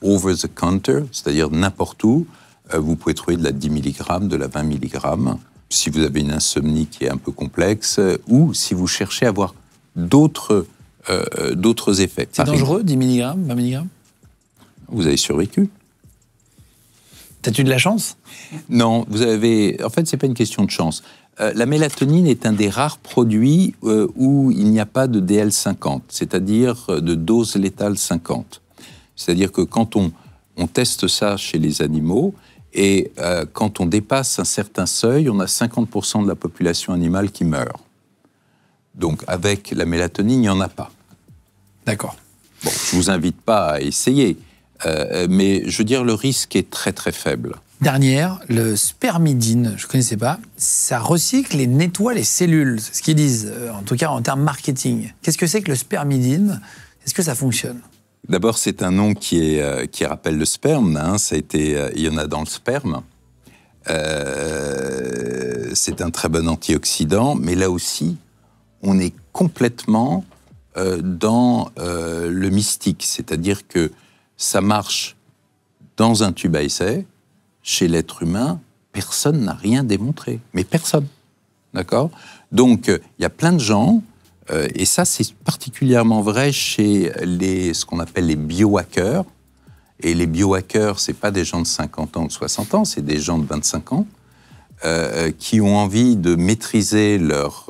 over the counter, c'est-à-dire n'importe où, vous pouvez trouver de la 10 mg, de la 20 mg, si vous avez une insomnie qui est un peu complexe, ou si vous cherchez à avoir d'autres effets. C'est dangereux, 10 mg, 20 mg? Vous avez survécu. T'as-tu de la chance? Non, en fait, c'est pas une question de chance. La mélatonine est un des rares produits où il n'y a pas de DL50, c'est-à-dire de dose létale 50. C'est-à-dire que quand on teste ça chez les animaux, et quand on dépasse un certain seuil, on a 50% de la population animale qui meurt. Donc avec la mélatonine, il n'y en a pas. D'accord. Bon, je ne vous invite pas à essayer, mais je veux dire, le risque est très très faible. Dernière, le spermidine, je ne connaissais pas, ça recycle et nettoie les cellules, c'est ce qu'ils disent, en tout cas en termes marketing. Qu'est-ce que c'est que le spermidine? Est-ce que ça fonctionne? D'abord, c'est un nom qui rappelle le sperme, hein, il y en a dans le sperme. C'est un très bon antioxydant, mais là aussi, on est complètement dans le mystique, c'est-à-dire que ça marche dans un tube à essai. Chez l'être humain, personne n'a rien démontré. Mais personne. D'accord? Donc, il y a plein de gens, et ça, c'est particulièrement vrai chez ce qu'on appelle les biohackers. Et les biohackers, ce n'est pas des gens de 50 ans ou de 60 ans, c'est des gens de 25 ans qui ont envie de maîtriser leur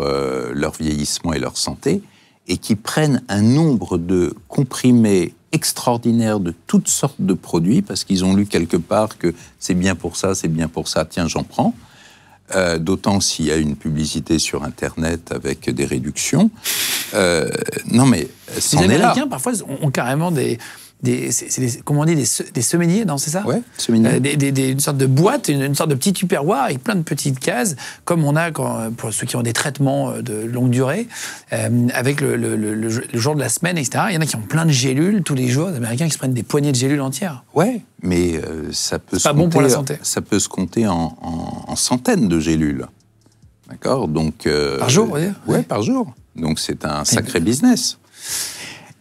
vieillissement et leur santé et qui prennent un nombre de comprimés extraordinaire de toutes sortes de produits, parce qu'ils ont lu quelque part que c'est bien pour ça, tiens, j'en prends. D'autant s'il y a une publicité sur Internet avec des réductions. Non, mais c'en est là. Les Américains, parfois, ont carrément comment on dit, des semainiers, non, c'est ça? Ouais, semainiers. Une sorte de boîte, une sorte de petit tupperware avec plein de petites cases, comme on a pour ceux qui ont des traitements de longue durée, avec le jour de la semaine, etc. Il y en a qui ont plein de gélules tous les jours, des Américains qui se prennent des poignées de gélules entières. Ouais, mais ça peut c'est pas bon pour la santé. Ça peut se compter en centaines de gélules. D'accord? Donc, par jour, vous dire? Ouais, par jour. Donc c'est un sacré business.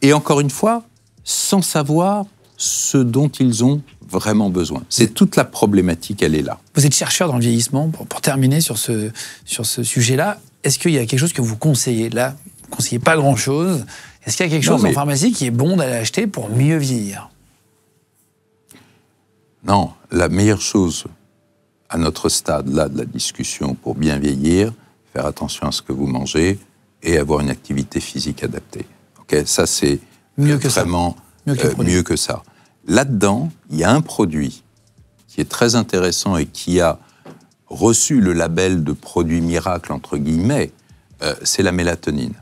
Et encore une fois, sans savoir ce dont ils ont vraiment besoin. C'est toute la problématique, elle est là. Vous êtes chercheur dans le vieillissement, pour terminer sur ce sujet-là, est-ce qu'il y a quelque chose que vous conseillez? Là, vous ne conseillez pas grand-chose. Est-ce qu'il y a quelque chose en pharmacie qui est bon d'aller acheter pour mieux vieillir? Non, la meilleure chose à notre stade, là, de la discussion, pour bien vieillir, faire attention à ce que vous mangez et avoir une activité physique adaptée. Okay, ça, c'est vraiment mieux que ça. Là-dedans, il y a un produit qui est très intéressant et qui a reçu le label de produit miracle, entre guillemets, c'est la mélatonine.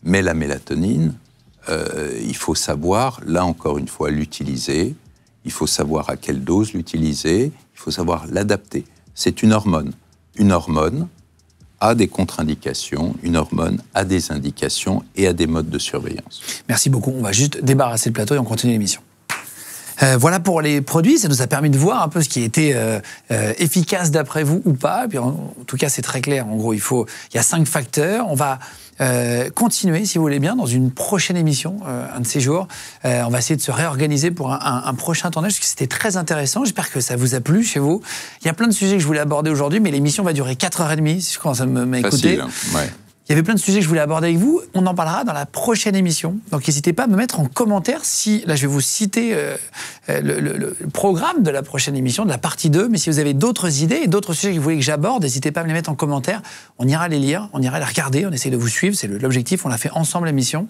Mais la mélatonine, il faut savoir, là encore une fois, l'utiliser, il faut savoir à quelle dose l'utiliser, il faut savoir l'adapter. C'est une hormone. Une hormone a des contre-indications, une hormone a des indications et a des modes de surveillance. Merci beaucoup. On va juste débarrasser le plateau et on continue l'émission. Voilà pour les produits, ça nous a permis de voir un peu ce qui était efficace d'après vous ou pas. Et puis en tout cas, c'est très clair. En gros, il y a 5 facteurs. On va continuer, si vous voulez bien, dans une prochaine émission, un de ces jours. On va essayer de se réorganiser pour un prochain tournage, parce que c'était très intéressant. J'espère que ça vous a plu chez vous. Il y a plein de sujets que je voulais aborder aujourd'hui, mais l'émission va durer 4h30, si je commence à m'écouter. Facile, ouais. Il Il y avait plein de sujets que je voulais aborder avec vous. On en parlera dans la prochaine émission. Donc n'hésitez pas à me mettre en commentaire si, là je vais vous citer le programme de la prochaine émission, de la partie 2, mais si vous avez d'autres idées et d'autres sujets que vous voulez que j'aborde, n'hésitez pas à me les mettre en commentaire. On ira les lire, on ira les regarder, on essaie de vous suivre, c'est l'objectif, on l'a fait ensemble l'émission.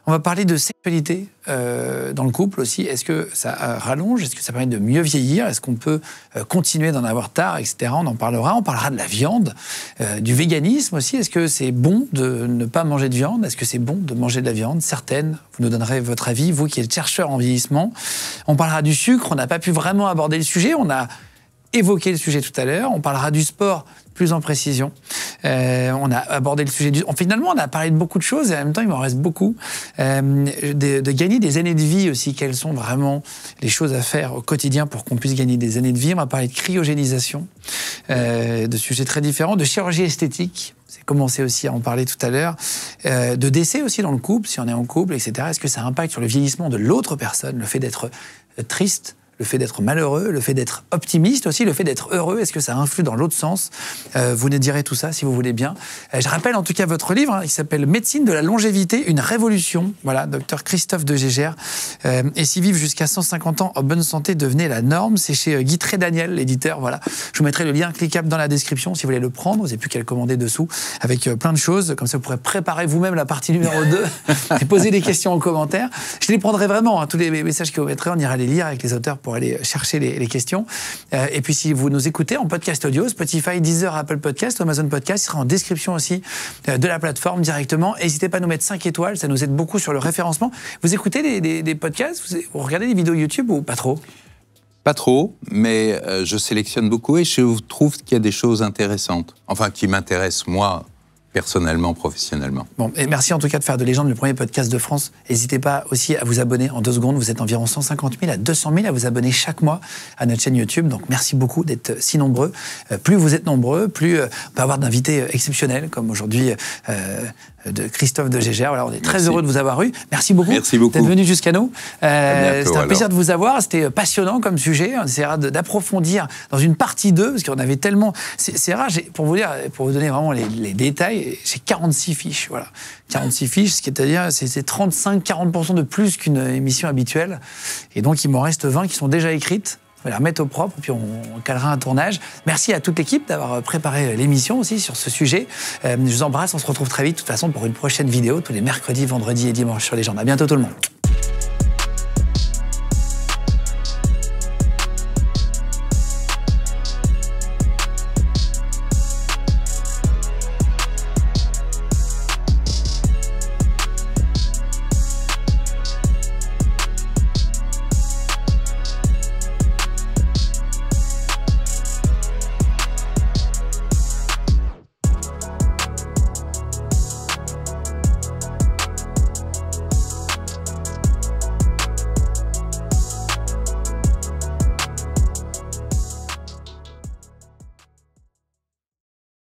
On va parler de sexualité dans le couple aussi. Est-ce que ça rallonge? Est-ce que ça permet de mieux vieillir? Est-ce qu'on peut continuer d'en avoir tard, etc. On en parlera. On parlera de la viande, du véganisme aussi. Est-ce que c'est bon de ne pas manger de viande? Est-ce que c'est bon de manger de la viande? Certaines. Vous nous donnerez votre avis, vous qui êtes chercheur en vieillissement. On parlera du sucre. On n'a pas pu vraiment aborder le sujet. On a évoqué le sujet tout à l'heure. On parlera du sport plus en précision. On a abordé le sujet du... Finalement, on a parlé de beaucoup de choses et en même temps, il m'en reste beaucoup. De gagner des années de vie aussi. Quelles sont vraiment les choses à faire au quotidien pour qu'on puisse gagner des années de vie? On va parler de cryogénisation, de sujets très différents, de chirurgie esthétique. C'est commencé aussi à en parler tout à l'heure. De décès aussi dans le couple, si on est en couple, etc. Est-ce que ça impacte sur le vieillissement de l'autre personne? Le fait d'être triste, le fait d'être malheureux, le fait d'être optimiste aussi, le fait d'être heureux, est-ce que ça influe dans l'autre sens? Vous nous direz tout ça si vous voulez bien. Je rappelle en tout cas votre livre, qui s'appelle Médecine de la longévité, une révolution. Voilà, docteur Christophe de Gégère. Et si vivre jusqu'à 150 ans en bonne santé devenait la norme, c'est chez Guy Trédaniel, l'éditeur. Voilà. Je vous mettrai le lien cliquable dans la description si vous voulez le prendre. Vous n'avez plus qu'à le commander dessous avec plein de choses. Comme ça, vous pourrez préparer vous-même la partie numéro 2 et poser des questions en commentaire. Je les prendrai vraiment, hein, tous les messages que vous mettrez, on ira les lire avec les auteurs pour aller chercher les questions. Et puis si vous nous écoutez en podcast audio, Spotify, Deezer, Apple Podcast, Amazon Podcast, il sera en description aussi de la plateforme directement. N'hésitez pas à nous mettre 5 étoiles, ça nous aide beaucoup sur le référencement. Vous écoutez des podcasts? Vous regardez des vidéos YouTube ou pas trop? Pas trop, mais je sélectionne beaucoup et je trouve qu'il y a des choses intéressantes. Enfin, qui m'intéressent moi, personnellement, professionnellement. Bon, et merci en tout cas de faire de Légende le premier podcast de France. N'hésitez pas aussi à vous abonner en 2 secondes. Vous êtes environ 150 000 à 200 000 à vous abonner chaque mois à notre chaîne YouTube. Donc merci beaucoup d'être si nombreux. Plus vous êtes nombreux, plus on peut avoir d'invités exceptionnels, comme aujourd'hui de Christophe de Gégère. Voilà, on est très heureux de vous avoir eu. Merci beaucoup, d'être venu jusqu'à nous. C'était un plaisir de vous avoir. C'était passionnant comme sujet. On essaiera d'approfondir dans une partie 2, parce qu'on avait tellement... C'est rare, pour vous dire, pour vous donner vraiment les détails, j'ai 46 fiches, voilà. 46 fiches, ce qui est à dire, c'est 35-40% de plus qu'une émission habituelle. Et donc, il m'en reste 20 qui sont déjà écrites. On va les remettre au propre, puis on calera un tournage. Merci à toute l'équipe d'avoir préparé l'émission aussi sur ce sujet. Je vous embrasse, on se retrouve très vite, de toute façon, pour une prochaine vidéo, tous les mercredis, vendredis et dimanches sur Légende. À bientôt tout le monde.